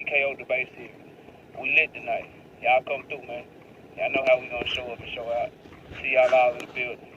KO debate series. We lit tonight. Y'all come through, man. Y'all know how we gonna show up and show out. See y'all all in the building.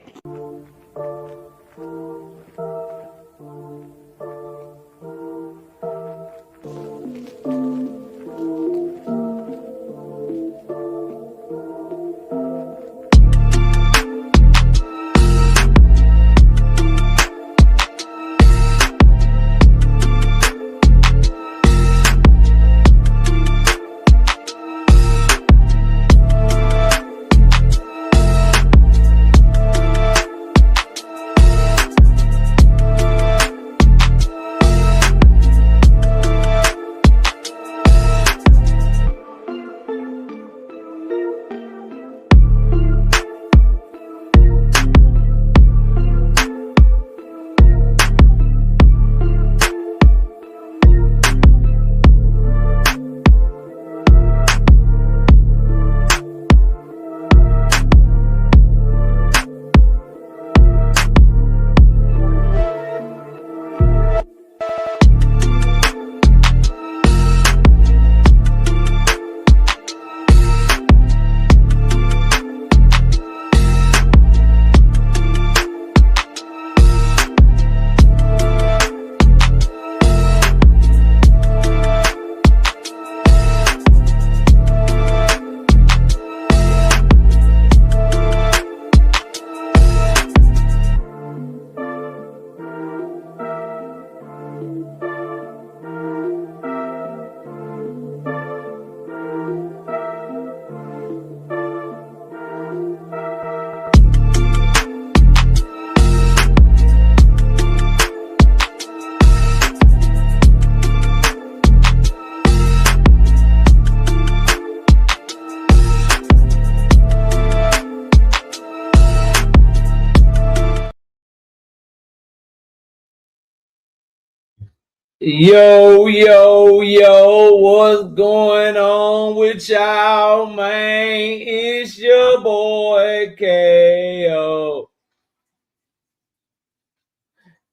Yo, what's going on with y'all, man? It's your boy KO.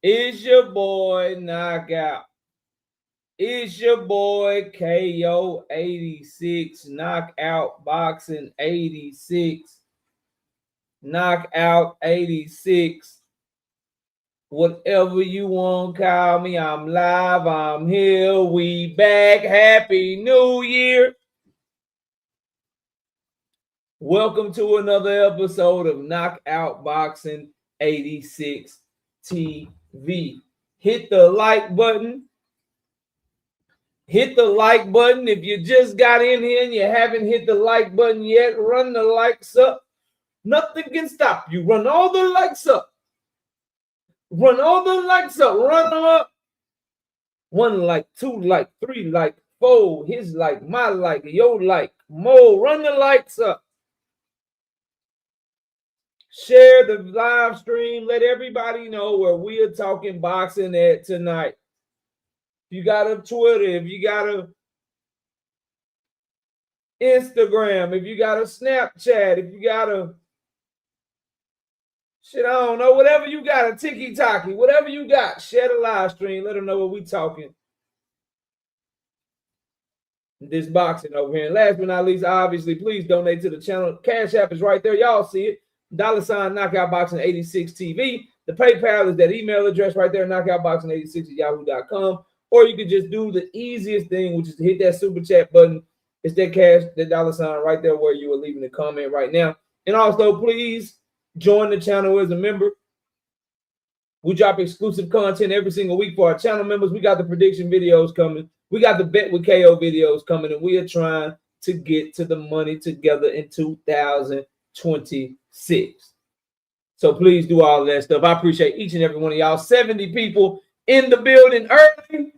It's your boy Knockout. It's your boy KO 86, Knockout Boxing 86, Knockout 86. Whatever you want, call me. I'm live. I'm here. We back. Happy New Year. Welcome to another episode of Knockout Boxing 86 TV. Hit the like button. Hit the like button. If you just got in here and you haven't hit the like button yet, run the likes up. Nothing can stop you. Run all the likes up. Run all the likes up. Run them up. 1 like, 2 like, 3 like, 4. His like, my like, your like, more. Run the likes up. Share the live stream. Let everybody know where we are talking boxing at tonight. If you got a Twitter, if you got a Instagram, if you got a Snapchat, if you got a shit, I don't know, whatever you got, a tiki-taki, whatever you got, share the live stream. Let them know what we talking. This boxing over here. And last but not least, obviously, please donate to the channel. Cash App is right there. Y'all see it. $ Knockout Boxing 86 TV. The PayPal is that email address right there, knockoutboxing86@yahoo.com. Or you could just do the easiest thing, which is to hit that super chat button. It's that cash, that $ right there where you are leaving a comment right now. And also, please join the channel as a member. We drop exclusive content every single week for our channel members. We got the prediction videos coming. We got the Bet with KO videos coming, and we are trying to get to the money together in 2026. So please do all that stuff. I appreciate each and every one of y'all. 70 people in the building early.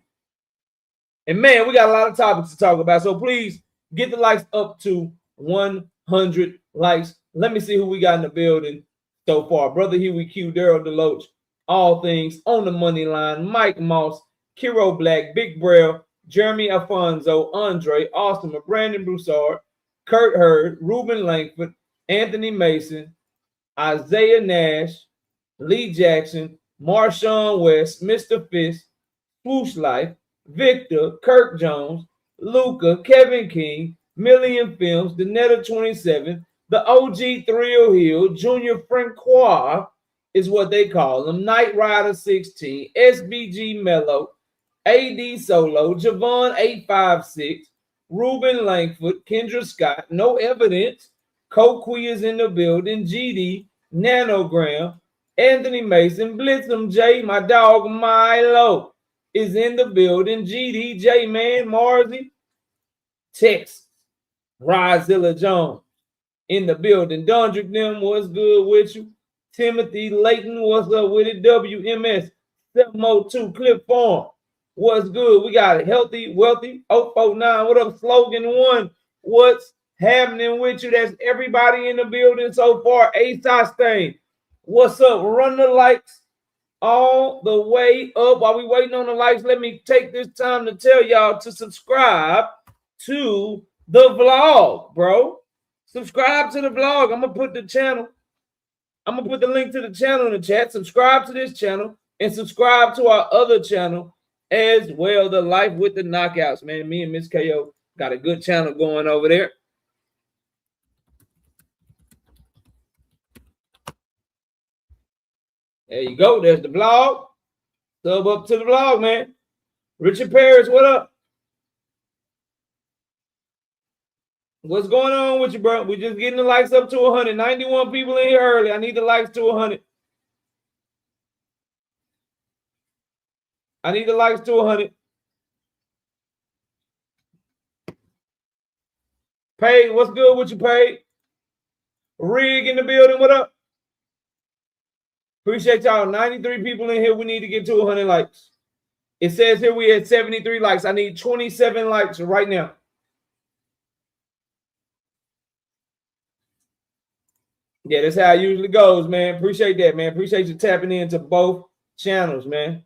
And man, we got a lot of topics to talk about. So please get the likes up to 100 likes. Let me see who we got in the building so far. Brother Huey Q, Daryl Deloach, All Things, On the Money Line, Mike Moss, Kiro Black, Big Braille, Jeremy Alfonso, Andre, Austin, Brandon Broussard, Kurt Hurd, Ruben Langford, Anthony Mason, Isaiah Nash, Lee Jackson, Marshawn West, Mr. Fisk, Swoosh Life, Victor, Kirk Jones, Luca, Kevin King, Million Films, the Netta 27, the OG Thrill Hill, Junior Francois is what they call them, Knight Rider 16, SBG Mello, AD Solo, Javon 856, Ruben Langford, Kendra Scott, No Evidence, Coqui is in the building, GD, Nanogram, Anthony Mason, Blitzum J, my dog Milo is in the building, GD, J Man, Marzi, Texas, Rozilla Jones in the building, Dondrick them, what's good with you? Timothy Layton, what's up with it? WMS 702 Cliff Farm. What's good? We got a healthy, wealthy 049. What up, slogan one? What's happening with you? That's everybody in the building so far. A Stain. What's up? Run the likes all the way up. While we waiting on the likes, let me take this time to tell y'all to subscribe to the vlog, bro. Subscribe to the vlog. I'm gonna put the channel. I'm gonna put the link to the channel in the chat. Subscribe to this channel and subscribe to our other channel as well, the Life with the Knockouts, man. Me and Miss KO got a good channel going over there. There you go. There's the vlog. Sub up to the vlog, man. Richard Paris, what up? What's going on with you, bro? We just getting the likes up to 100. 91 people in here early. I need the likes to 100. I need the likes to 100. Paige, what's good with you, Paige? Rig in the building, what up? Appreciate y'all. 93 people in here. We need to get to 100 likes. It says here we had 73 likes. I need 27 likes right now. Yeah, that's how it usually goes, man. Appreciate that, man. Appreciate you tapping into both channels, man.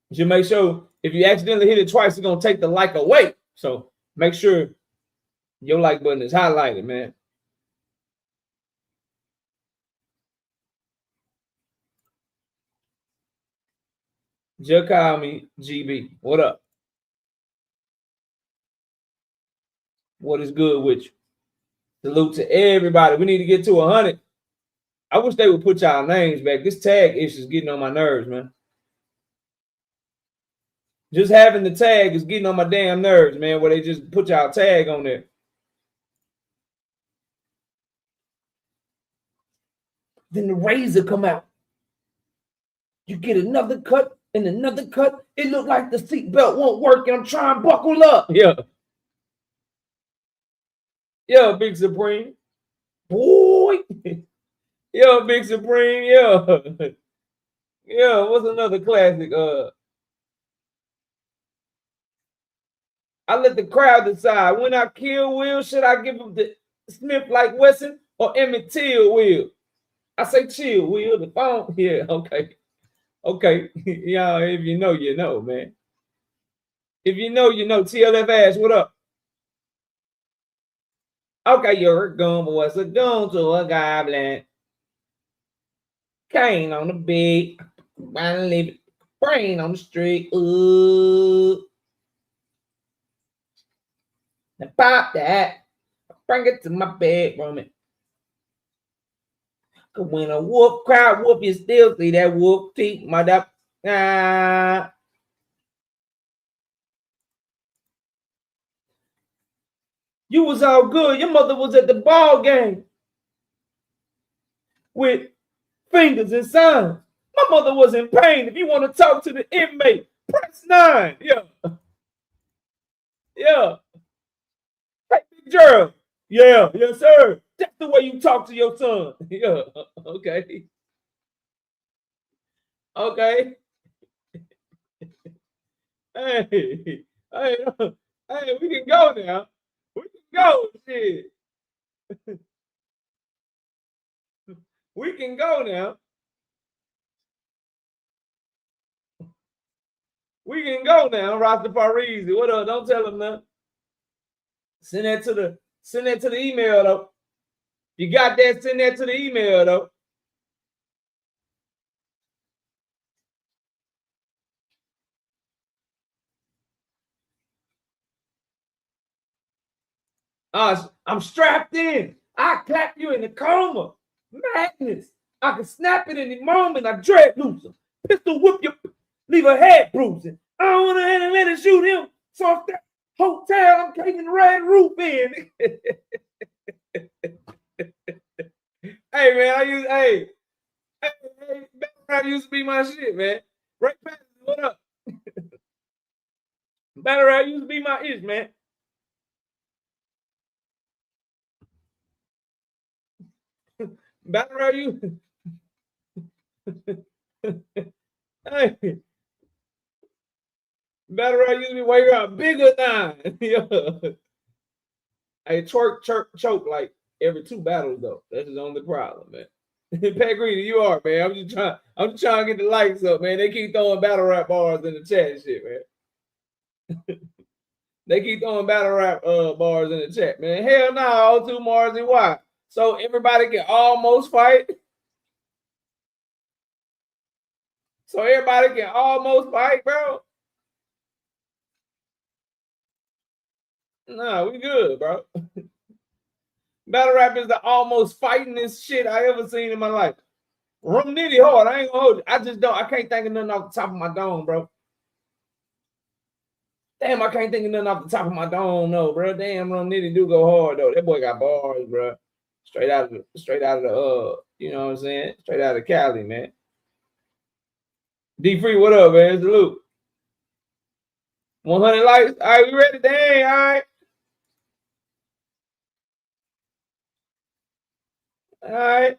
You should make sure if you accidentally hit it twice, it's going to take the like away. So make sure your like button is highlighted, man. Just call me GB. What up? What is good with you? Salute to everybody. We need to get to 100. I wish they would put y'all names back. This tag issue is getting on my nerves, man. Just having the tag is getting on my damn nerves, man, where they just put y'all tag on there. Then the razor come out. You get another cut and another cut. It looked like the seatbelt won't work and I'm trying to buckle up. Yeah. Yeah, Big Supreme. Boy. Yeah, Big Supreme. Yeah. Yeah, what's another classic? I let the crowd decide. When I kill Will, should I give him the Smith like Wesson or Emmett Till Will? I say chill, Will. The phone. Yeah, okay. Okay. Yeah, if you know, you know, man. If you know, you know. TLF Ash, what up? Okay, you're a gun, but what's a gun to a goblin? Cane on the bed. Brain on the street. Ooh. Now pop that. Bring it to my bedroom. When a wolf cry, wolf, you still see that wolf teeth, mother. You was all good. Your mother was at the ball game with fingers and signs. My mother was in pain. If you want to talk to the inmate, press 9. Yeah. Yeah. Hey, Big Gerald. Yeah. Yes, sir. That's the way you talk to your son. Yeah. Okay. Okay. Hey. Hey. Hey, we can go now. We can go. Shit. We can go now. We can go now, Rastafari. What up? Don't tell him nothing. Send that to the email though. You got that? Send that to the email though. I'm strapped in. I clap you in the coma. Madness. I can snap it in the moment. I drag loose him. Pistol whip you. Leave a head bruising. I don't want to let it shoot him. So if that hotel, I'm taking the red roof in. Hey, man, hey, Battle used to be my shit, man. Right back, what up? Battle rap used to be my ish, man. Battle rap used hey. Battle rap used to be way up bigger than. Hey, choke like every 2 battles though. That's his only problem, man. Pat Greedy, you are, man. I'm just trying to get the likes up, man. They keep throwing battle rap bars in the chat and shit, man. They keep throwing battle rap bars in the chat, man. Hell no, all 2 Mars and why? So everybody can almost fight. So everybody can almost fight, bro. Nah, we good, bro. Battle rap is the almost fightingest shit I ever seen in my life. Rum nitty hard. I ain't gonna hold you. I can't think of nothing off the top of my dome, bro. Damn, I can't think of nothing off the top of my dome, no, bro. Damn, Rum nitty do go hard though. That boy got bars, bro. Straight out of the you know what I'm saying? Straight out of Cali, man. D Free, what up, man? Salute. 100 likes. All right, we ready? Dang, all right. All right.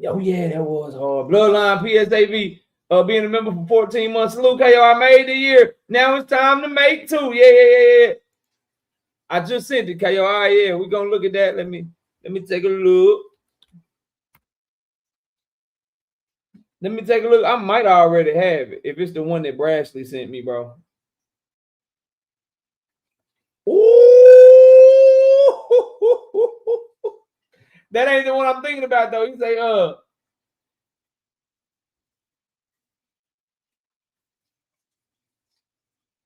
Oh, yeah, that was hard. Bloodline PSAV, being a member for 14 months. Salute, KO. I made the year. Now it's time to make 2. Yeah. I just sent it, KO. All right, yeah, we're going to look at that. Let me take a look. Let me take a look. I might already have it if it's the one that Brashley sent me, bro. Ooh. That ain't the one I'm thinking about, though. He say,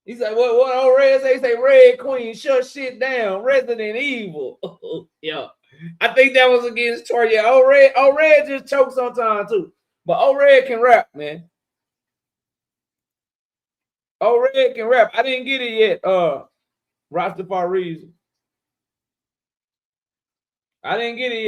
he said, what old Red say? He say, Red Queen, shut shit down. Resident Evil. Yeah. I think that was against Tori. Yeah, old Red just chokes sometimes, too. But old Red can rap, man. Old Red can rap. I didn't get it yet, Rastafari. I didn't get it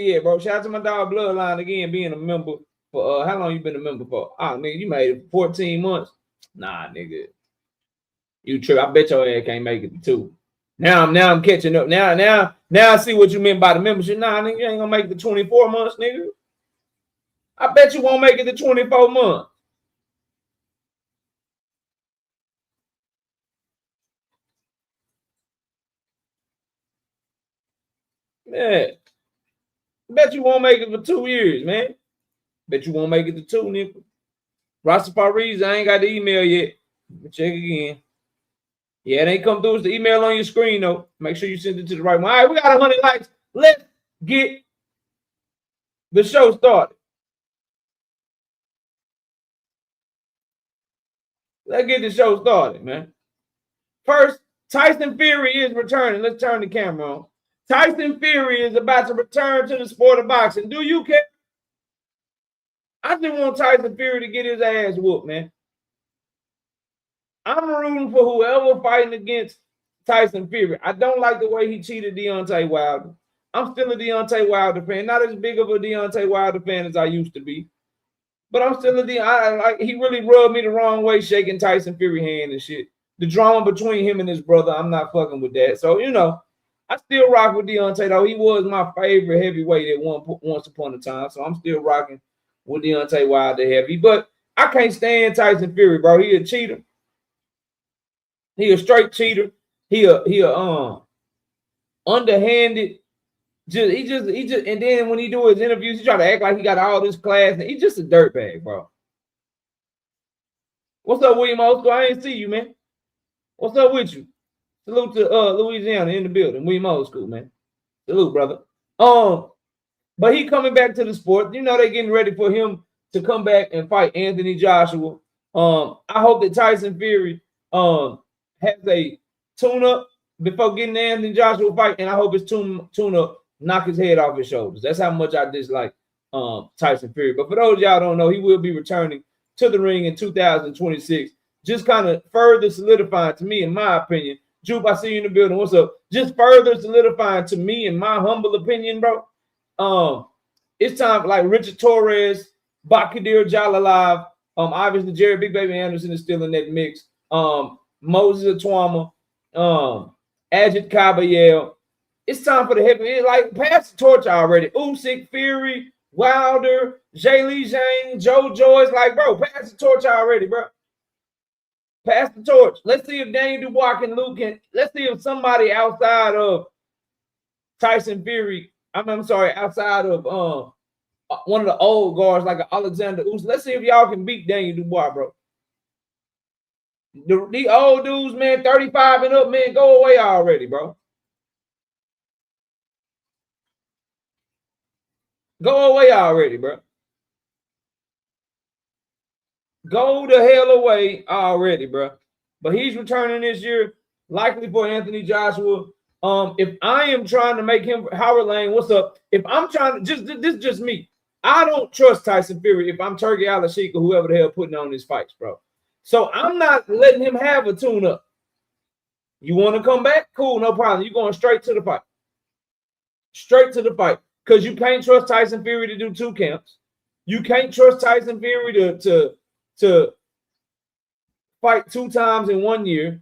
yet, bro. Shout out to my dog Bloodline again, being a member for how long you been a member for? Oh, nigga, you made it 14 months. Nah, nigga. You trip. I bet your ass can't make it to 2. Now I'm catching up. Now I see what you meant by the membership. Nah, nigga, you ain't gonna make it to 24 months, nigga. I bet you won't make it to 24 months. Man, bet you won't make it for 2 years, man. Bet you won't make it to 2, nigga. Rastafari, I ain't got the email yet. Check again. Yeah, it ain't come through. It's the email on your screen, though. Make sure you send it to the right one. All right, we got 100 likes. Let's get the show started. Let's get the show started, man. First, Tyson Fury is returning. Let's turn the camera on. Tyson Fury is about to return to the sport of boxing. Do you care? I just want Tyson Fury to get his ass whooped, man. I'm rooting for whoever fighting against Tyson Fury. I don't like the way he cheated Deontay Wilder. I'm still a Deontay Wilder fan. Not as big of a Deontay Wilder fan as I used to be. But I'm still he really rubbed me the wrong way shaking Tyson Fury hand and shit. The drama between him and his brother, I'm not fucking with that. So, you know, I still rock with Deontay, though. He was my favorite heavyweight at once upon a time. So I'm still rocking with Deontay Wilder heavy. But I can't stand Tyson Fury, bro. He a cheater. He a straight cheater. He a underhanded. He just and then when he do his interviews, he try to act like he got all this class. And he's just a dirtbag, bro. What's up, William Oscar? I ain't see you, man. What's up with you? Salute to Louisiana in the building. William Oscar, man. Salute, brother. But he coming back to the sport. You know, they getting ready for him to come back and fight Anthony Joshua. I hope that Tyson Fury has a tune-up before getting the Anthony Joshua fight, and I hope his tune-up knock his head off his shoulders. That's how much I dislike Tyson Fury. But for those y'all don't know, he will be returning to the ring in 2026. Just kind of further solidifying to me, in my opinion. Jupe, I see you in the building. What's up? Just further solidifying to me, in my humble opinion, bro. It's time for like Richard Torres, Bakadir Jalalav. Obviously Jerry Big Baby Anderson is still in that mix. Moses Atwama, Ajit Kabayel. It's time for the heavy. Like pass the torch already. Usyk, Fury, Wilder, Jay Lee Zhang, Joe Joyce. Like, bro, pass the torch already, bro. Pass the torch. Let's see if Daniel Dubois and Luke can. Let's see if somebody outside of Tyson Fury. I'm sorry, outside of one of the old guards like Alexander Usyk. Let's see if y'all can beat Daniel Dubois, bro. The old dudes, man, 35 and up, man, go away already, bro. Go away already, bro. Go the hell away already, bro. But he's returning this year, likely for Anthony Joshua. If I am trying to make him Howard Lane, what's up? If I'm trying to this is just me. I don't trust Tyson Fury if I'm Turkey Al-Sheikh or whoever the hell putting on these fights, bro. So I'm not letting him have a tune-up. You want to come back? Cool, no problem. You're going straight to the fight. Straight to the fight. Because you can't trust Tyson Fury to do 2 camps. You can't trust Tyson Fury to fight 2 times in 1 year.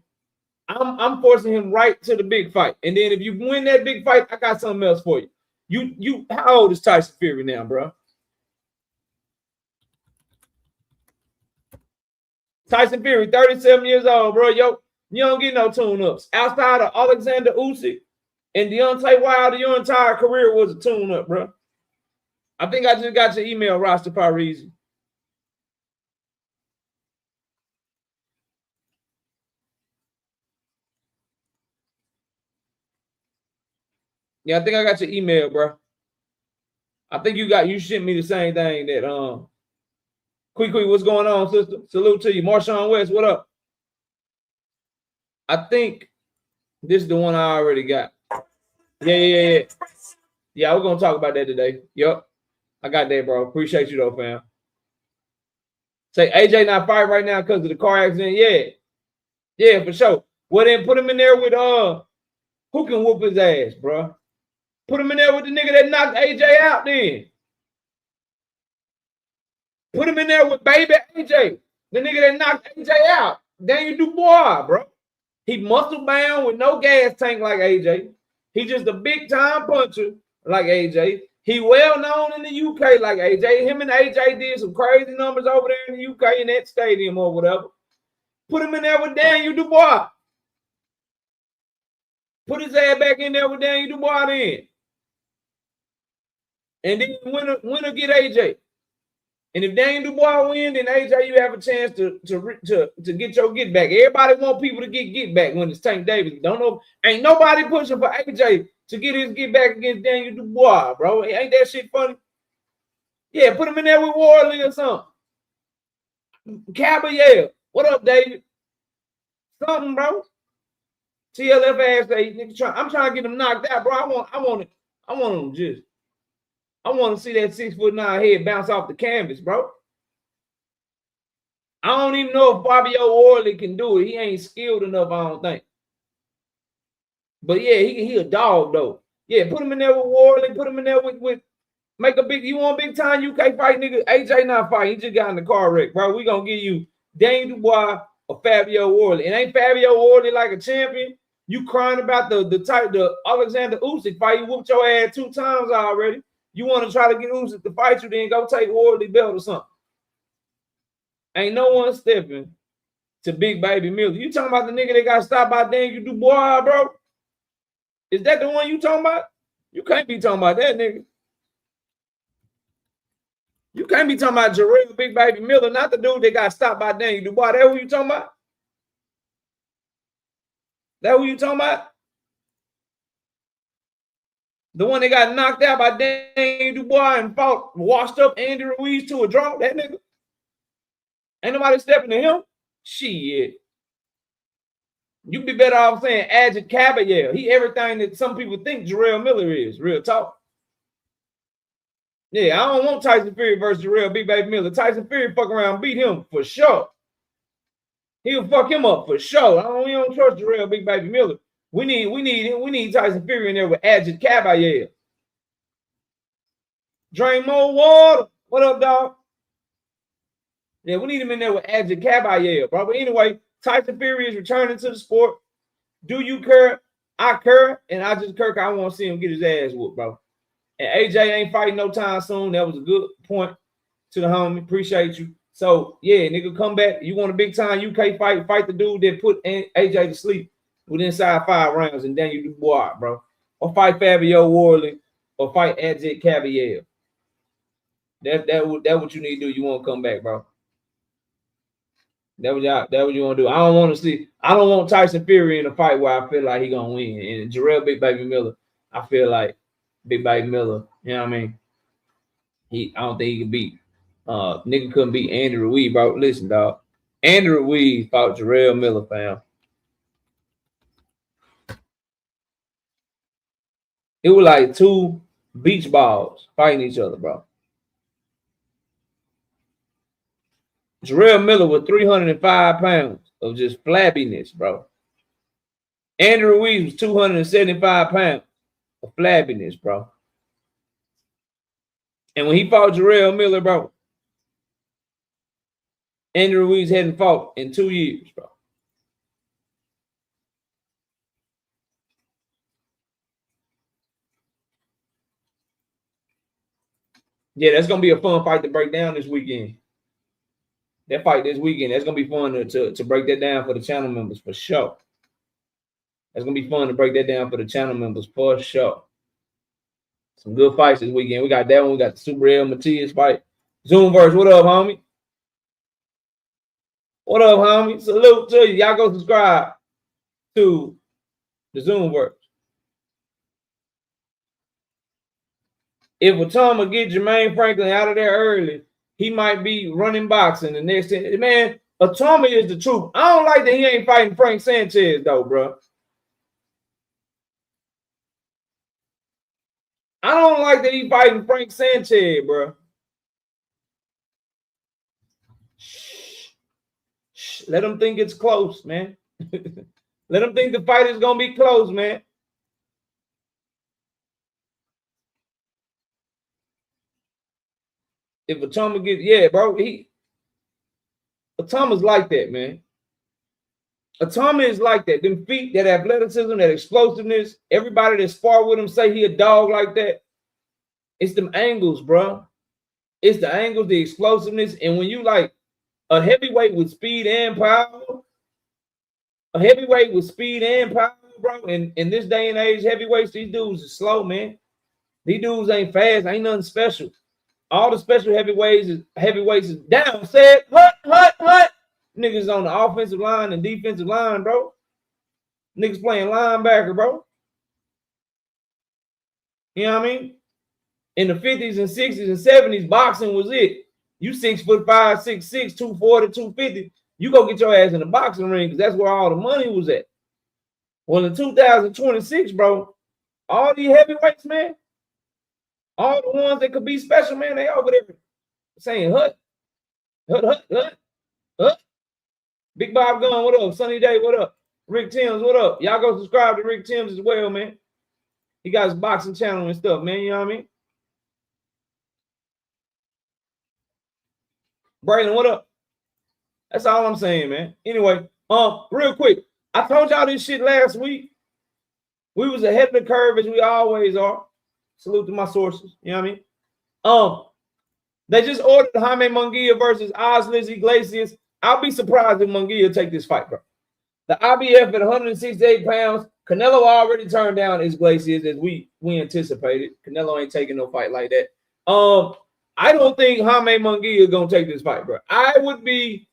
I'm forcing him right to the big fight. And then if you win that big fight, I got something else for you. You how old is Tyson Fury now, bro? Tyson Fury, 37 years old, bro. Yo, you don't get no tune-ups. Outside of Alexander Usyk and Deontay Wilder, your entire career was a tune-up, bro. I think I just got your email, Rasta Parisi. Yeah, I think I got your email, bro. I think you sent me the same thing that Quick, what's going on, sister? Salute to you. Marshawn West, what up? I think this is the one I already got. Yeah. Yeah, we're gonna talk about that today. Yup. I got that, bro. Appreciate you though, fam. Say AJ not fighting right now because of the car accident. Yeah, for sure. Well, then put him in there with who can whoop his ass, bro? Put him in there with the nigga that knocked AJ out then. Put him in there with baby AJ, the nigga that knocked AJ out. Daniel Dubois, bro. He muscle bound with no gas tank like AJ. He just a big time puncher like AJ. He well known in the UK like AJ. Him and AJ did some crazy numbers over there in the UK in that stadium or whatever. Put him in there with Daniel Dubois. Put his ass back in there with Daniel Dubois then. And then winner get AJ. And if Daniel Dubois win, then AJ, you have a chance to get your get back. Everybody want people to get back when it's Tank Davis. Don't know, ain't nobody pushing for AJ to get his get back against Daniel Dubois, bro. Ain't that shit funny? Yeah, put him in there with Warley or something. Caballero, what up, David? Something, bro. TLF ass say, nigga, I'm trying to get him knocked out, bro. I want to see that 6'9" head bounce off the canvas, bro. I don't even know if Fabio Warley can do it. He ain't skilled enough, I don't think. But yeah, he a dog though. Yeah, put him in there with Warley. Put him in there with make a big. You want big time UK fight, nigga? AJ not fighting. He just got in the car wreck, bro. We gonna give you Daniel Dubois or Fabio Warley. And ain't Fabio Warley like a champion? You crying about the Alexander Usyk fight? You whooped your ass 2 times already. You want to try to get Usyk to fight you, then go take Warley belt or something. Ain't no one stepping to Big Baby Miller. You talking about the nigga that got stopped by Daniel Dubois, bro? Is that the one you talking about? You can't be talking about that nigga. You can't be talking about Jarrell Big Baby Miller, not the dude that got stopped by Daniel Dubois. That who you talking about? That who you talking about? The one that got knocked out by Daniel Dubois and washed up Andy Ruiz to a draw, that nigga. Ain't nobody stepping to him. Shit. You'd be better off saying Agit Caballero. He everything that some people think Jarrell Miller is. Real talk. Yeah, I don't want Tyson Fury versus Jarrell Big Baby Miller. Tyson Fury fuck around and beat him for sure. He'll fuck him up for sure. We don't trust Jarrell Big Baby Miller. We need Tyson Fury in there with Agit Caballero. Drink more water. What up, dog? Yeah, we need him in there with Agit Caballero, bro. But anyway, Tyson Fury is returning to the sport. Do you care? I care, and I just care. I want to see him get his ass whooped, bro. And AJ ain't fighting no time soon. That was a good point to the homie. Appreciate you. So, yeah, nigga, come back. You want a big time UK fight? Fight the dude that put AJ to sleep within inside 5 rounds, and then you do what, bro? Or fight Fabio Warley, or fight Agit Caballero. That what you need to do. You want to come back, bro. That what you want to do. I don't want Tyson Fury in a fight where I feel like he gonna win. And Jarrell Big Baby Miller, I feel like Big Baby Miller, you know what I mean? I don't think he can beat. Nigga couldn't beat Andy Ruiz, bro. Listen, dog. Andy Ruiz fought Jarrell Miller, fam. It was like 2 beach balls fighting each other, bro. Jarrell Miller was 305 pounds of just flabbiness, bro. Andy Ruiz was 275 pounds of flabbiness, bro. And when he fought Jarrell Miller, bro, Andy Ruiz hadn't fought in 2 years, bro. Yeah, that's gonna be a fun fight to break down this weekend. That fight this weekend, that's gonna be fun to break that down for the channel members for sure. That's gonna be fun to break that down for the channel members for sure. Some good fights this weekend. We got that one. We got the Super L Matias fight. Zoomverse, what up, homie? What up, homie? Salute to you. Y'all go subscribe to the Zoomverse. If Otama get Jermaine Franklin out of there early, he might be running boxing the next 10. Man, Otama is the truth. I don't like that he ain't fighting Frank Sanchez, though, bro. I don't like that he fighting Frank Sanchez, bro. Shh. Let him think it's close, man. Let him think the fight is going to be close, man. If Otama gets, yeah, bro, Otama's like that, man. Otama is like that. Them feet, that athleticism, that explosiveness. Everybody that spar with him say he a dog like that. It's them angles, bro. It's the angles, the explosiveness. And when you like a heavyweight with speed and power, bro, in this day and age, heavyweights, these dudes are slow, man. These dudes ain't fast. Ain't nothing special. All the special heavyweights is down, said, hut. Niggas on the offensive line and defensive line, bro. Niggas playing linebacker, bro. You know what I mean? In the 50s and 60s and 70s, boxing was it. You 6'5", 6'6", 240, 250. You go get your ass in the boxing ring because that's where all the money was at. Well, in 2026, bro, all these heavyweights, man, all the ones that could be special, man, they over there saying hut. Big Bob Gunn, what up? Sunny Day, what up? Rick Timms, what up? Y'all go subscribe to Rick Timms as well, man. He got his boxing channel and stuff, man. You know what I mean? Braylon, what up? That's all I'm saying, man. Anyway, real quick, I told y'all this shit last week. We was ahead of the curve as we always are. Salute to my sources. You know what I mean? They just ordered Jaime Munguia versus Iglesias Iglesias. I'll be surprised if Munguia take this fight, bro. The IBF at 168 pounds. Canelo already turned down Iglesias as we anticipated. Canelo ain't taking no fight like that. I don't think Jaime Munguia gonna take this fight, bro. I would be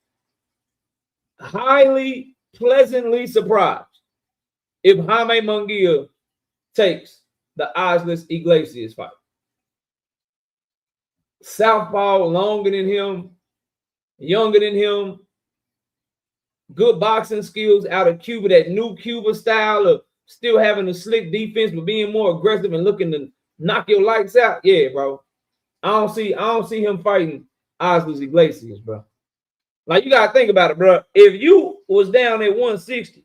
highly, pleasantly surprised if Jaime Munguia takes the Iglesias Iglesias fight. Southpaw, longer than him, younger than him, good boxing skills out of Cuba, that new Cuba style of still having a slick defense, but being more aggressive and looking to knock your lights out. Yeah, bro. I don't see him fighting Iglesias, bro. Like, you gotta think about it, bro. If you was down at 160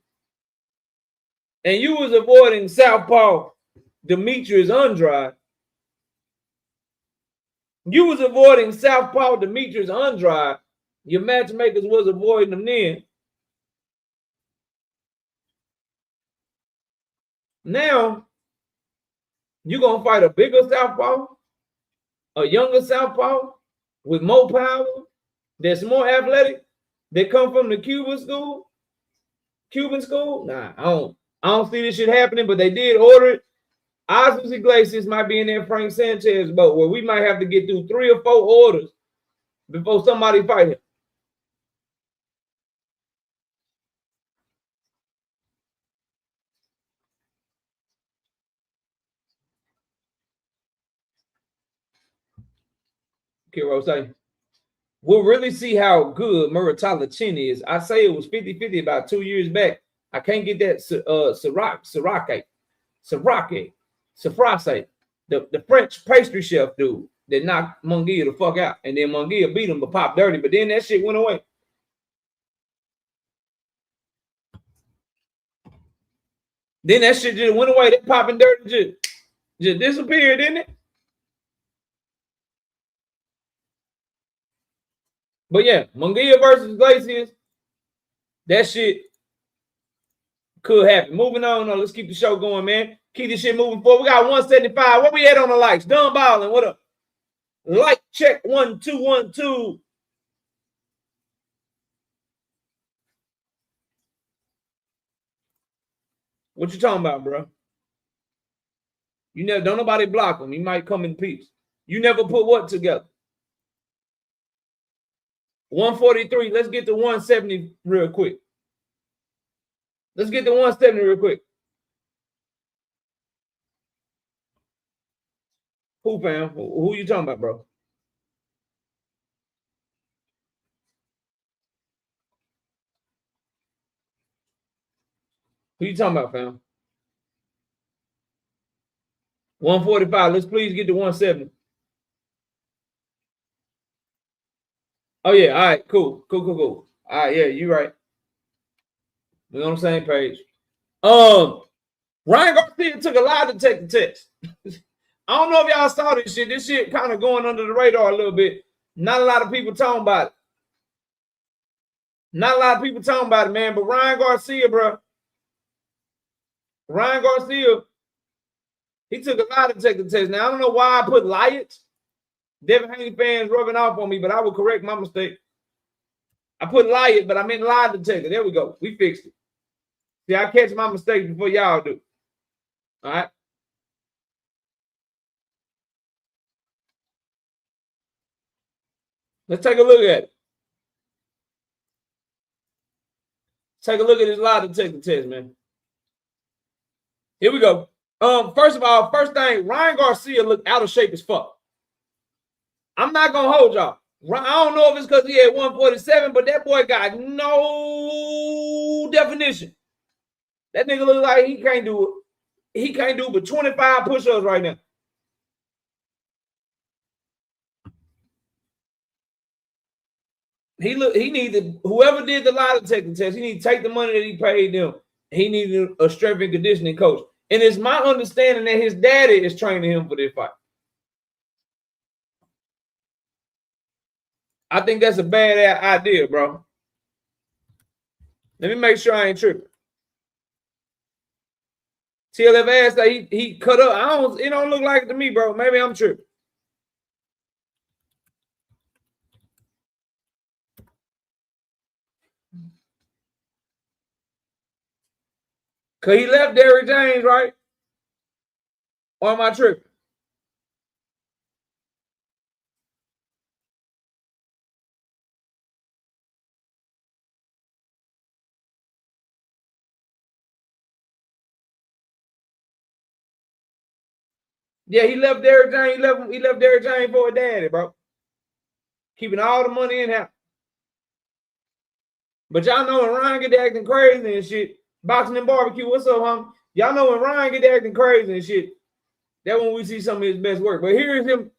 and you was avoiding Southpaw Demetrius Andrade, your matchmakers was avoiding them then. Now, you're going to fight a bigger Southpaw, a younger Southpaw with more power, that's more athletic, that come from the Cuban school. Nah, I don't see this shit happening, but they did order it. Iglesias might be in there Frank Sanchez boat, where we might have to get through 3 or 4 orders before somebody fight him. Kiro say, we'll really see how good Muratala Chin is. I say it was 50-50 about 2 years back. I can't get that Safrase, the French pastry chef dude that knocked Munguia the fuck out. And then Munguia beat him but popped dirty. But then that shit went away. Then that shit just went away. That popping dirty just disappeared, didn't it? But yeah, Munguia versus Iglesias, that shit could happen. Moving on, let's keep the show going, man. Keep this shit moving forward. We got 175. What we at on the likes? Dumb balling. What up? Like check 1 2 1 2. What you talking about, bro? You never, don't nobody block him. He might come in peace. You never put what together? 143. Let's get to 170 real quick. Let's get to 170 real quick. Who, fam? Who you talking about, bro? Who you talking about, fam? 145. Let's please get to 170. Oh, yeah. All right. Cool. All right. Yeah, you're right. We're on the same page. Ryan Garcia took a lie detector test. I don't know if y'all saw this shit. This shit kind of going under the radar a little bit. Not a lot of people talking about it. Man. But Ryan Garcia, bro. He took a lie detector test. Now, I don't know why I put Lions. Devin Haney fans rubbing off on me, but I will correct my mistake. I put Lion, but I meant lie detector. There we go. We fixed it. See, I catch my mistakes before y'all do. All right. Let's take a look at it. Take a look at this lie detector test, man. Here we go. First of all, first thing, Ryan Garcia looked out of shape as fuck. I'm not gonna hold y'all. I don't know if it's because he had 147, but that boy got no definition. That nigga look like he can't do but 25 push-ups right now. He needed, whoever did the lie detector test, he need to take the money that he paid them. He needed a strength and conditioning coach. And it's my understanding that his daddy is training him for this fight. I think that's a bad idea, bro. Let me make sure I ain't tripping. TLF asked that he cut up. It don't look like it to me, bro. Maybe I'm tripping. Cause he left Derrick James, right? Or am I tripping? Yeah, he left Derrick James. He left Derrick James for a daddy, bro. Keeping all the money in house. But y'all know when Ryan get to acting crazy and shit, boxing and barbecue, what's up, homie? Y'all know when Ryan get to acting crazy and shit, that's when we see some of his best work. But here's him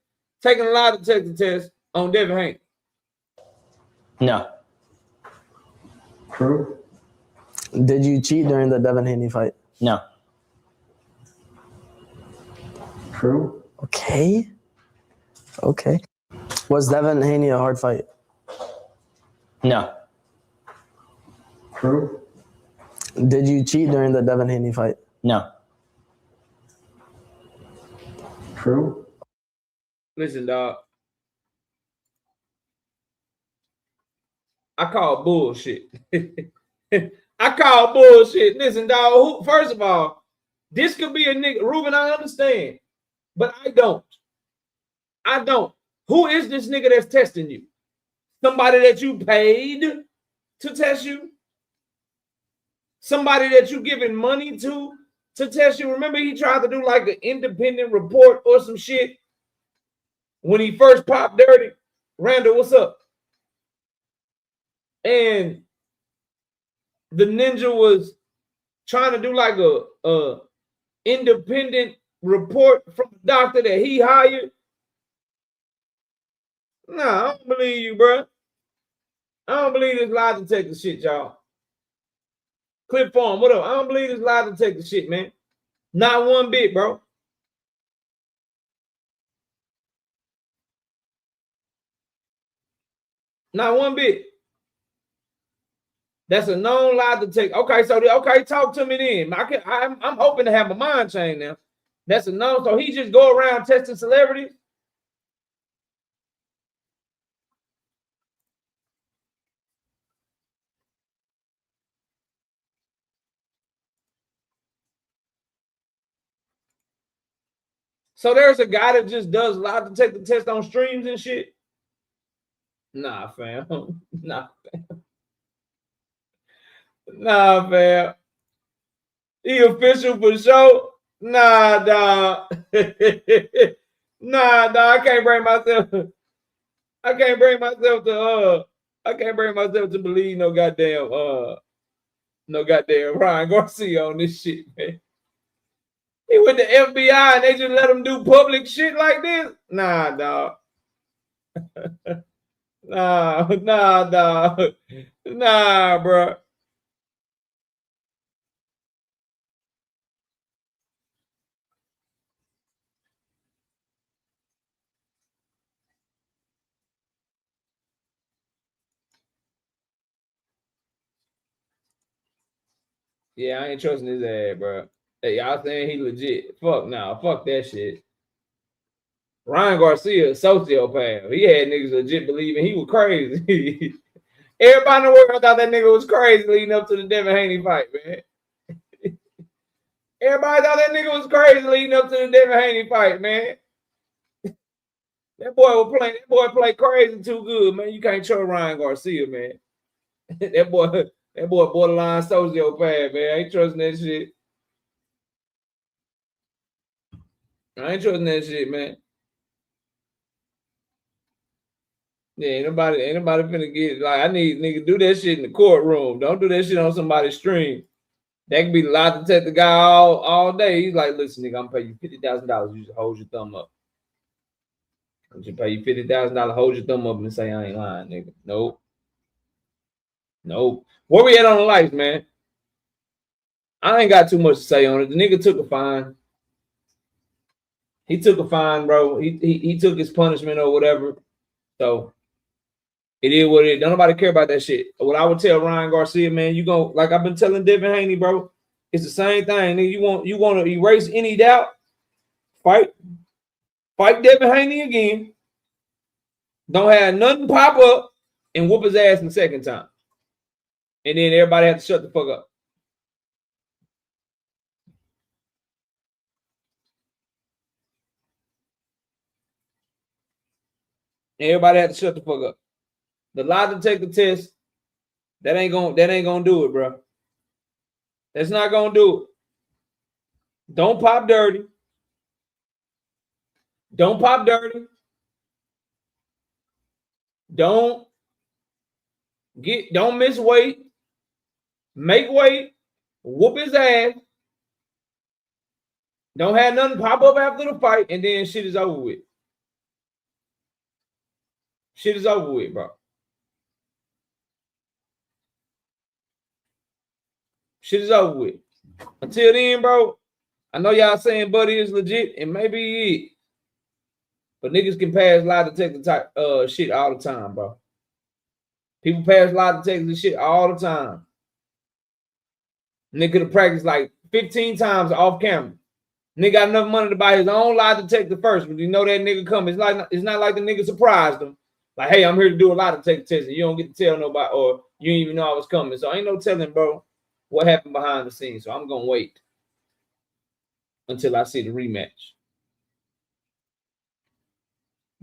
taking a lie detector test on Devin Haney. No. True. Did you cheat during the Devin Haney fight? No. True. Okay. Was Devin Haney a hard fight? No. True. Did you cheat during the Devin Haney fight? No. True. Listen, dog. I call bullshit. I call bullshit. Listen, dog. First of all, this could be a nigga. Ruben, I understand, but I don't. Who is this nigga that's testing you? Somebody that you paid to test you? Somebody that you giving money to test you? Remember, he tried to do like an independent report or some shit when he first popped dirty. Randall, what's up? And the ninja was trying to do like a independent report from the doctor that he hired. Nah, I don't believe you, bro. I don't believe this lie detector shit, y'all. Clip form, what up? I don't believe this lie detector shit, man. Not one bit, bro. Not one bit. That's a known lie detector. Okay, so talk to me then. I'm hoping to have a mind change now. That's a known. So he just go around testing celebrities. So there's a guy that just does lie detector test on streams and shit. Nah, fam. Nah, fam. Nah, fam. He official for sure. Nah, dog. Nah, dog. I can't bring myself to believe no goddamn Ryan Garcia on this shit, man. He went to FBI and they just let him do public shit like this? Nah, dog. Nah, dog. Nah, bro. Yeah, I ain't trusting his ass, bro. Hey, y'all saying he legit. Fuck nah, fuck that shit. Ryan Garcia, a sociopath. He had niggas legit believing he was crazy. Everybody in the world thought that nigga was crazy leading up to the Devin Haney fight, man. Everybody thought that nigga was crazy leading up to the Devin Haney fight, man. That boy played crazy too good, man. You can't trust Ryan Garcia, man. that boy borderline sociopath, man. I ain't trusting that shit. I ain't trusting that shit, man. Yeah, ain't nobody finna get like I need nigga do that shit in the courtroom. Don't do that shit on somebody's stream. That can be the lie detector guy all day. He's like, listen, nigga, I'm gonna pay you $50,000. You just hold your thumb up. I'm just pay you $50,000. Hold your thumb up and say I ain't lying, nigga. Nope. Where we at on the lights, man? I ain't got too much to say on it. The nigga took a fine. He took a fine, bro. He took his punishment or whatever. So it is what it is. Don't nobody care about that shit. What I would tell Ryan Garcia, man, you go like I've been telling Devin Haney, bro. It's the same thing. Nigga, you want to erase any doubt? Fight Devin Haney again. Don't have nothing pop up and whoop his ass the second time. And then everybody has to shut the fuck up. Everybody had to shut the fuck up. The lie detector test, that ain't gonna do it, bro. That's not gonna do it. Don't pop dirty. Don't pop dirty. Don't Don't miss weight. Make weight. Whoop his ass. Don't have nothing pop up after the fight, and then shit is over with. Shit is over with, bro. Shit is over with. Until then, bro, I know y'all saying Buddy is legit, and maybe he is. But niggas can pass lie detector type shit all the time, bro. People pass lie detector shit all the time. Nigga could have practiced like 15 times off camera. Nigga got enough money to buy his own lie detector first. But you know that nigga come. It's not like the nigga surprised him. Like, hey, I'm here to do a lie detector test, and you don't get to tell nobody, or you didn't even know I was coming. So ain't no telling, bro, what happened behind the scenes. So I'm gonna wait until I see the rematch.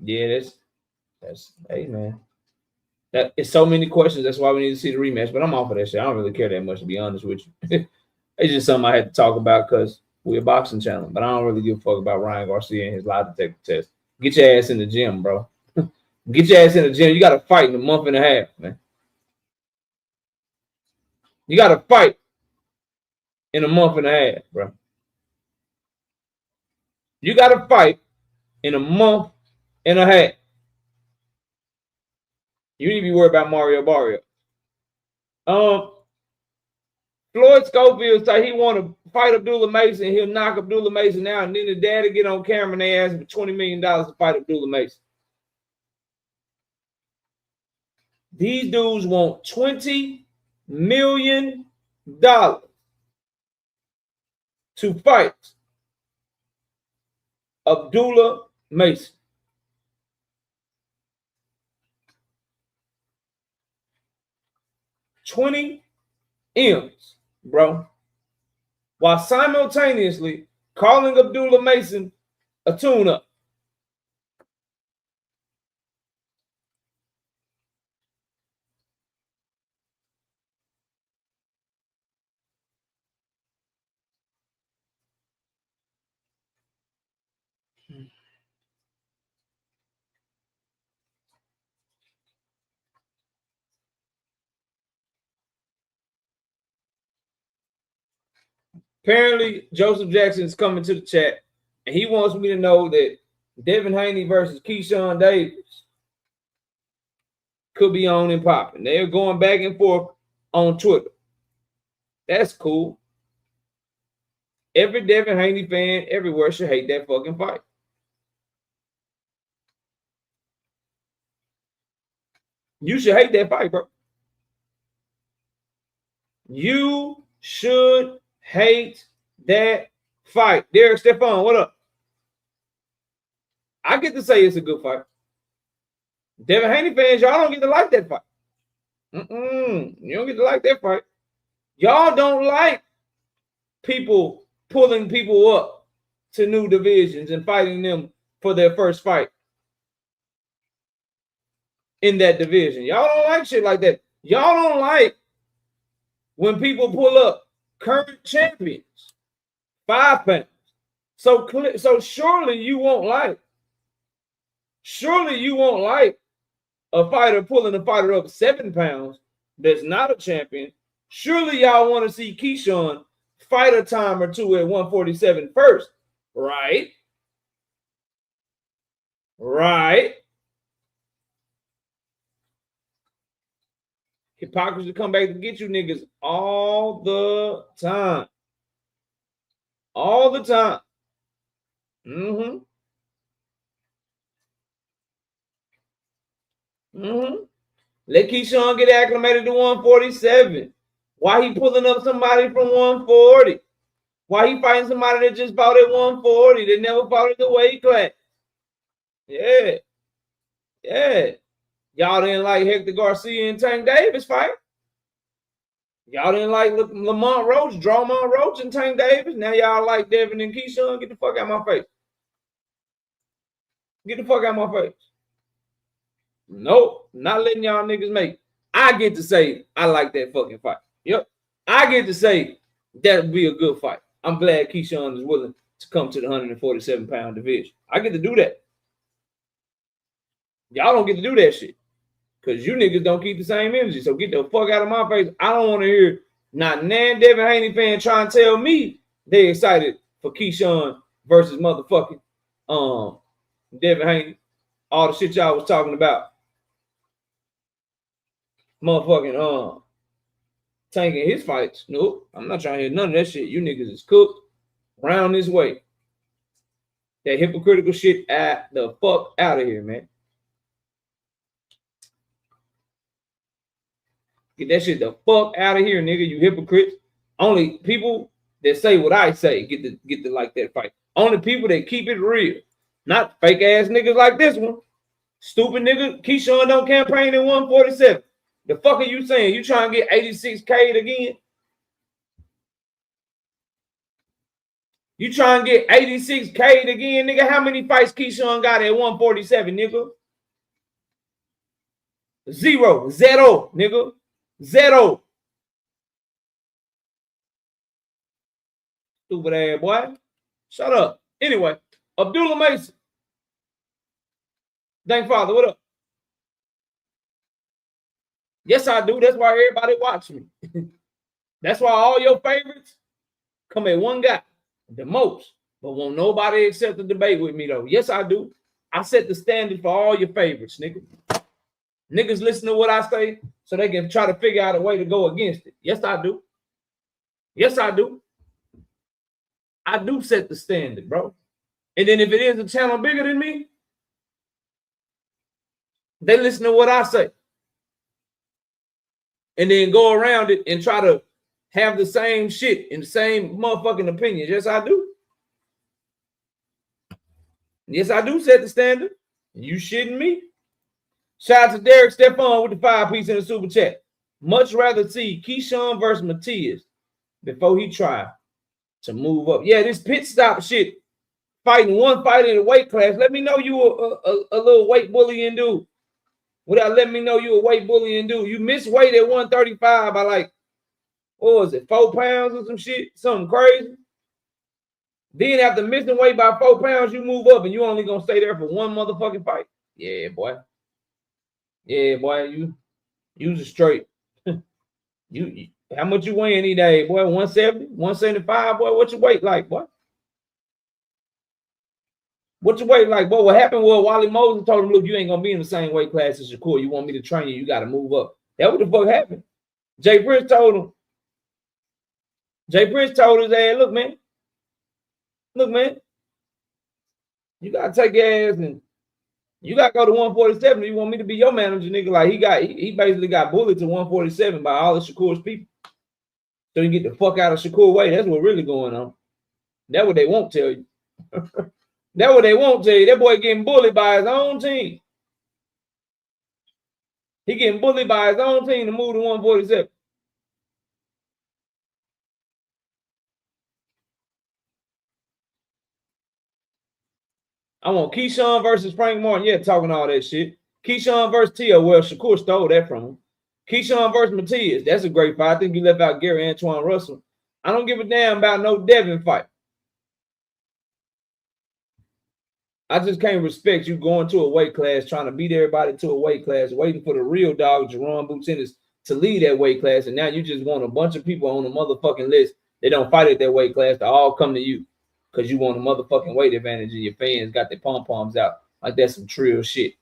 Yeah, that's hey man. That it's so many questions. That's why we need to see the rematch. But I'm off of that shit. I don't really care that much, to be honest with you. It's just something I had to talk about because we're a boxing channel. But I don't really give a fuck about Ryan Garcia and his lie detector test. Get your ass in the gym, bro. Get your ass in the gym. You got to fight in a month and a half, man. You got to fight in a month and a half, bro. You got to fight in a month and a half. You need to be worried about Mario Barrio. Floyd Schofield say he want to fight Abdullah Mason. He'll knock Abdullah Mason out, and then the daddy get on camera and they ask him for $20 million to fight Abdullah Mason. These dudes want $20 million to fight Abdullah Mason. $20 M's, bro. While simultaneously calling Abdullah Mason a tune-up. Apparently, Joseph Jackson is coming to the chat, and he wants me to know that Devin Haney versus Keyshawn Davis could be on and popping. They're going back and forth on Twitter. That's cool. Every Devin Haney fan everywhere should hate that fucking fight. You should hate that fight, bro. You should hate that fight. Derek Stephon, what up? I get to say it's a good fight. Devin Haney fans, y'all don't get to like that fight. You don't get to like that fight. Y'all don't like people pulling people up to new divisions and fighting them for their first fight in that division. Y'all don't like shit like that. Y'all don't like when people pull up current champions, 5 pounds. So surely you won't like. Surely you won't like a fighter pulling a fighter up 7 pounds that's not a champion. Surely y'all want to see Keyshawn fight a time or two at 147 first, right? Right. Hypocrisy come back to get you niggas all the time. All the time. Let Keyshawn get acclimated to 147. Why he pulling up somebody from 140? Why he fighting somebody that just fought at 140? That never fought at the weight class? Yeah. Y'all didn't like Hector Garcia and Tank Davis fight. Y'all didn't like Lamont Roach, Drawmont Roach, and Tank Davis. Now y'all like Devin and Keyshawn. Get the fuck out of my face. Get the fuck out of my face. Nope, not letting y'all niggas make it. I get to say I like that fucking fight. Yep. I get to say that would be a good fight. I'm glad Keyshawn is willing to come to the 147-pound division. I get to do that. Y'all don't get to do that shit. Because you niggas don't keep the same energy. So get the fuck out of my face. I don't want to hear not nan Devin Haney fan trying to tell me they excited for Keyshawn versus motherfucking Devin Haney. All the shit y'all was talking about. Motherfucking Tank and his fights. Nope. I'm not trying to hear none of that shit. You niggas is cooked round this way. That hypocritical shit at the fuck out of here, man. Get that shit the fuck out of here, nigga. You hypocrites. Only people that say what I say get to like that fight. Only people that keep it real. Not fake ass niggas like this one. Stupid nigga. Keyshawn don't campaign in 147. The fuck are you saying? You trying to get 86K again? You trying to get 86K again, nigga? How many fights Keyshawn got at 147, nigga? Zero, nigga. Zero. Stupid ass boy. Shut up. Anyway, Abdullah Mason. Thank Father, what up? Yes, I do. That's why everybody watch me. That's why all your favorites come at one guy, the most. But won't nobody accept the debate with me, though. Yes, I do. I set the standard for all your favorites, nigga. Niggas listen to what I say so they can try to figure out a way to go against it. Yes, I do. Yes, I do. I do set the standard, bro. And then if it is a channel bigger than me, they listen to what I say. And then go around it and try to have the same shit and the same motherfucking opinions. Yes, I do. Yes, I do set the standard. You shitting me? Shout out to Derek Stephon with the 5-piece in the super chat. Much rather see Keyshawn versus Matias before he try to move up. Yeah, this pit stop shit. Fighting one fight in a weight class. Let me know you a little weight bullying dude. Without letting me know you a weight bullying dude. You missed weight at 135 by like, what was it, 4 pounds or some shit? Something crazy. Then after missing weight by 4 pounds, you move up and you only gonna stay there for one motherfucking fight. Yeah, boy. Yeah, boy, you's a straight. you how much you weigh any day, boy? 170, 175, boy. What your weight like, boy? What your weight like, boy? What happened was Wally Moses told him, look, you ain't gonna be in the same weight class as Shakur. You want me to train you, you gotta move up. That what the fuck happened. Jay Prince told him. Jay Prince told his ass, look, man, you gotta take your ass and you gotta go to 147. You want me to be your manager, nigga? Like he basically got bullied to 147 by all of Shakur's people. So you get the fuck out of Shakur way. That's what really going on. That's what they won't tell you. That's what they won't tell you. That boy getting bullied by his own team. He getting bullied by his own team to move to 147. I want Keyshawn versus Frank Martin. Yeah, talking all that shit. Keyshawn versus Tio. Well, Shakur stole that from him. Keyshawn versus Matias. That's a great fight. I think you left out Gary Antoine Russell. I don't give a damn about no Devin fight. I just can't respect you going to a weight class, trying to beat everybody to a weight class, waiting for the real dog, Jerome Boutinis, to lead that weight class. And now you just want a bunch of people on the motherfucking list. They don't fight at that weight class to all come to you because you want a motherfucking weight advantage and your fans got their pom-poms out. Like that's some trill shit.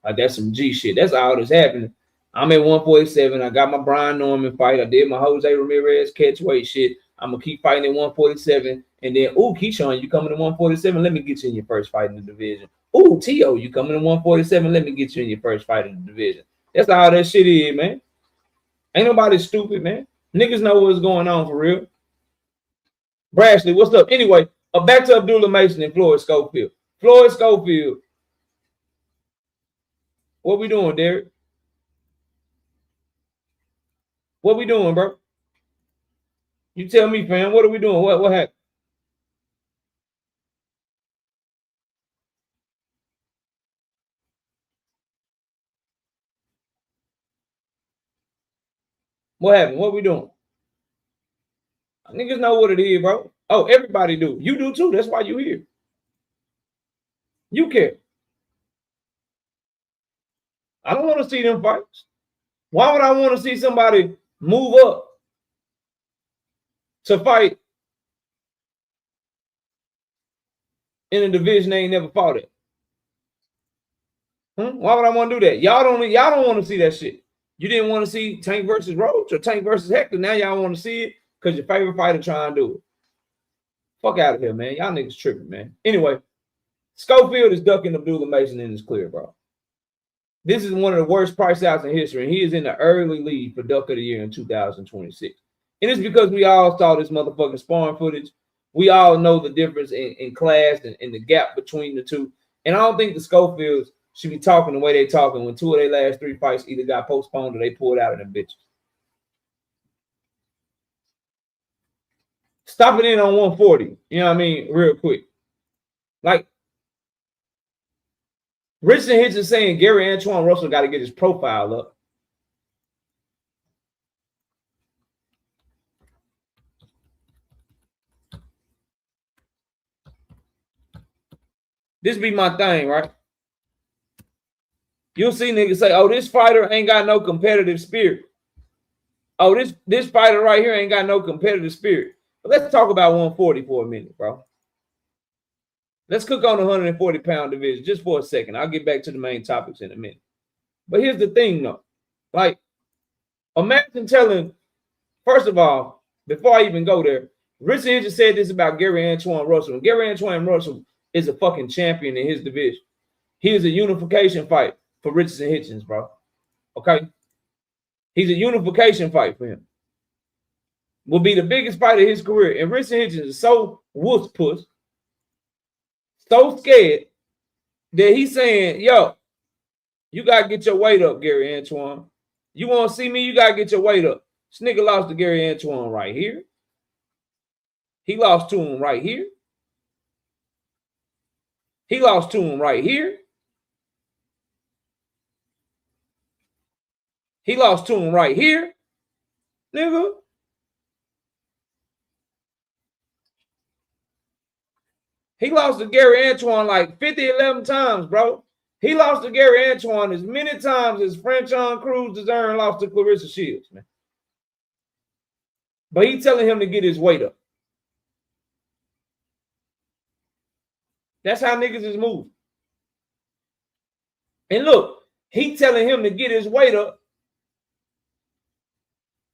Like that's some G shit. That's all that's happening. I'm at 147. I got my Brian Norman fight. I did my Jose Ramirez catch weight shit. I'm going to keep fighting at 147. And then, ooh, Keyshawn, you coming to 147? Let me get you in your first fight in the division. Ooh, T.O., you coming to 147? Let me get you in your first fight in the division. That's all that shit is, man. Ain't nobody stupid, man. Niggas know what's going on for real. Brashley, what's up? Anyway, back to Abdullah Mason and Floyd Schofield. Floyd Schofield. What we doing, Derek? What we doing, bro? You tell me, fam. What are we doing? What happened? What happened? What we doing? Niggas know what it is, bro. Oh, everybody do. You do too. That's why you here. You care. I don't want to see them fights. Why would I want to see somebody move up to fight in a division they ain't never fought at? Why would I want to do that? Y'all don't want to see that shit. You didn't want to see Tank versus Roach or Tank versus Hector. Now y'all want to see it because your favorite fighter trying to do it. Fuck out of here, man. Y'all niggas tripping, man. Anyway, Schofield is ducking Abdullah Mason and it's clear, bro. This is one of the worst price outs in history, and he is in the early lead for Duck of the Year in 2026. And it's because we all saw this motherfucking sparring footage. We all know the difference in class and the gap between the two. And I don't think the Schofields should be talking the way they talking when two of their last three fights either got postponed or they pulled out of them bitches. Stop it in on 140. You know what I mean? Real quick. Like, Richardson Hitch is saying Gary Antoine Russell got to get his profile up. This be my thing, right? You'll see niggas say, oh, this fighter ain't got no competitive spirit. Oh, this fighter right here ain't got no competitive spirit. But let's talk about 140 for a minute, bro. Let's cook on the 140-pound division just for a second. I'll get back to the main topics in a minute. But here's the thing, though. Like, imagine telling, first of all, before I even go there, Richard just said this about Gary Antoine Russell. And Gary Antoine Russell is a fucking champion in his division. He is a unification fight for Richardson Hitchens, bro. Okay? He's a unification fight for him. Will be the biggest fight of his career. And Richardson Hitchens is so wuss puss, so scared that he's saying, yo, you got to get your weight up, Gary Antoine. You want to see me? You got to get your weight up. This nigga lost to Gary Antoine right here. He lost to him right here. He lost to him right here. He lost to him right here. Nigga. He lost to Gary Antoine like 11 times, bro. He lost to Gary Antoine as many times as Franchon Cruz DeZern lost to Clarissa Shields, man. But he telling him to get his weight up. That's how niggas is moving. And look, he telling him to get his weight up.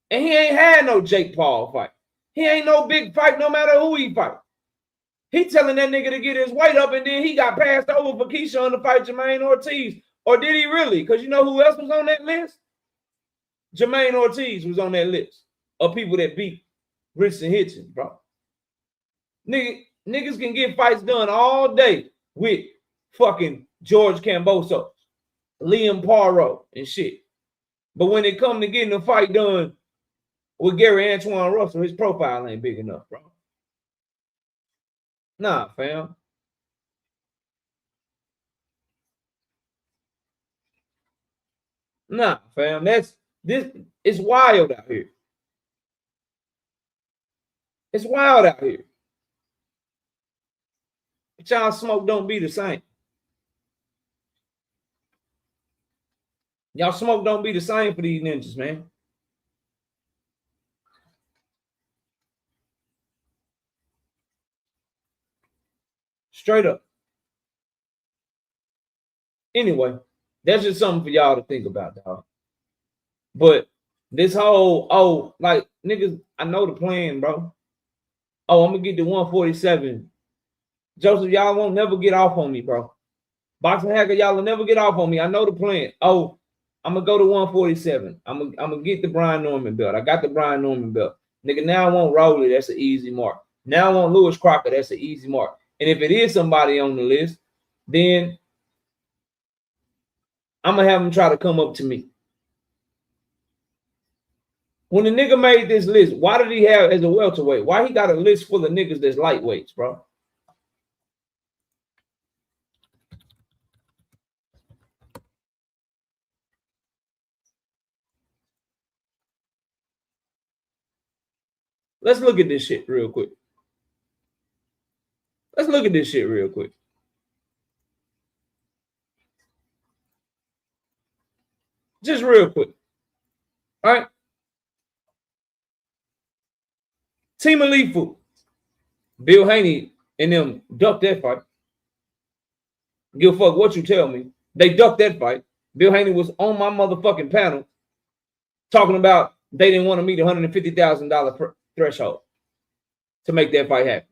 And he ain't had no Jake Paul fight. He ain't no big fight no matter who he fight. He telling that nigga to get his weight up, and then he got passed over for Keyshawn to fight Jermaine Ortiz. Or did he really? Because you know who else was on that list? Jermaine Ortiz was on that list of people that beat Richardson Hitchens, bro. Niggas can get fights done all day with fucking George Cambosos, Liam Parro, and shit. But when it come to getting a fight done with Gary Antoine Russell, his profile ain't big enough, bro. Nah, fam. Nah, fam. This it's wild out here. It's wild out here. But y'all smoke don't be the same. Y'all smoke don't be the same for these ninjas, man. Straight up. Anyway, that's just something for y'all to think about, dog. But this whole, like, niggas, I know the plan, bro. Oh, I'm going to get to 147. Joseph, y'all won't never get off on me, bro. Boxing Hacker, y'all will never get off on me. I know the plan. Oh, I'm going to go to 147. I'm going to get the Brian Norman belt. I got the Brian Norman belt. Nigga, now I want Rowley. That's an easy mark. Now I want Lewis Crocker. That's an easy mark. And if it is somebody on the list, then I'm going to have them try to come up to me. When the nigga made this list, why did he have as a welterweight? Why he got a list full of niggas that's lightweights, bro? Let's look at this shit real quick. Let's look at this shit real quick. Just real quick. All right. Team of Lethal. Bill Haney and them ducked that fight. Give a fuck what you tell me. They ducked that fight. Bill Haney was on my motherfucking panel talking about they didn't want to meet $150,000 threshold to make that fight happen.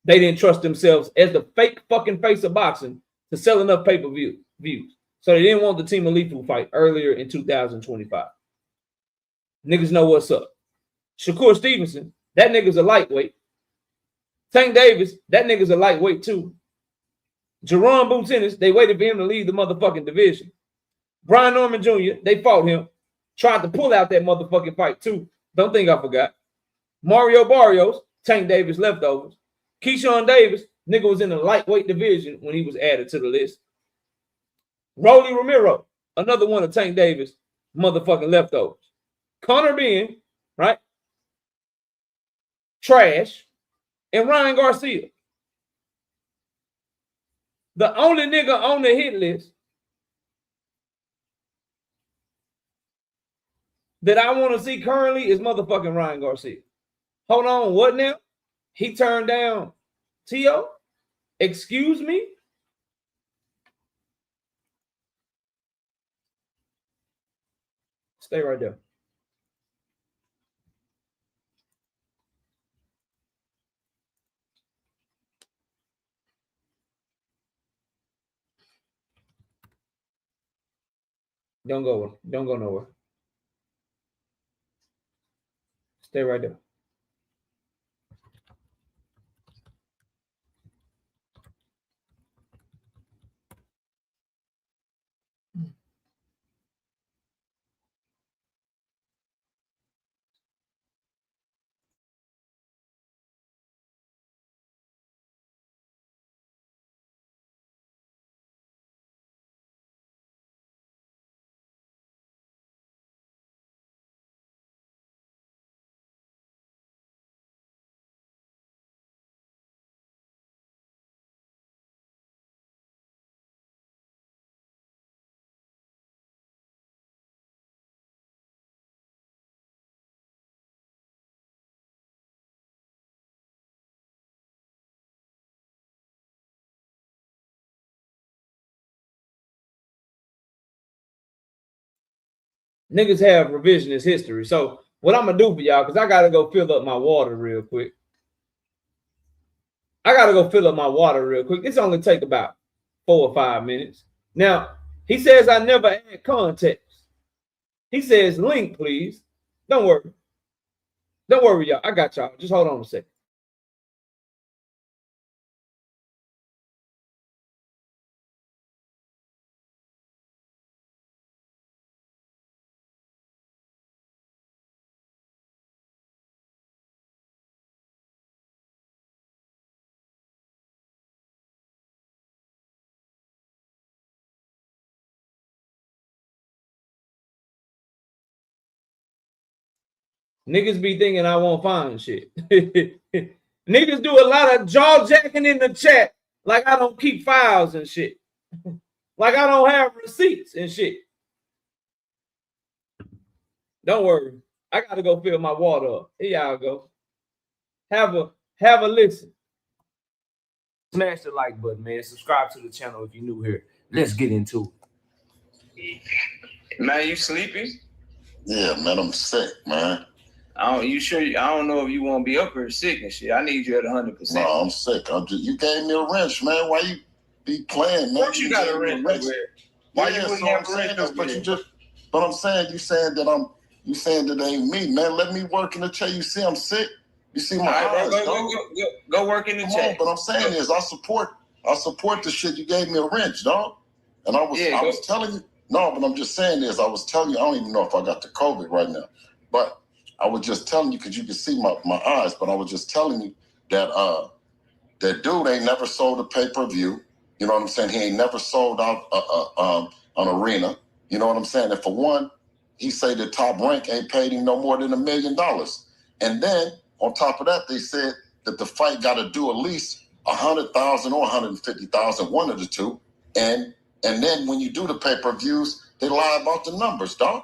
They didn't trust themselves as the fake fucking face of boxing to sell enough pay-per-view views. So they didn't want the Team of Lethal fight earlier in 2025. Niggas know what's up. Shakur Stevenson, that nigga's a lightweight. Tank Davis, that nigga's a lightweight too. Jerome Boots Ennis, they waited for him to leave the motherfucking division. Brian Norman Jr., they fought him. Tried to pull out that motherfucking fight too. Don't think I forgot. Mario Barrios, Tank Davis leftovers. Keyshawn Davis, nigga was in the lightweight division when he was added to the list. Rolly Romero, another one of Tank Davis, motherfucking leftovers. Connor Ben, right? Trash. And Ryan Garcia. The only nigga on the hit list that I want to see currently is motherfucking Ryan Garcia. Hold on, what now? He turned down T.O.? Excuse me? Stay right there. Don't go nowhere. Stay right there. Niggas have revisionist history. So what I'm going to do for y'all, because I got to go fill up my water real quick. This only take about 4 or 5 minutes. Now, he says I never add context. He says link, please. Don't worry. Don't worry, y'all. I got y'all. Just hold on a second. Niggas be thinking I won't find shit. Niggas do a lot of jaw jacking in the chat like I don't keep files and shit. Like I don't have receipts and shit. Don't worry. I got to go fill my water up. Here y'all go. Have a listen. Smash the like button, man. Subscribe to the channel if you're new here. Let's get into it. Man, you sleepy? Yeah, man, I'm sick, man. You sure? I don't know if you won't be up here sick and shit. I need you at 100%. No, I'm sick. You gave me a wrench, man. Why you be playing, man? What you got a wrench? Why you wouldn't have a wrench? But I'm saying you saying that ain't me, man. Let me work in the chair. You see I'm sick. You see my eyes, go work in the chair. But I'm saying is I support the shit. You gave me a wrench, dog. And I was telling you. No, but I'm just saying this. I was telling you. I don't even know if I got the COVID right now, but I was just telling you because you can see my eyes. But I was just telling you that that dude ain't never sold a pay-per-view. You know what I'm saying? He ain't never sold out an arena. You know what I'm saying? And for one, he say that Top Rank ain't paid him no more than $1 million. And then on top of that, they said that the fight got to do at least 100,000 or 150,000, one of the two. And then when you do the pay-per-views, They lie about the numbers, dog.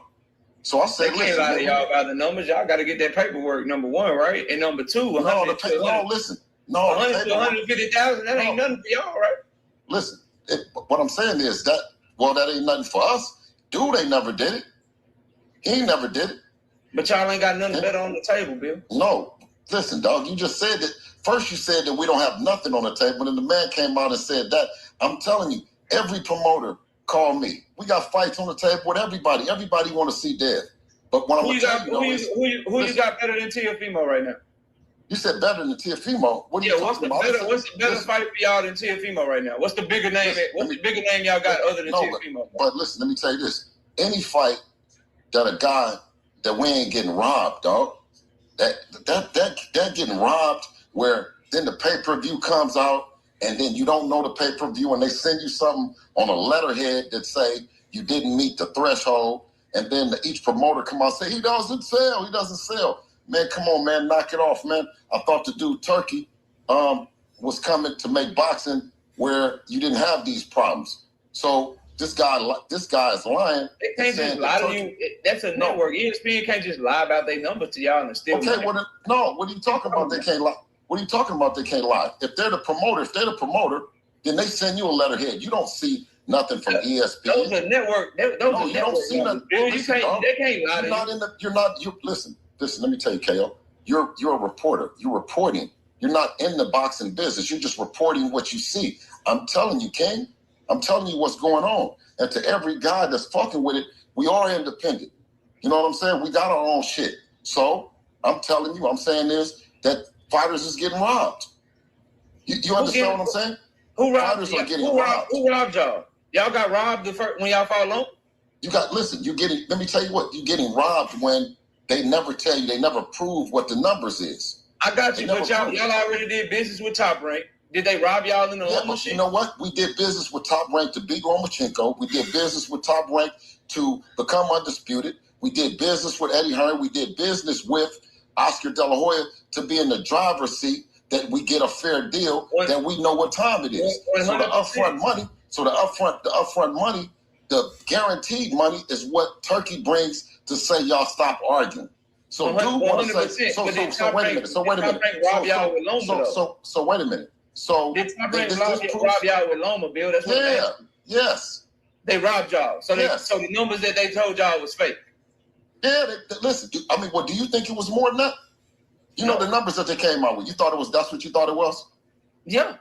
So I said, they can't lie to y'all about the numbers. Y'all got to get that paperwork, number one, right? And number two, listen. No, 100 to 150,000, that ain't nothing for y'all, right? Listen, what I'm saying is that ain't nothing for us. Dude ain't never did it. He never did it. But y'all ain't got nothing better on the table, Bill. No. Listen, dog, you just said that. First you said that we don't have nothing on the table, and the man came out and said that. I'm telling you, every promoter called me. We got fights on the table with everybody. Everybody want to see death. But what I'm going to tell you, though, is... Who you got better than Teofimo right now? You said better than Teofimo. What are you talking about? What's the better fight for y'all than Teofimo right now? What's the bigger name? What's the bigger name y'all got other than Teofimo? But listen, let me tell you this. Any fight that a guy that we ain't getting robbed, dog, that getting robbed where then the pay-per-view comes out and then you don't know the pay-per-view and they send you something on a letterhead that say you didn't meet the threshold, and then each promoter come out and say, he doesn't sell. Man, come on, man, knock it off, man. I thought the dude Turkey was coming to make boxing where you didn't have these problems. So this guy is lying. They can't just lie to you. That's a network. ESPN can't just lie about their numbers to y'all and still. Okay, what are you talking about? They can't lie. What are you talking about? They can't lie. If they're the promoter, then they send you a letterhead. You don't see nothing from ESPN. Those are network. You don't see nothing. Bill, they can't lie to you. Listen, let me tell you, KO. You're a reporter. You're reporting. You're not in the boxing business. You're just reporting what you see. I'm telling you, King. I'm telling you what's going on. And to every guy that's fucking with it, we are independent. You know what I'm saying? We got our own shit. So I'm telling you, I'm saying this, that fighters is getting robbed. You understand what I'm saying? Who robbed? Fighters are getting robbed. Who robbed y'all? Y'all got robbed when y'all fought alone? Let me tell you what, you're getting robbed when they never tell you, they never prove what the numbers is. I got you, but y'all already did business with Top Rank. Did they rob y'all in the Loma shit? You know what? We did business with Top Rank to beat Lomachenko. We did business with Top Rank to become undisputed. We did business with Eddie Hearn. We did business with Oscar De La Hoya to be in the driver's seat, that we get a fair deal, that we know what time it is. 100%. So the upfront money, the guaranteed money is what Turkey brings to say y'all stop arguing. So dude want to say, so wait a minute. So wait a minute. So did Top Rank rob y'all with Loma, Bill? That's what yes. They robbed y'all. So so the numbers that they told y'all was fake. Yeah, listen. Do you think it was more than that? You know the numbers that they came out with. You thought that's what you thought it was? Yeah.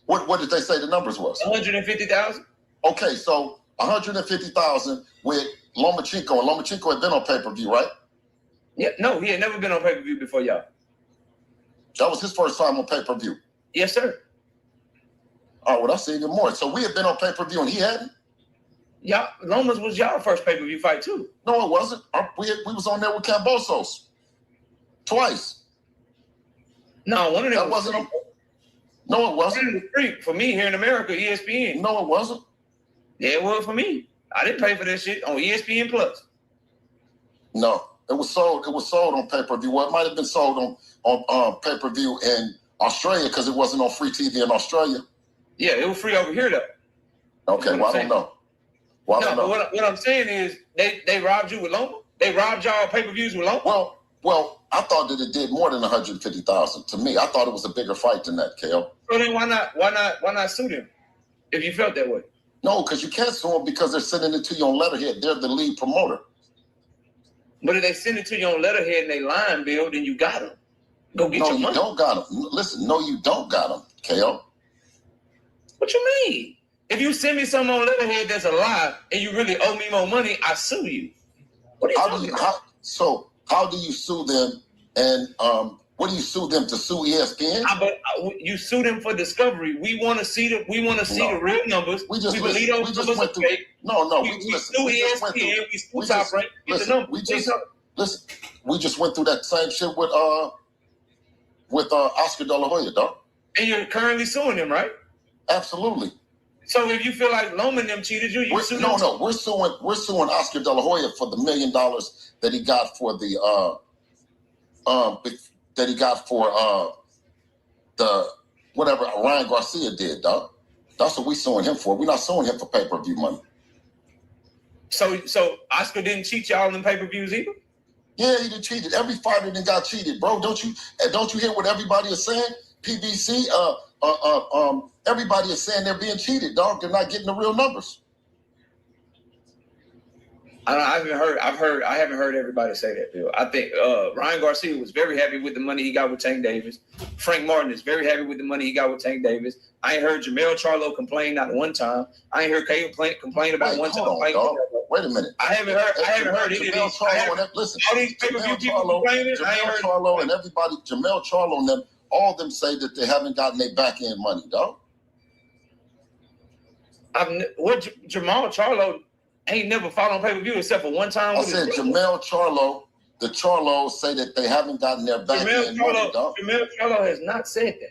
What did they say the numbers was? 150,000. Okay, so 150,000 with Lomachenko, and Lomachenko had been on pay-per-view, right? Yeah, no, he had never been on pay-per-view before y'all. That was his first time on pay-per-view. Yes, sir. Oh, well, that's even more. So we had been on pay-per-view and he hadn't? Yeah, Lomas was y'all first pay-per-view fight too. No, it wasn't. We was on there with Cambosos. Twice. No, one of them wasn't. No, it wasn't. One of them was free for me here in America, ESPN. No, it wasn't. Yeah, it was for me. I didn't pay for that shit on ESPN Plus. No, it was sold. It was sold on pay-per-view. Well, it might have been sold on pay-per-view in Australia because it wasn't on free TV in Australia. Yeah, it was free over here though. Okay, well, I don't know. Well, but what I'm saying is they robbed you with Loma. They robbed y'all pay-per-views with Loma. Well, I thought that it did more than 150,000. To me, I thought it was a bigger fight than that, KO. So then why not sue them if you felt that way? No, because you can't sue them because they're sending it to you on letterhead. They're the lead promoter. But if they send it to you on letterhead and they lying, Bill, then you got them. Go get your money. No, you don't got them. Listen, no, you don't got them, KO. What you mean? If you send me something on letterhead that's a lie and you really owe me more money, I sue you. What are you talking about? How do you sue them? And what do you sue them to sue ESPN? You sue them for discovery. We want to see the real numbers. We believe those numbers are fake. We sue ESPN. We sue Top Rank. We just went through that same shit with Oscar De La Hoya, dog. And you're currently suing them, right? Absolutely. So if you feel like Loma and them cheated you sue them. No, we're suing Oscar De La Hoya for the $1 million that he got for the the whatever Ryan Garcia did, dog. That's what we suing him for. We're not suing him for pay-per-view money. So Oscar didn't cheat y'all in pay-per-views either? Yeah, he done cheated. Every fighter then got cheated, bro. Don't you hear what everybody is saying? PBC, everybody is saying they're being cheated, dog. They're not getting the real numbers. I haven't heard everybody say that, Bill. I think Ryan Garcia was very happy with the money he got with Tank Davis. Frank Martin is very happy with the money he got with Tank Davis. I ain't heard Jamel Charlo complain not one time. I ain't heard Kay complain about one time. Wait a minute. I haven't heard any of these. Listen, all these pay-per-view people complaining. Jamel Charlo and everybody, Jamel Charlo and them, all of them say that they haven't gotten their back end money, dog. Jamal Charlo ain't never fought on pay-per-view except for one time. I said Jamel Charlo, the Charlos say that they haven't gotten their back end money, dog. Jamel Charlo has not said that.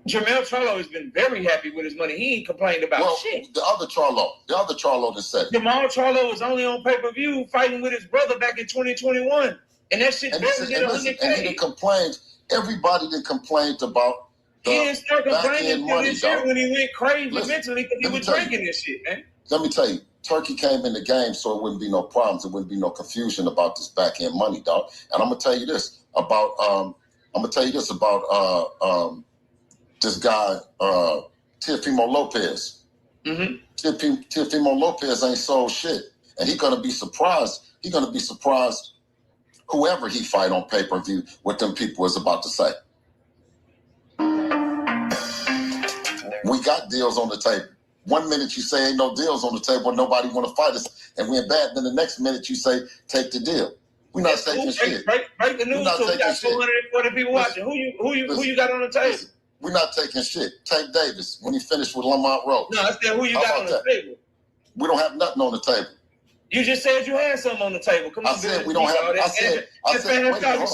Jamel Charlo has been very happy with his money. He ain't complained about shit. The other Charlo that said Jamal Charlo was only on pay-per-view fighting with his brother back in 2021. And that shit barely did 100K. And he done complained. Everybody did complained about the he didn't start complaining until money, this year when he went crazy mentally because he was drinking this shit, man. Let me tell you, Turkey came in the game so it wouldn't be no problems. It wouldn't be no confusion about this back end money, dog. And I'm gonna tell you this about this guy, Teofimo Lopez. Mm-hmm. Teofimo Lopez ain't sold shit. And he's gonna be surprised. He's gonna be surprised whoever he fight on pay-per-view what them people is about to say. We got deals on the table. 1 minute you say ain't no deals on the table, nobody want to fight us, and we're bad. Then the next minute you say take the deal. We're not taking shit. Break the news so we got 240 people watching. Who you got on the table? Listen, we're not taking shit. Tank Davis when he finished with Lamont Rowe. No, I said who you got on the table. We don't have nothing on the table. You just said you had something on the table. Come on, I said we don't have. I said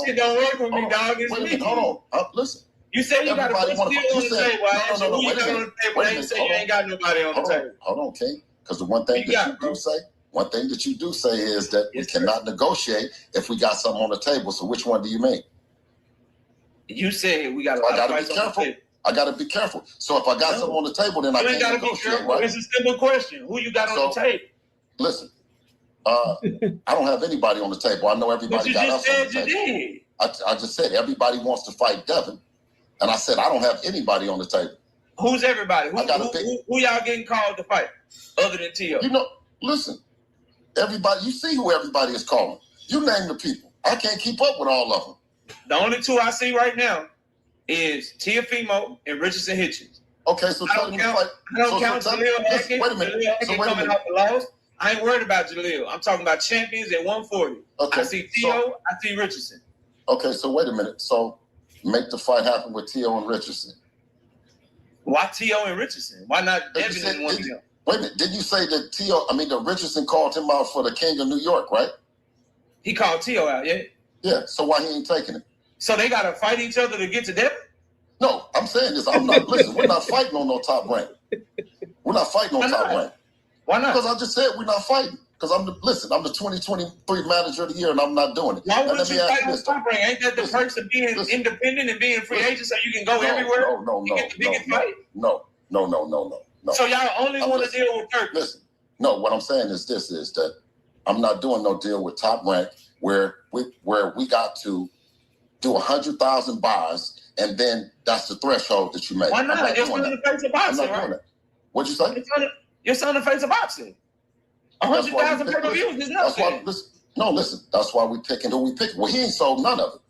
shit don't work with me, dog. It's me. Hold on. Listen. You said you got a deal on the table. I asked you who you got on the table. They say you ain't got nobody on the table. Hold on, King. Because the one thing that you do say is that we cannot negotiate if we got something on the table. So which one do you mean? You said we got a lot of fights on the table. I got to be careful. So if I got something on the table, then I can't negotiate, right? It's a simple question. Who you got on the table? Listen, I don't have anybody on the table. I know everybody got us on the table. I just said everybody wants to fight Devin. And I said, I don't have anybody on the table. Who's everybody? Who y'all getting called to fight other than T.O.? Listen, everybody, you see who everybody is calling. You name the people. I can't keep up with all of them. The only two I see right now is Teofimo and Richardson Hitchens. Okay, so I don't count Jaleel Hackett. Wait a minute. Coming off the loss. I ain't worried about Jaleel. I'm talking about champions at 140. Okay, I see T.O., I see Richardson. Okay, so wait a minute. So make the fight happen with T.O. and Richardson. Why T.O. and Richardson? Why not Devin and one of them? Wait a minute. Did you say that the Richardson called him out for the King of New York, right? He called T.O. out, yeah? Yeah, so why he ain't taking it? So they got to fight each other to get to Devin? No, I'm saying this. Listen, we're not fighting on no top rank. We're not fighting on top rank. Why not? Because I just said we're not fighting. Because I'm the 2023 manager of the year, and I'm not doing it. Why wouldn't you fight on top rank? Ain't that the perks of being independent and being free agent so you can go everywhere? No. So y'all only want to deal with Turk? Listen, no, what I'm saying is that I'm not doing no deal with top rank where we got to do 100,000 buys, and then that's the threshold that you make. Why not? You're still in the face of boxing, right? What'd you say? You're still in the face of boxing. 100,000 pay-per-views is nothing. Listen. That's why we picking who we pick. Well, he ain't sold none of it.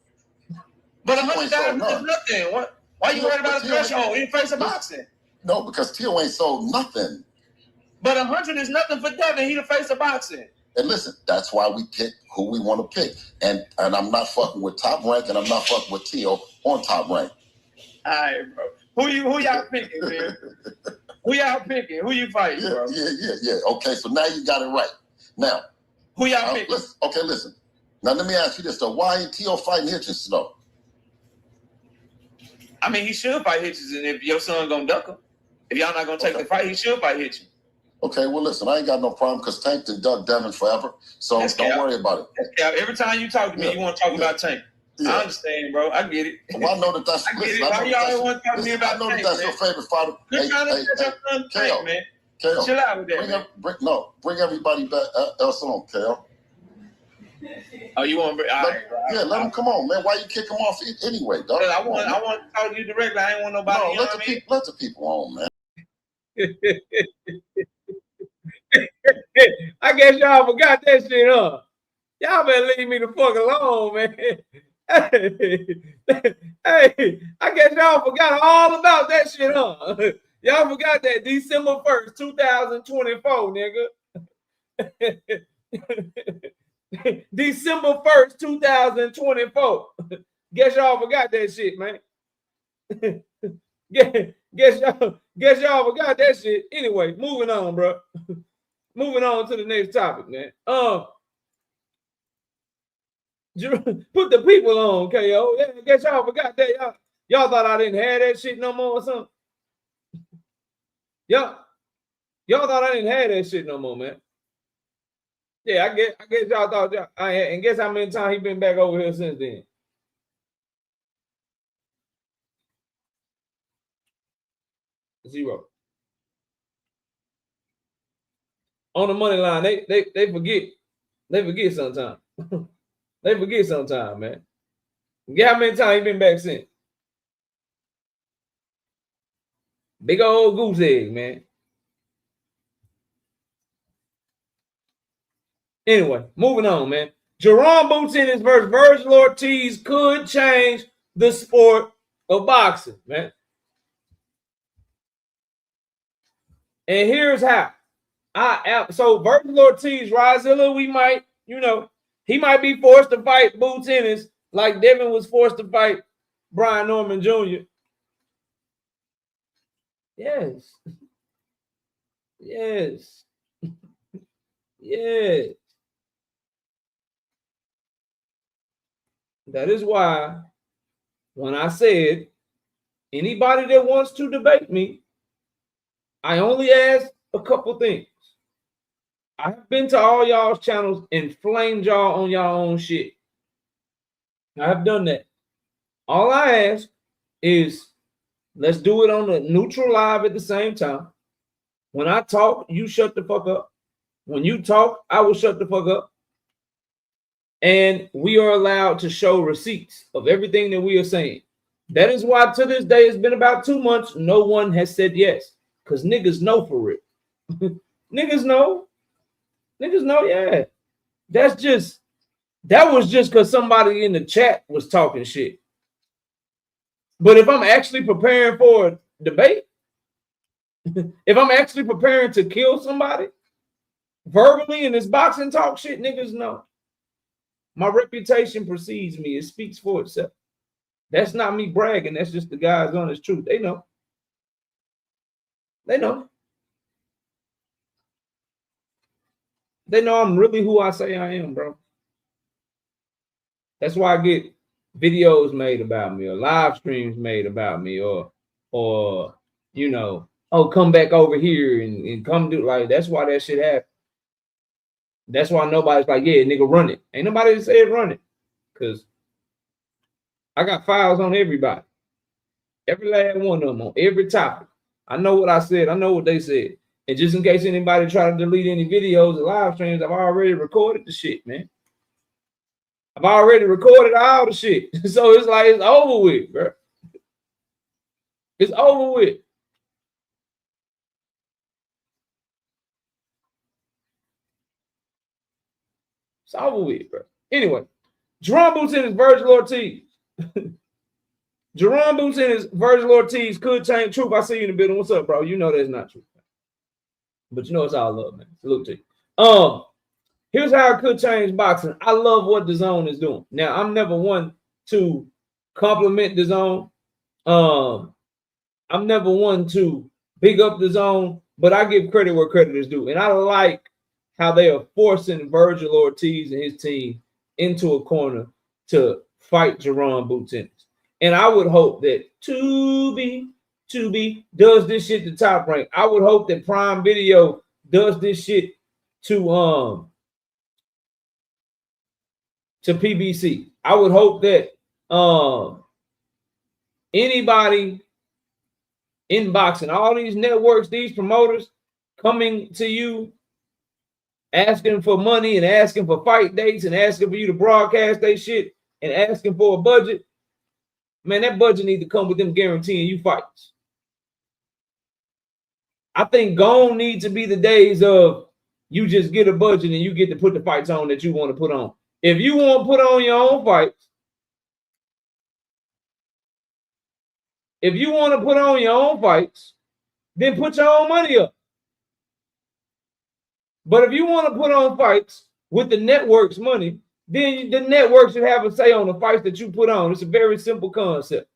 But 100,000 is nothing. Why you worried about a threshold in the face of boxing? No, because Tio ain't sold nothing. But 100 is nothing for Devin. He the face of boxing. And listen, that's why we pick who we want to pick. And I'm not fucking with top rank, and I'm not fucking with Tio on top rank. All right, bro. Who y'all picking, man? Who y'all picking? Who you fighting, bro? Yeah. Okay, so now you got it right. Now, who y'all picking? Listen. Now let me ask you this though: why ain't Tio fighting Hitchens though? I mean, he should fight Hitchens, if your son gonna duck him. If y'all not gonna take the fight, he should fight Hitchens. Okay, well, listen, I ain't got no problem because Tank done duck Devin forever, so don't worry about it. Every time you talk to me, you want to talk about Tank. Yeah. I understand, bro. I get it. Well, I know that that's. I get it. Why y'all want to talk to me about Tank? I know that that's your favorite fighter. Quit trying to catch up on Tank, man. Kale, Chill out with that. Bring everybody back else on, Kale. Oh, you want to bring? Let them come on, man. Why you kick them off anyway, dog? I want to talk to you directly. I ain't want nobody. No, you know what I mean? Let the people on, man. I guess y'all forgot that shit, huh? Y'all better leave me the fuck alone, man. Hey, I guess y'all forgot all about that shit, huh? Y'all forgot that December 1st, 2024, nigga. December 1st, 2024. Guess y'all forgot that shit, man. Guess y'all forgot that shit. Anyway, moving on, bro. Moving on to the next topic, man. Put the people on, KO. Yeah, I guess y'all forgot that. Y'all thought I didn't have that shit no more or something. Y'all thought I didn't have that shit no more, man. Yeah, I guess y'all thought I had, and guess how many times he been back over here since then? Zero. On the money line, they forget. They forget sometimes. They forget sometimes, man. Guess how many times he been back since? Big old goose egg, man. Anyway, moving on, man. Jerome Boutinis versus Virgil Ortiz could change the sport of boxing, man. And here's how. So Virgil Ortiz, Rizilla, we might, he might be forced to fight Boutinis like Devin was forced to fight Brian Norman Jr. Yes. Yes. Yes. That is why when I said anybody that wants to debate me, I only ask a couple things. I've been to all y'all's channels and flamed y'all on y'all own shit. I have done that. All I ask is let's do it on a neutral live at the same time. When I talk, you shut the fuck up. When you talk, I will shut the fuck up. And we are allowed to show receipts of everything that we are saying. That is why to this day, it's been about 2 months, no one has said yes. Because niggas know for it. Niggas know. Niggas know, yeah. That was just because somebody in the chat was talking shit. But if I'm actually preparing for a debate, if I'm actually preparing to kill somebody verbally in this boxing talk shit, niggas know. My reputation precedes me. It speaks for itself. That's not me bragging. That's just the God's honest truth. They know. They know. They know I'm really who I say I am, bro. That's why I get videos made about me or live streams made about me or oh, come back over here and come do like that's why that shit happened. That's why nobody's like, yeah, nigga, run it. Ain't nobody that said run it. Because I got files on everybody. Every last one of them on every topic. I know what I said. I know what they said. And just in case anybody try to delete any videos or live streams, I've already recorded the shit, man. I've already recorded all the shit. So it's like, it's over with, bro. It's over with. It's over with, bro. Anyway, Jerome Boutinis, Virgil Ortiz. Jerome Boutinis, Virgil Ortiz could change. Truth, I see you in the building. What's up, bro? You know that's not true. But you know it's all love, man. Salute to you. Here's how it could change boxing. I love what the zone is doing. Now, I'm never one to compliment the zone. I'm never one to big up the zone, but I give credit where credit is due. And I like how they are forcing Virgil Ortiz and his team into a corner to fight Jerome Boutinis. And I would hope that Tubi does this shit to Top Rank. I would hope that Prime Video does this shit to PBC. I would hope that anybody in boxing, all these networks, these promoters, coming to you, asking for money and asking for fight dates and asking for you to broadcast their shit and asking for a budget, man, that budget need to come with them guaranteeing you fights. I think gone need to be the days of you just get a budget and you get to put the fights on that you want to put on. If you want to put on your own fights, if you want to put on your own fights, then put your own money up. But if you want to put on fights with the network's money, then the network should have a say on the fights that you put on. It's a very simple concept.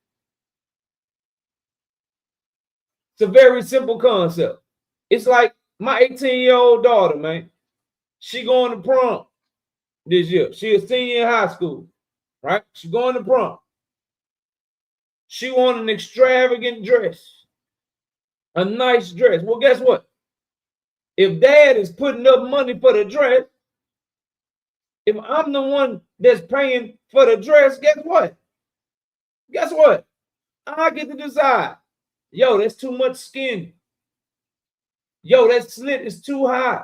It's a very simple concept. It's like my 18-year-old daughter, man. She going to prom this year. She a senior in high school, right? She going to prom. She want an extravagant dress, a nice dress. Well, guess what? If dad is putting up money for the dress, if I'm the one that's paying for the dress, guess what? Guess what? I get to decide. Yo, that's too much skin. Yo, that slit is too high.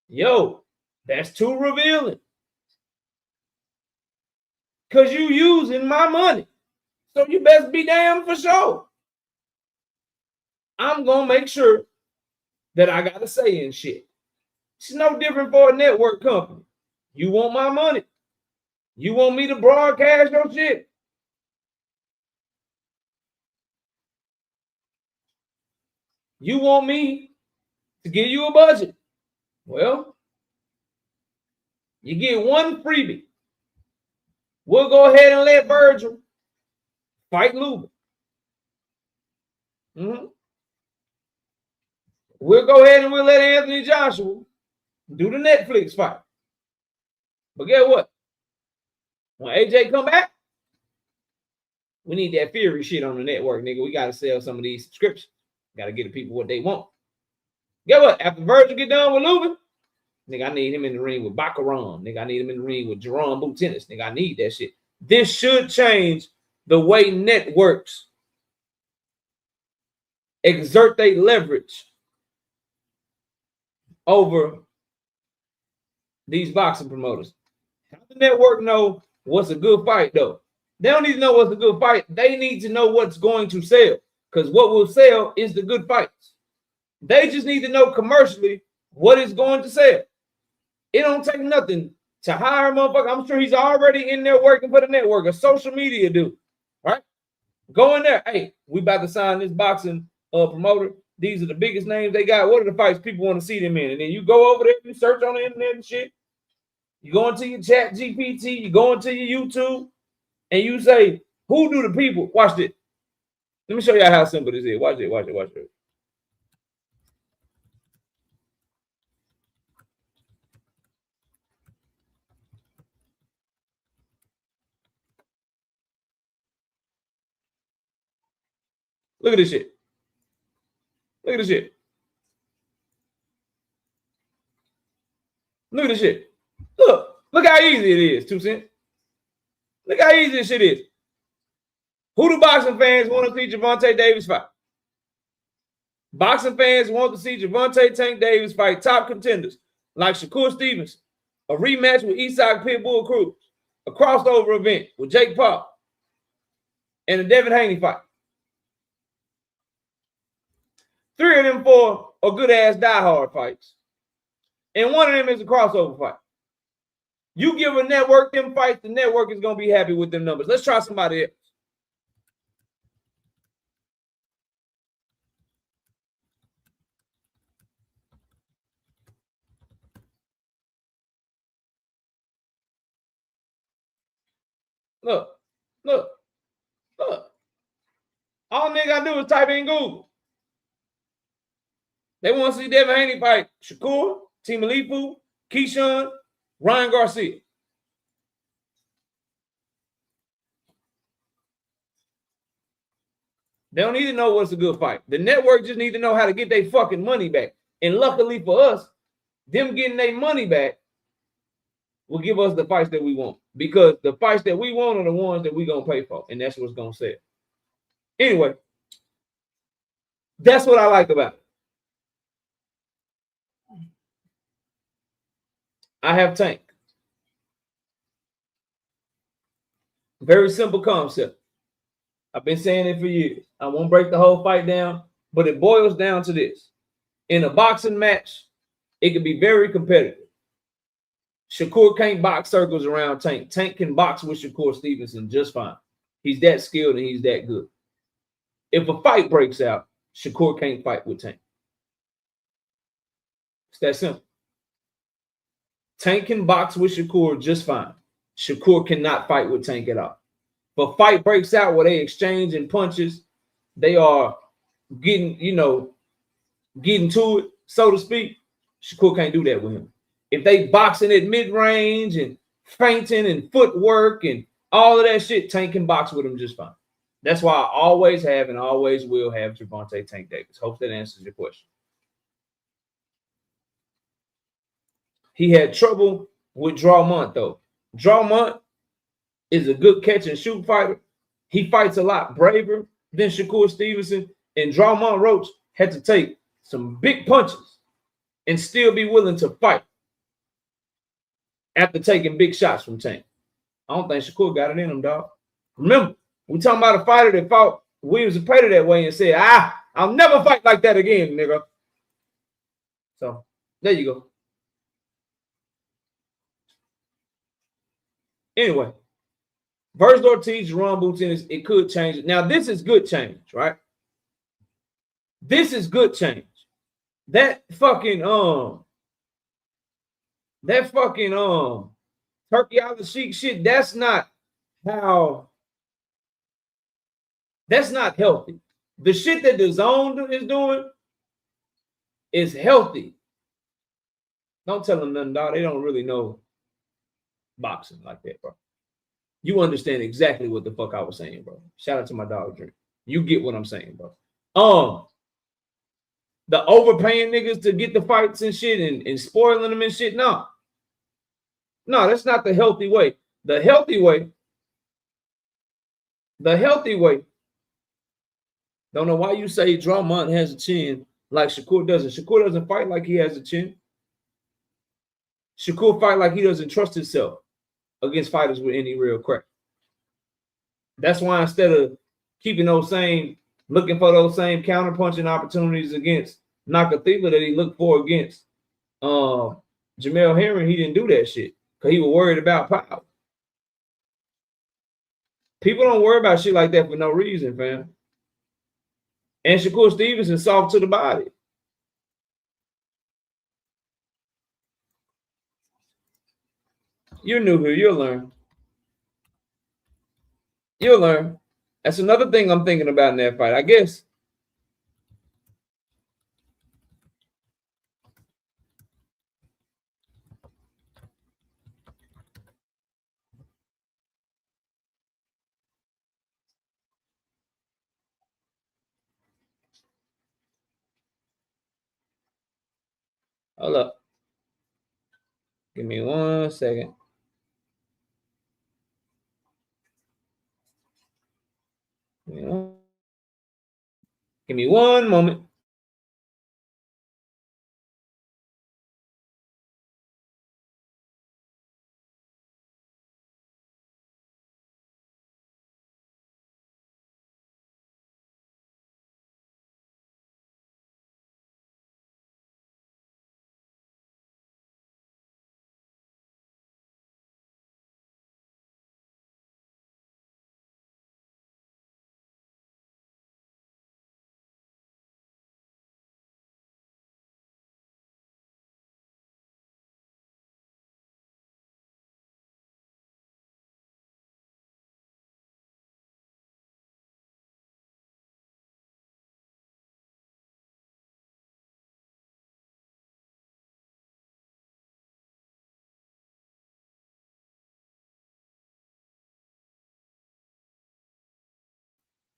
Yo, that's too revealing. Because you using my money. So you best be damn for sure. I'm going to make sure that I got a say in shit. It's no different for a network company. You want my money. You want me to broadcast your shit. You want me to give you a budget. Well, you get one freebie. We'll go ahead and let Virgil fight Luba. We'll go ahead and we'll let Anthony Joshua do the Netflix fight. But guess what? When AJ come back, we need that Fury shit on the network, nigga. We got to sell some of these subscriptions. Got to get the people what they want. Guess what? After Virgil get done with Luba, nigga, I need him in the ring with Baccarat. Nigga, I need him in the ring with Jerome Boutennis. Nigga, I need that shit. This should change the way networks exert their leverage over these boxing promoters. How the network know what's a good fight, though? They don't need to know what's a good fight. They need to know what's going to sell. Because what will sell is the good fights. They just need to know commercially what is going to sell. It don't take nothing to hire a motherfucker. I'm sure he's already in there working for the network, a social media dude, right? Go in there. Hey, we about to sign this boxing promoter. These are the biggest names they got. What are the fights people want to see them in? And then you go over there, you search on the internet and shit. You go into your chat GPT, you go into your YouTube, and you say, who do the people? Watch this. Let me show y'all how simple this is. Watch it, watch it, watch it. Look at this shit. Look at this shit. Look at this shit. Look how easy it is, 2 cents. Look how easy this shit is. Who do boxing fans want to see Gervonta Davis fight? Boxing fans want to see Gervonta Tank Davis fight top contenders like Shakur Stevenson, a rematch with Isak Pitbull Cruz, a crossover event with Jake Paul, and a Devin Haney fight. 3 of them 4 are good-ass diehard fights. And 1 of them is a crossover fight. You give a network them fights, the network is going to be happy with them numbers. Let's try somebody else. Look. All nigga gotta do is type in Google. They want to see Devin Haney fight Shakur, Timalifu, Keyshawn, Ryan Garcia. They don't need to know what's a good fight. The network just need to know how to get their fucking money back. And luckily for us, them getting their money back will give us the fights that we want. Because the fights that we want are the ones that we're going to pay for. And that's what's going to sell. Anyway, that's what I like about it. I have Tank. Very simple concept. I've been saying it for years. I won't break the whole fight down, but it boils down to this. In a boxing match, it can be very competitive. Shakur can't box circles around Tank. Tank can box with Shakur Stevenson just fine. He's that skilled and he's that good. If a fight breaks out, Shakur can't fight with Tank. It's that simple. Tank can box with Shakur just fine. Shakur cannot fight with Tank at all. If a fight breaks out where they exchange in punches, they are getting, getting to it, so to speak, Shakur can't do that with him. If they boxing at mid-range and feinting and footwork and all of that shit, Tank can box with him just fine. That's why I always have and always will have Gervonta Tank Davis. Hope that answers your question. He had trouble with Gervonta, though. Gervonta is a good catch and shoot fighter. He fights a lot braver than Shakur Stevenson. And Gervonta Roach had to take some big punches and still be willing to fight after taking big shots from Tank. I don't think Shakur got it in him, dog. Remember, we talking about a fighter that fought Williams and Prater that way and said, I'll never fight like that again, nigga. So, there you go. Anyway, versus Ortiz, Jerome Boutin, it could change it. Now, this is good change, right? This is good change. That fucking Turkey out the Sheik shit, that's not healthy. The shit that the Zone is doing is healthy. Don't tell them nothing, dog. They don't really know boxing like that, bro. You understand exactly what the fuck I was saying, bro. Shout out to my dog Drink. You get what I'm saying, bro. The overpaying niggas to get the fights and shit and spoiling them and shit. No, that's not the healthy way. The healthy way. Don't know why you say Gervonta has a chin like Shakur doesn't. Shakur doesn't fight like he has a chin. Shakur fight like he doesn't trust himself against fighters with any real crack. That's why instead of looking for those same counter-punching opportunities against Nakatila that he looked for against Jamel Herring, he didn't do that shit because he was worried about power. People don't worry about shit like that for no reason, fam. And Shakur Stevenson soft to the body. You're new here. You'll learn. You'll learn. That's another thing I'm thinking about in that fight. I guess. Hold up. Give me 1 second. Give me 1 moment.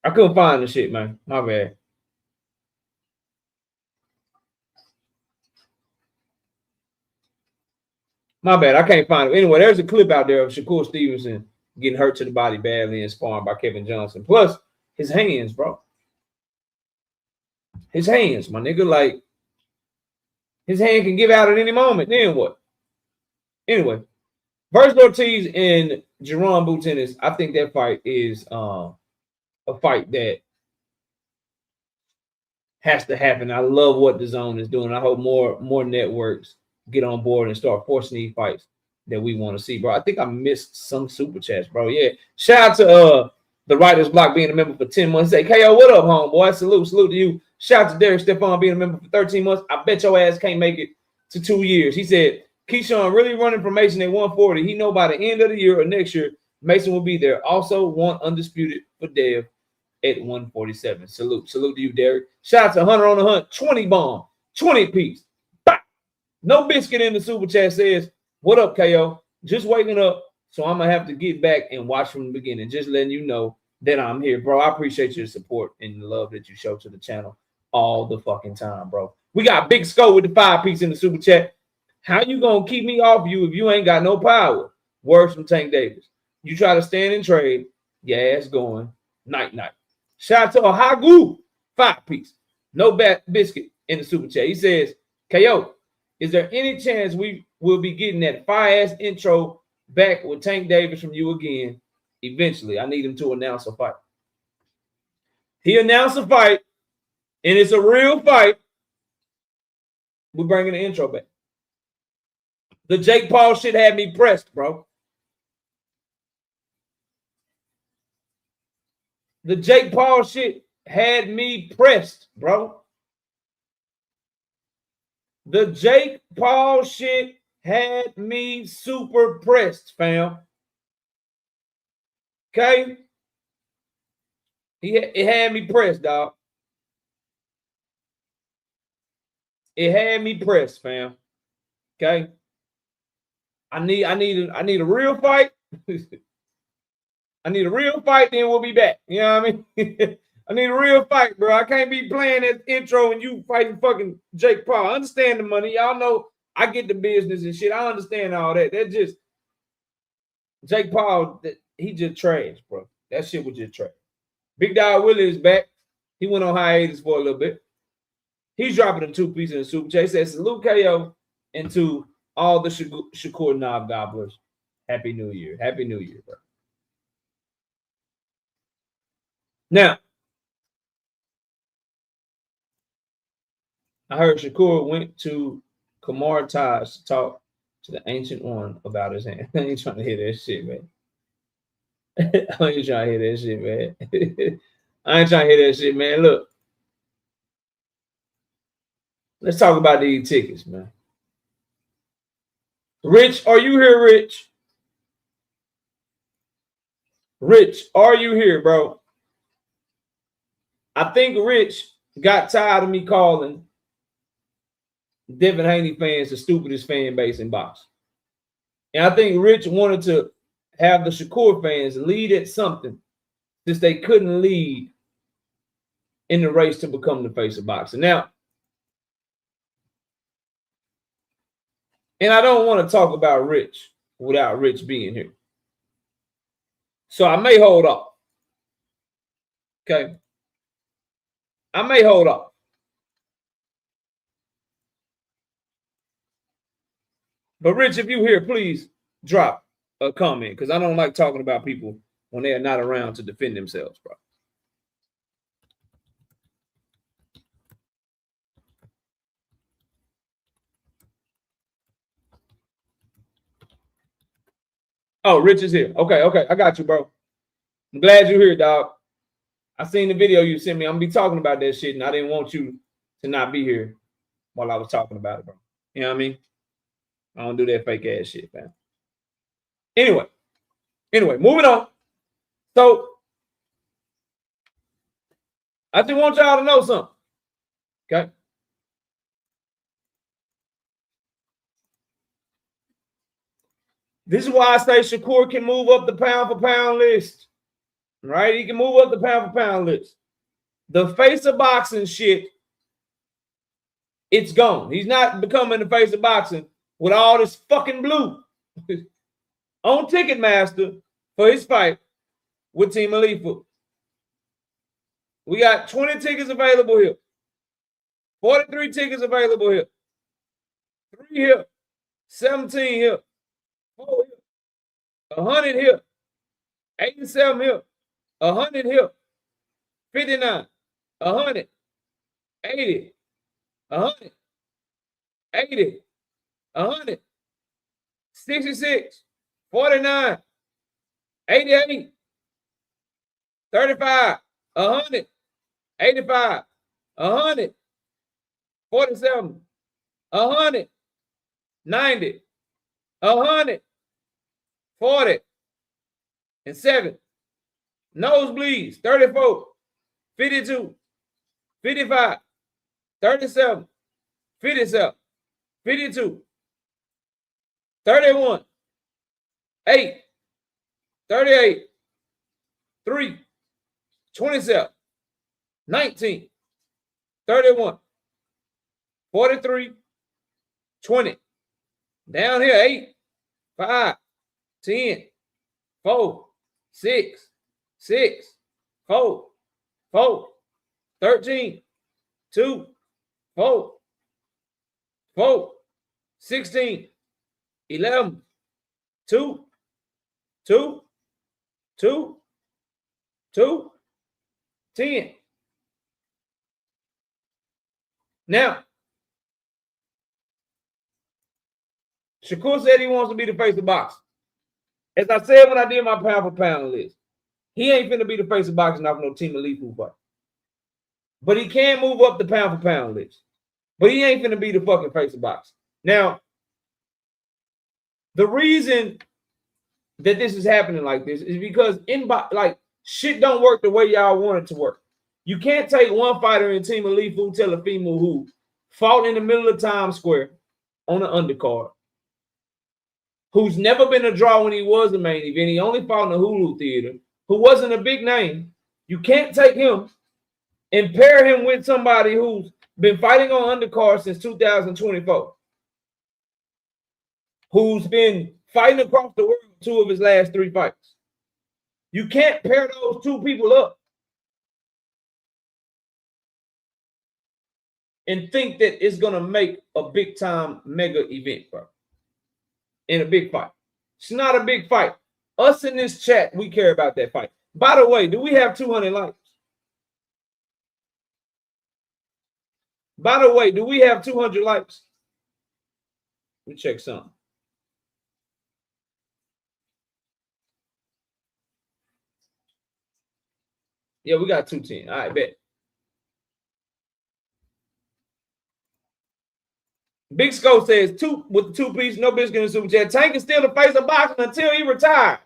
I couldn't find the shit, man. My bad. My bad. I can't find it. Anyway, there's a clip out there of Shakur Stevenson getting hurt to the body badly and sparring by Kevin Johnson. Plus, his hands, bro. His hands, my nigga. Like, his hand can give out at any moment. Then what? Anyway, versus Ortiz and Jerome Boutinez, I think that fight is a fight that has to happen. I love what the zone is doing. I hope more networks get on board and start forcing these fights that we want to see, bro. I think I missed some super chats, bro. Yeah. Shout out to the Writer's Block being a member for 10 months. Say, KO, what up, homeboy? Salute to you. Shout out to Derek Stephon being a member for 13 months. I bet your ass can't make it to 2 years. He said, Keyshawn really running for Mason at 140. He know by the end of the year or next year, Mason will be there. Also, want undisputed for Dev at 147. Salute to you, Derek. Shout out to Hunter on the Hunt. 20 bomb, 20 piece. Bah! No Biscuit in the super chat says, what up, KO? Just waking up, so I'm gonna have to get back and watch from the beginning. Just letting you know that I'm here, bro. I appreciate your support and the love that you show to the channel all the fucking time, bro. We got Big Sco with the 5 piece in the super chat. How you gonna keep me off you if you ain't got no power? Words from Tank Davis. You try to stand and trade, your ass going night. Shout out to Ohagu, 5 piece. No Biscuit in the super chat. He says, KO, is there any chance we will be getting that fire-ass intro back with Tank Davis from you again eventually? I need him to announce a fight. He announced a fight, and it's a real fight. We're bringing the intro back. The Jake Paul shit had me pressed, bro. The Jake Paul shit had me pressed, bro. The Jake Paul shit had me super pressed, fam. Okay? It had me pressed, dog. It had me pressed, fam. Okay? I need a real fight. I need a real fight, then we'll be back. You know what I mean? I need a real fight, bro. I can't be playing that intro and you fighting fucking Jake Paul. I understand the money. Y'all know I get the business and shit. I understand all that. That just Jake Paul, he just trash, bro. That shit was just trash. Big Dog Willie is back. He went on hiatus for a little bit. He's dropping them 2 pieces in the super chat. He says, salute KO and to all the Shakur Knob Gobblers. Happy New Year. Happy New Year, bro. Now, I heard Shakur went to Kamar Taj to talk to the Ancient One about his hand. I ain't trying to hear that shit, man. I ain't trying to hear that shit, man. I ain't trying to hear that shit, man. Look. Let's talk about these tickets, man. Rich, are you here, Rich? Rich, are you here, bro? I think Rich got tired of me calling Devin Haney fans the stupidest fan base in boxing. And I think Rich wanted to have the Shakur fans lead at something since they couldn't lead in the race to become the face of boxing. Now, and I don't want to talk about Rich without Rich being here. So I may hold off. Okay. I may hold off. But Rich, if you're here, please drop a comment because I don't like talking about people when they are not around to defend themselves, bro. Oh, Rich is here. Okay. I got you, bro. I'm glad you're here, dog. I seen the video you sent me. I'm gonna be talking about that shit, and I didn't want you to not be here while I was talking about it, bro. You know what I mean? I don't do that fake ass shit, man. Anyway, moving on. So I just want y'all to know something. Okay. This is why I say Shakur can move up the pound for pound list. Right? He can move up the pound for pound list. The face of boxing shit, it's gone. He's not becoming the face of boxing with all this fucking blue on Ticketmaster for his fight with Team Alifa. We got 20 tickets available here. 43 tickets available here. 3 here. 17 here. 100 here, 87 here, 100 here, 59, 100, 80, 100, 80, 100, 66, 49, 88, 35, 100, 85, 100, 47, 100, 90, 100, 40, and 7. Nosebleeds, 34, 52, 55, 37, 57, 52, 31, 8, 38, 3, 27, 19, 31, 43, 20. Down here, 8, 5, 10, 4, 6, 6, 4, 4, 13, 2, 4, 4, 16, 11, 2, 2, 2, 2, 10. Now, Shakur said he wants to be the face of boxing. As I said when I did my pound for pound list, he ain't finna be the face of boxing off no Team Elite food fight. But he can move up the pound for pound list. But he ain't finna be the fucking face of boxing. Now, the reason that this is happening like this is because shit don't work the way y'all want it to work. You can't take one fighter in Team Elite Food Telefimo who fought in the middle of Times Square on an undercard, who's never been a draw when he was a main event. He only fought in the Hulu Theater, who wasn't a big name. You can't take him and pair him with somebody who's been fighting on undercard since 2024, who's been fighting across the world 2 of his last 3 fights. You can't pair those 2 people up and think that it's going to make a big-time mega event, bro, in a big fight. It's not a big fight. Us in this chat, we care about that fight. By the way, do we have 200 likes? By the way, do we have 200 likes? Let me check something. Yeah, we got 210. All right, bet. Big Sco says 2 with the 2-piece, no biscuit in the super chat. Tank is still the face of boxing until he retires.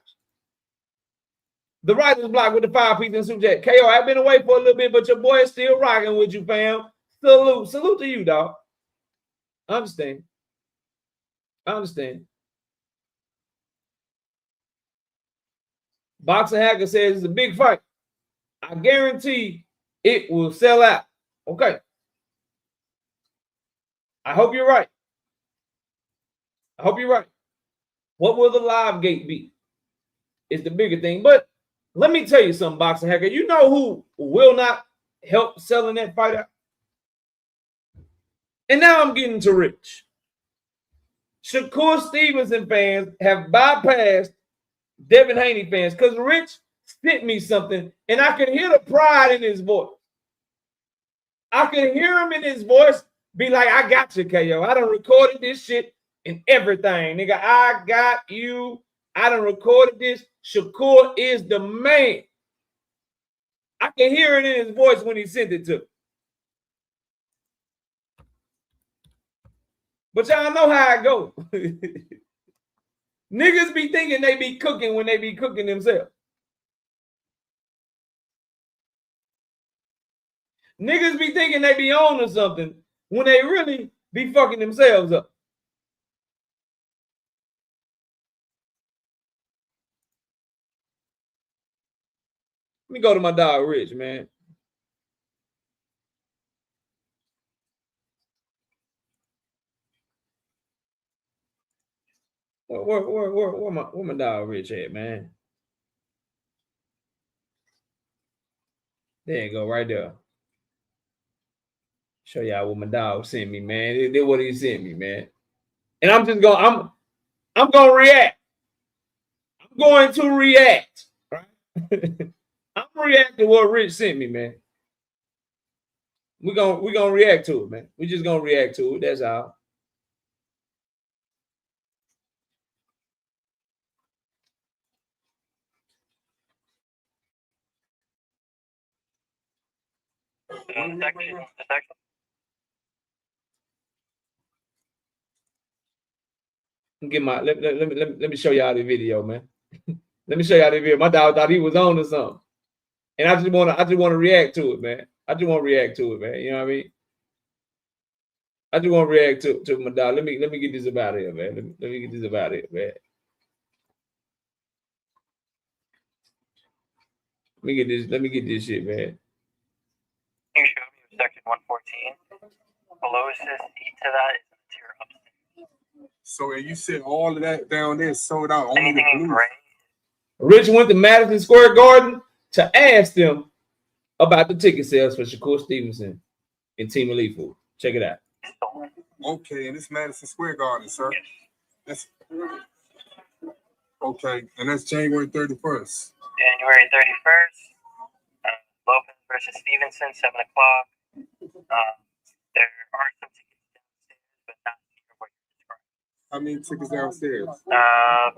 The writer's block with the 5-piece in the super chat. KO, I've been away for a little bit, but your boy is still rocking with you, fam. Salute to you, dog. I understand. Boxing Hacker says it's a big fight. I guarantee it will sell out. Okay. I hope you're right. What will the live gate be? Is the bigger thing. But let me tell you something, Boxing Hacker. You know who will not help selling that fight out? And now I'm getting to Rich. Shakur Stevenson fans have bypassed Devin Haney fans because Rich sent me something and I can hear the pride in his voice. I can hear him in his voice be like, I got you, KO. I done recorded this shit and everything. Nigga, I got you. I done recorded this. Shakur is the man. I can hear it in his voice when he sent it to me. But y'all know how it go. Niggas be thinking they be cooking when they be cooking themselves. Niggas be thinking they be on to something when they really be fucking themselves up. Let me go to my dog Rich, man. Where my dog Rich at, man? There you go, right there. Show y'all what my dog sent me, man. This what he sent me, man. And I'm just gonna I'm gonna react. I'm going to react. Right? I'm reacting to what Rich sent me, man. We're gonna react to it, man. We're just gonna react to it. That's all. Get my let me show y'all the video, man. Let me show y'all the video. My dog thought he was on to something. And I just wanna react to it, man. I just want to react to it, man. You know what I mean? I just want to react to my dog. Let me get this about here, man. Let me get this about here, man. Let me get this shit, man. You showed me section 114. Below it says E to that is the tier upstairs. So you said all of that down there sold out. Only anything the in blue. gray? Rich went to Madison Square Garden to ask them about the ticket sales for Shakur Stevenson and Team Elite Food. Check it out. Okay, and it's Madison Square Garden, sir. That's okay, and that's January 31st. January 31st. Lopez versus Stevenson, 7 o'clock. There are some tickets downstairs, but not near what you described. How many tickets downstairs? 40, that's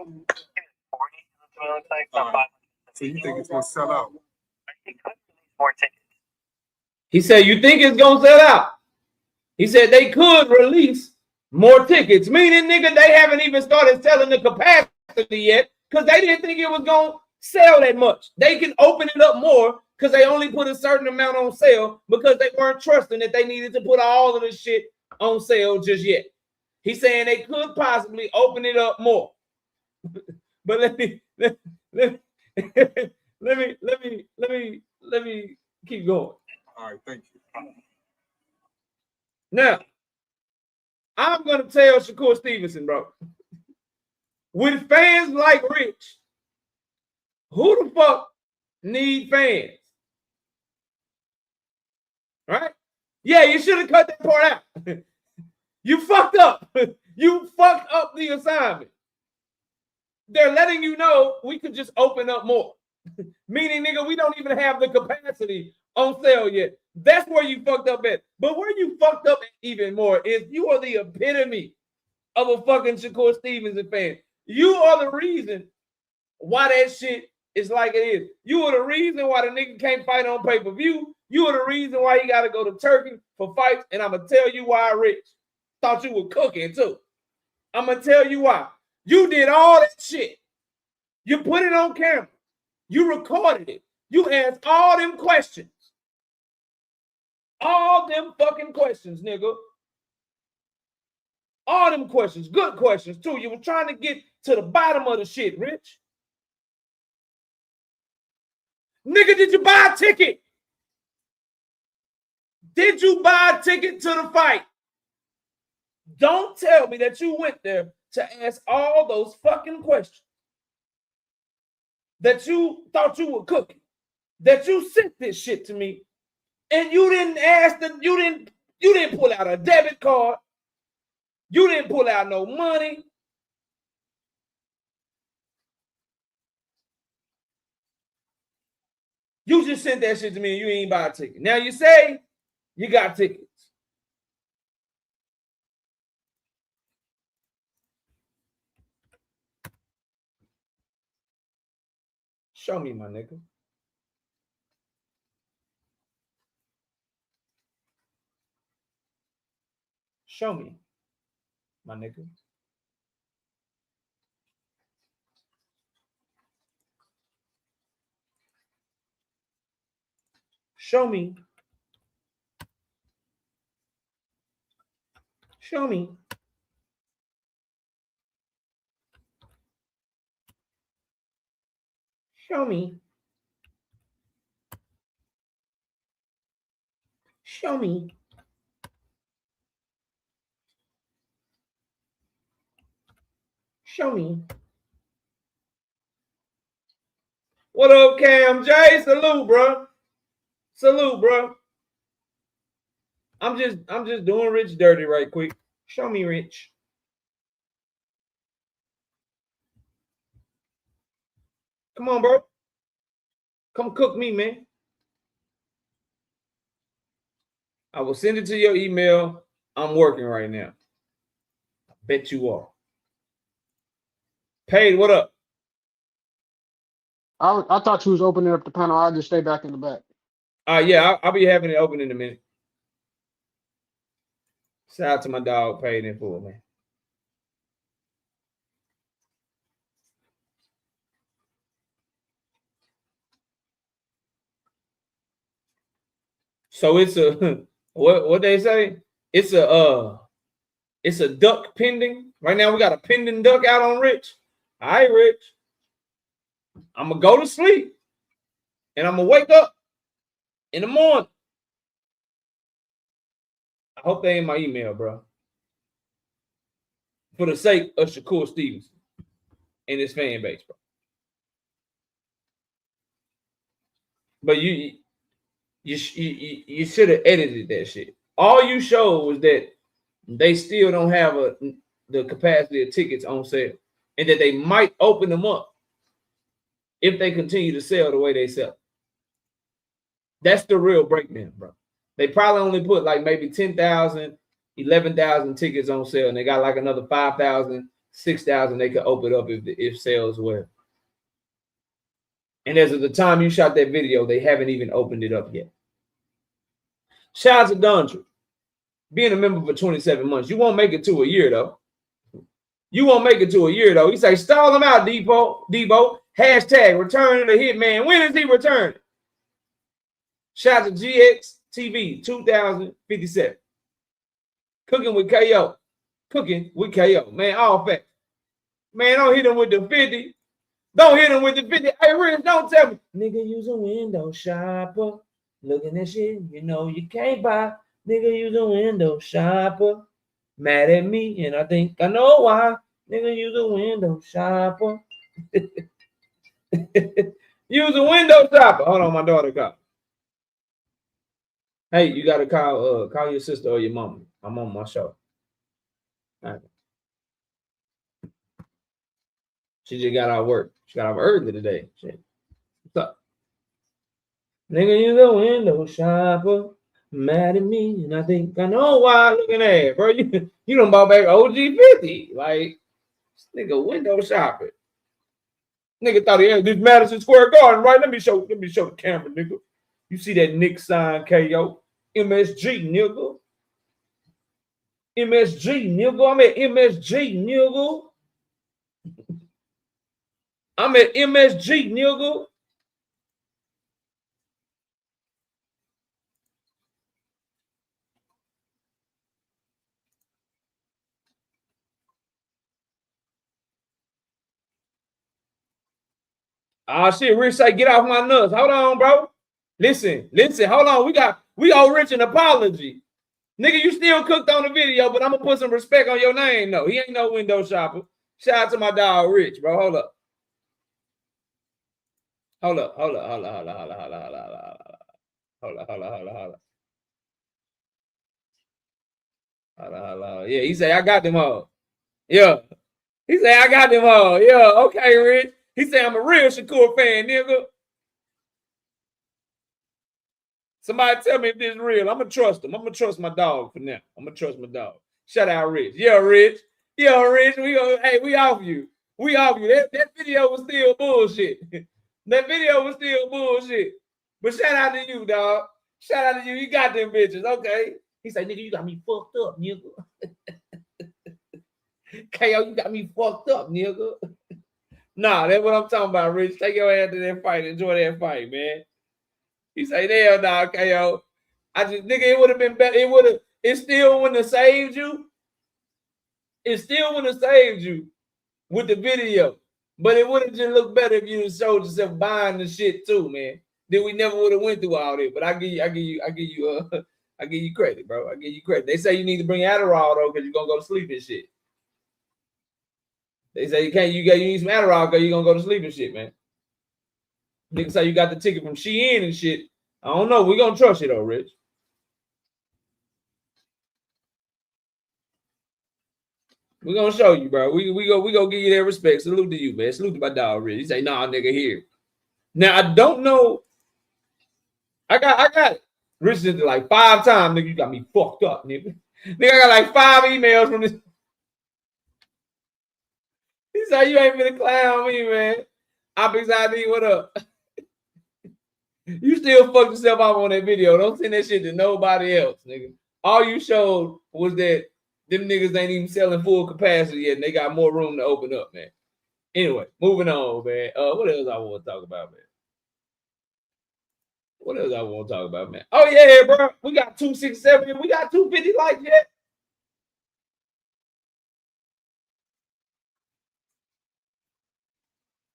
what it looks like. Not 500. So you think it's gonna sell out? I think could release more tickets. He said, you think it's going to sell out? He said they could release more tickets, meaning, nigga, they haven't even started selling the capacity yet because they didn't think it was going to sell that much. They can open it up more because they only put a certain amount on sale because they weren't trusting that they needed to put all of this shit on sale just yet. He's saying they could possibly open it up more. But let me keep going. All right, thank you. Now, I'm going to tell Shakur Stevenson, bro, with fans like Rich, who the fuck need fans? Right? Yeah, you should have cut that part out. You fucked up. You fucked up the assignment. They're letting you know we could just open up more. Meaning, nigga, we don't even have the capacity on sale yet. That's where you fucked up at. But where you fucked up at even more is you are the epitome of a fucking Shakur Stevenson fan. You are the reason why that shit is like it is. You are the reason why the nigga can't fight on pay-per-view. You are the reason why he got to go to Turkey for fights. And I'm going to tell you why, Rich. Thought you were cooking, too. I'm going to tell you why. You did all that shit. You put it on camera. You recorded it. You asked all them questions. All them fucking questions, nigga. All them questions. Good questions, too. You were trying to get to the bottom of the shit, Rich. Nigga, did you buy a ticket? Did you buy a ticket to the fight? Don't tell me that you went there to ask all those fucking questions. That you thought you were cooking. That you sent this shit to me. And you didn't ask them, you didn't pull out a debit card. You didn't pull out no money. You just sent that shit to me and you ain't buy a ticket. Now you say you got tickets. Show me, my nigga. Show me, my nigga. Show me. Show me. Show me. Show me. Show me. What up, Cam J? Salute, bro. Salute, bro. I'm just doing Rich dirty right quick. Show me, Rich. Come on, bro. Come cook me, man. I will send it to your email. I'm working right now. I bet you are. Paid, what up? I thought you was opening up the panel. I'll just stay back in the back. Yeah, I'll be having it open in a minute. Shout out to my dog, Paid in full, man. So it's a what they say? It's a duck pending. Right now we got a pending duck out on Rich. All right, Rich. I'm gonna go to sleep and I'm gonna wake up in the morning. I hope they in my email, bro. For the sake of Shakur Stevenson and his fan base, bro. But you should have edited that shit. All you showed was that they still don't have the capacity of tickets on sale, and that they might open them up if they continue to sell the way they sell. That's the real breakdown, bro. They probably only put like maybe 10,000, 11,000 tickets on sale, and they got like another 5,000, 6,000 they could open up if sales were. And as of the time you shot that video, they haven't even opened it up yet. Shout out to Dondre. Being a member for 27 months. You won't make it to a year, though. You won't make it to a year, though. He say, stall him out, Debo. Hashtag return the hitman. When is he returning? Shout out to GX TV 2057. Cooking with KO. Cooking with KO. Man, all facts. Man, don't hit him with the 50. Don't hit him with the 50. Hey, Rich, don't tell me. Nigga, use a window shopper. Looking at shit, you know you can't buy. Nigga, use a window shopper. Mad at me, and I think I know why. Nigga, use a window shopper. Use a window shopper. Hold on, my daughter called. Hey, you gotta call your sister or your mama. I'm on my show. All right. She just got out of work. She got out early today. Shit. What's up? Nigga, use a window shopper. Mad at me, and I think I know why. Looking at it, bro. You done bought back OG 50. Like, this nigga window shopping. Nigga thought he had this Madison Square Garden, right? Let me show the camera, nigga. You see that Nick sign KO? MSG, nigga. MSG, nigga. I'm at MSG, nigga. I'm at MSG, nigga. Ah, shit, Rich say, get off my nuts. Hold on, bro. Listen, hold on. We owe Rich an apology. Nigga, you still cooked on the video, but I'm gonna put some respect on your name, though. He ain't no window shopper. Shout out to my dog, Rich, bro. Hold up. Yeah, he say, I got them all. Yeah. He say, I got them all. Yeah, okay, Rich. He say, I'm a real Shakur fan, nigga. Somebody tell me if this is real. I'm going to trust him. I'm going to trust my dog for now. I'm going to trust my dog. Shout out, Rich. Yeah, Rich. Yeah, Rich. We off you. We off you. That video was still bullshit. That video was still bullshit. But shout out to you, dog. Shout out to you. You got them bitches. Okay. He say, nigga, you got me fucked up, nigga. KO, you got me fucked up, nigga. Nah, that's what I'm talking about, Rich. Take your ass to that fight. Enjoy that fight, man. He say, hell nah, KO. Nigga, it would have been better. It still wouldn't have saved you. It still wouldn't have saved you with the video. But it would have just looked better if you showed yourself buying the shit too, man. Then we never would have went through all that. But I give you credit, bro. I give you credit. They say you need to bring Adderall though, because you're gonna go to sleep and shit. They say you need some Adderall because you're gonna go to sleep and shit, man. Niggas say you got the ticket from Shein and shit. I don't know. We're gonna trust you though, Rich. We're gonna show you, bro. We go give you that respect. Salute to you, man. Salute to my dog, really. He say, nah, nigga, here. Now I don't know. I got it. Rich did it like 5 times, nigga. You got me fucked up, nigga. Nigga, I got like 5 emails from this. He said, you ain't finna clown me, man. Optics ID, what up? You still fucked yourself up on that video. Don't send that shit to nobody else, nigga. All you showed was that them niggas ain't even selling full capacity yet, and they got more room to open up, man. Anyway, moving on, man. What else I want to talk about, man? What else I want to talk about, man? Oh, yeah, bro. We got 267. We got 250 likes yet.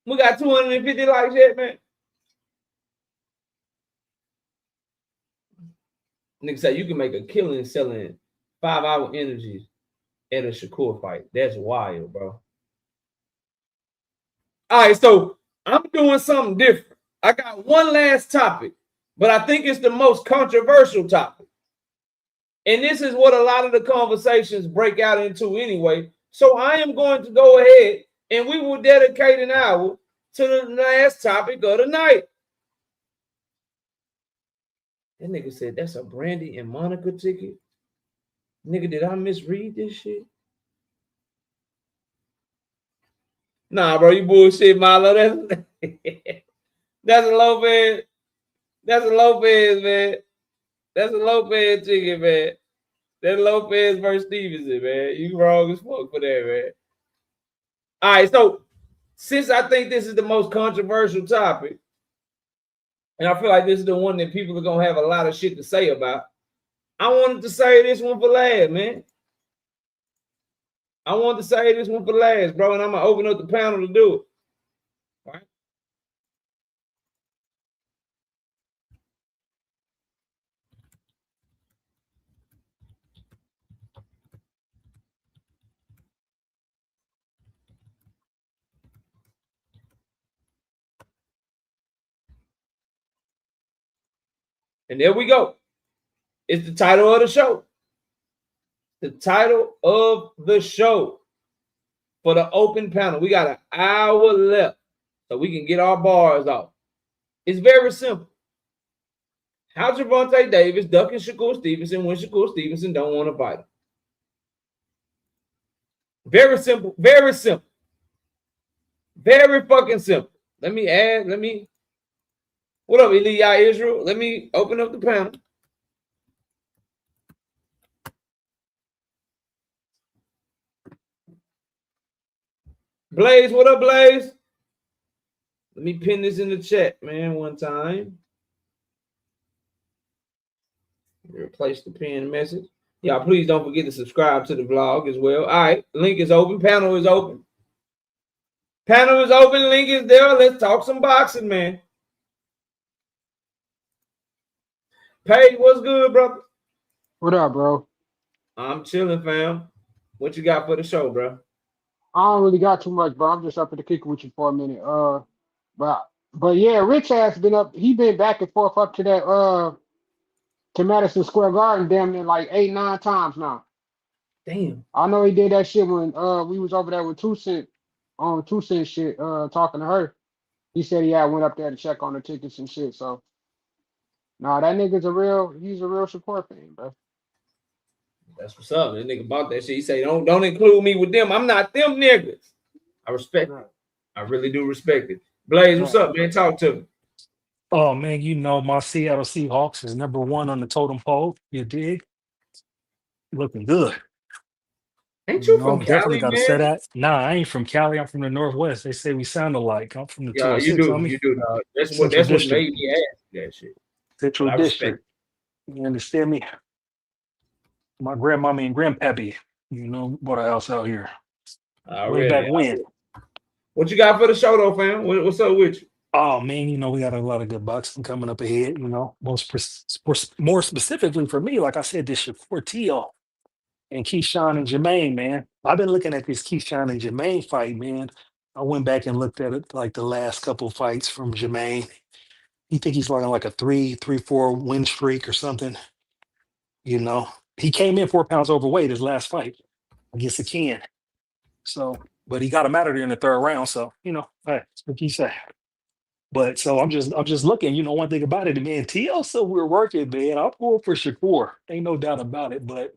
We got 250 likes yet, man. Nigga say you can make a killing selling 5-hour energies at a Shakur fight. That's wild, bro. All right, so I'm doing something different. I got one last topic, but I think it's the most controversial topic. And this is what a lot of the conversations break out into anyway. So I am going to go ahead and we will dedicate an hour to the last topic of the night. That nigga said that's a Brandy and Monica ticket. Nigga, did I misread this shit? Nah, bro, you bullshit, Milo. That's a Lopez. That's a Lopez, man. That's a Lopez ticket, man. That's Lopez versus Stevenson, man. You wrong as fuck for that, man. All right, so since I think this is the most controversial topic, and I feel like this is the one that people are going to have a lot of shit to say about, I wanted to say this one for last, man. I wanted to say this one for last, bro, and I'm going to open up the panel to do it. All right? And there we go. It's the title of the show. The title of the show for the open panel. We got an hour left so we can get our bars off. It's very simple. How Gervonta Davis ducking Shakur Stevenson when Shakur Stevenson don't want to fight him? Very simple. Very simple. Very fucking simple. Let me. What up, Elia Israel? Let me open up the panel. Blaze, what up, Blaze? Let me pin this in the chat, man, one time. Replace the pinned message. Y'all, please don't forget to subscribe to the vlog as well. All right, link is open. Panel is open. Panel is open. Link is there. Let's talk some boxing, man. Paige, what's good, brother? What up, bro? I'm chilling, fam. What you got for the show, bro? I don't really got too much, bro. I'm just up at the kicker with you for a minute. But yeah, Rich has been up. He been back and forth up to that to Madison Square Garden damn near like 8-9 times now. Damn. I know he did that shit when we was over there with 2 Cent on 2 Cent shit, talking to her. He said he had went up there to check on the tickets and shit. So nah, that nigga's he's a real support fan, bro. That's what's up. That nigga bought that shit. He say, don't include me with them. I'm not them niggas. I respect it. I really do respect it. Blaze, what's up, man? Talk to me. Oh man, you know my Seattle Seahawks is #1 on the totem pole. You dig? Looking good. Ain't you from Definitely Cali, got to man? say that. Nah, I ain't from Cali. I'm from the Northwest. They say we sound alike. I'm from the Yeah, you 206. do. You do, dog. That's what made me ask that shit. Central District. You understand me? My grandmommy and grandpappy, bought a house out here. Way back when. What you got for the show, though, fam? What's up with you? Oh man, we got a lot of good boxing coming up ahead. More specifically for me, like I said, this Shakur Teo and Keyshawn and Jermaine, man. I've been looking at this Keyshawn and Jermaine fight, man. I went back and looked at it, like the last couple fights from Jermaine. You think he's like a 3-4 win streak or something? He came in 4 pounds overweight his last fight against a Ken. So, but he got him out of there in the third round. So, hey, that's what he said. But so I'm just looking, one thing about it, man, TL, so we're working, man. I'm going for Shakur. Ain't no doubt about it. But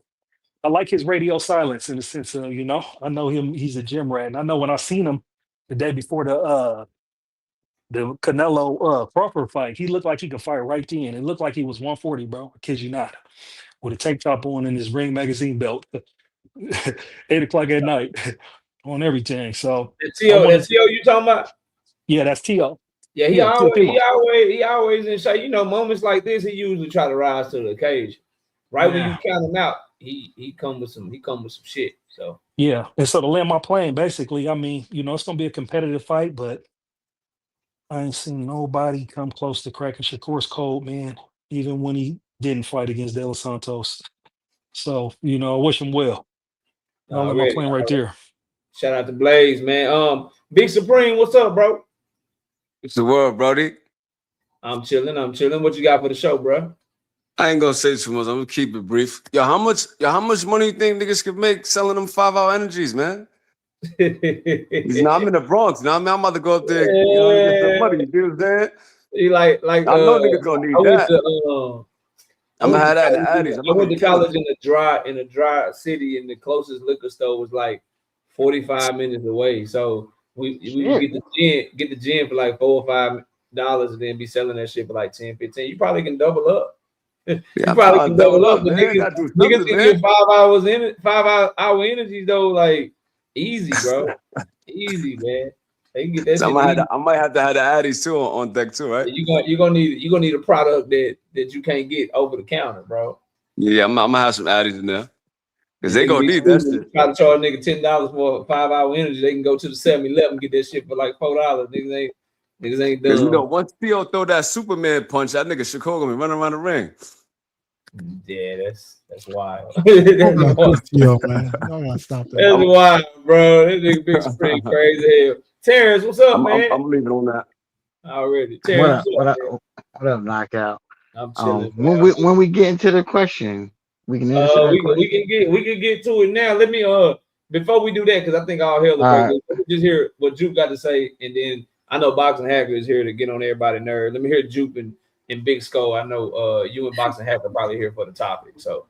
I like his radio silence in the sense of, I know him, he's a gym rat. And I know when I seen him the day before the Canelo Crawford fight, he looked like he could fight right then. It looked like he was 140, bro. I kid you not. With a tank top on and his Ring magazine belt. 8 o'clock at night on everything. So That's T.O. you talking about? Yeah, that's T.O. Yeah, he always in shape. Moments like this, he usually try to rise to the occasion. Right when you count him out, he come with some shit. So yeah, and so to land my plane, basically, I mean, it's gonna be a competitive fight, but I ain't seen nobody come close to cracking Shakur's code, man. Even when he didn't fight against De Los Santos. So I wish him well. I'll land my plane right there. Shout out to Blaze, man. Big Supreme, what's up, bro? It's the world, Brody. I'm chilling. What you got for the show, bro? I ain't gonna say too much. I'm gonna keep it brief. How much money you think niggas could make selling them 5-hour energies, man? I'm in the Bronx. I'm about to go up there, get some money. You know what I'm saying? He like I know niggas gonna need that. I'm gonna have that in the Addies. I went to college in a dry city, and the closest liquor store was like 45 minutes away. So we get the gin for like $4 or $5, and then be selling that shit for like 10, 15. You probably can double up. You probably can double up. But niggas can get 5 hours in it, 5-hour energies though, like easy, bro. Easy, man. They can get that. So I might have to have the Addies too on deck too, right? You're gonna need a product that you can't get over the counter, bro. Yeah, I'm gonna have some Addies in there. Cause they gonna need that shit. Try to charge a nigga $10 for 5-hour energy. They can go to the 7-Eleven and get that shit for like $4. Niggas ain't done. Once Theo throw that Superman punch, that nigga Shakur gonna be running around the ring. Yeah, that's wild. Yo, man, y'all gotta stop that. That's wild, bro. That nigga Big Supreme crazy hell. Terrence, what's up, man? I'm leaving on that. Already. Terrence, what up, knockout? I'm chilling. When we get into the question, we can answer we can get to it now. Let me before we do that, because I think all hell is just hear what Juke got to say, and then I know Boxing Hacker is here to get on everybody's nerve. Let me hear Juke and Big Skull. I know you and Boxing Hacker probably here for the topic. So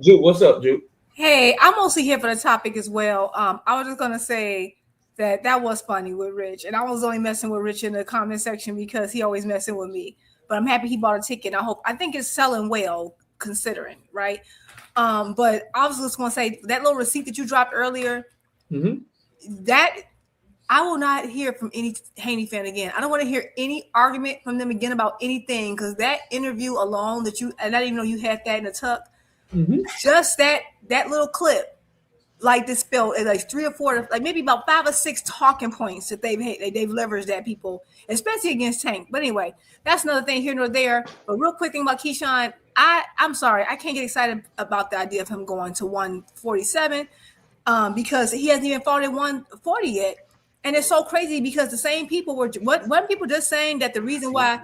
Juke, what's up, Juke? Hey, I'm mostly here for the topic as well. I was just gonna say that was funny with Rich, and I was only messing with Rich in the comment section because he always messing with me. But I'm happy he bought a ticket. I think it's selling well considering, right? But I was just gonna say that little receipt that you dropped earlier, that I will not hear from any Haney fan again. I don't want to hear any argument from them again about anything, because that interview alone that you, and I didn't even know you had that in the tuck, just that little clip, like this spelled like 3 or 4, like maybe about 5 or 6 talking points that they've leveraged at people, especially against Tank. But anyway, that's another thing here nor there. But real quick thing about Keyshawn, I'm sorry, I can't get excited about the idea of him going to 147 because he hasn't even fought at 140 yet. And it's so crazy because the same people weren't people just saying that the reason why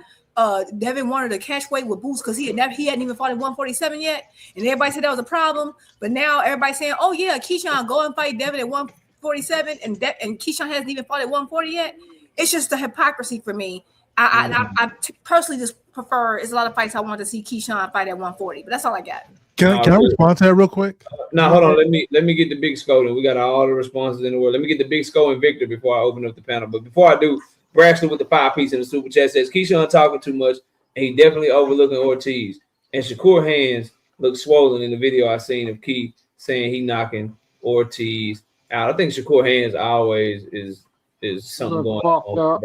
Devin wanted to catch weight with Boots because he hadn't even fought at 147 yet, and everybody said that was a problem. But now everybody's saying, "Oh yeah, Keyshawn, go and fight Devin at 147," and Keyshawn hasn't even fought at 140 yet. It's just the hypocrisy for me. I personally just prefer. It's a lot of fights I want to see Keyshawn fight at 140, but that's all I got. Can I respond to that real quick? No, hold on. Let me get the Big Skull. And we got all the responses in the world. Let me get the Big Skull and Victor before I open up the panel. But before I do, Braxton with the 5-piece in the super chat says Keyshawn talking too much, and he definitely overlooking Ortiz. And Shakur hands look swollen in the video I seen of Key saying he knocking Ortiz out. I think Shakur hands always is something going on,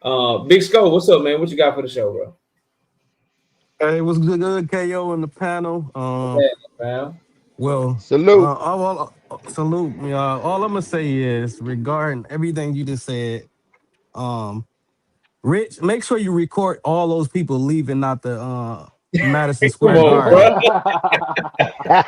bro. Big Skull, what's up, man? What you got for the show, bro? Hey, it was good KO in the panel. Well, salute. Salute. All I'm gonna say is regarding everything you just said, Rich, make sure you record all those people leaving out the Madison Square Garden.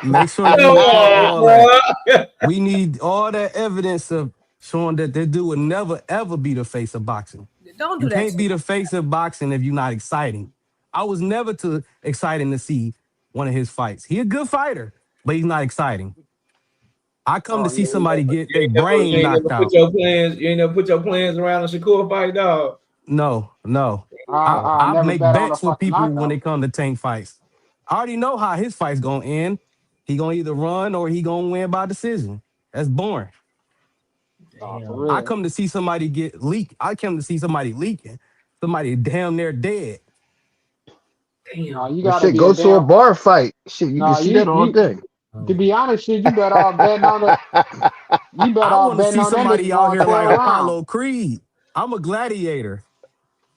Make sure you record all that. We need all that evidence of showing that that dude would never ever be the face of boxing. Don't do you that. can't be the face of boxing if you're not exciting. I was never too exciting to see one of his fights. He's a good fighter, but he's not exciting. I come to see yeah, somebody get their you brain ain't knocked never put out. your plans. You ain't never put your plans around a Shakur fight, dog. No. I I never make bet on a bets with fucking people when knockout. they come to Tank fights. I already know how his fight's gonna end. He gonna either run or he gonna win by decision. That's boring. Oh, for I real. come to see somebody get leaked. I come to see somebody leaking. Somebody damn near dead. No, you Well, gotta shit, be a go to a damn. bar fight. Shit, you can No, see that all you. day. To be honest, shit, you better off betting on the. You better I off want to betting see on that nigga somebody out going here like 12 rounds. Apollo Creed. I'm a gladiator.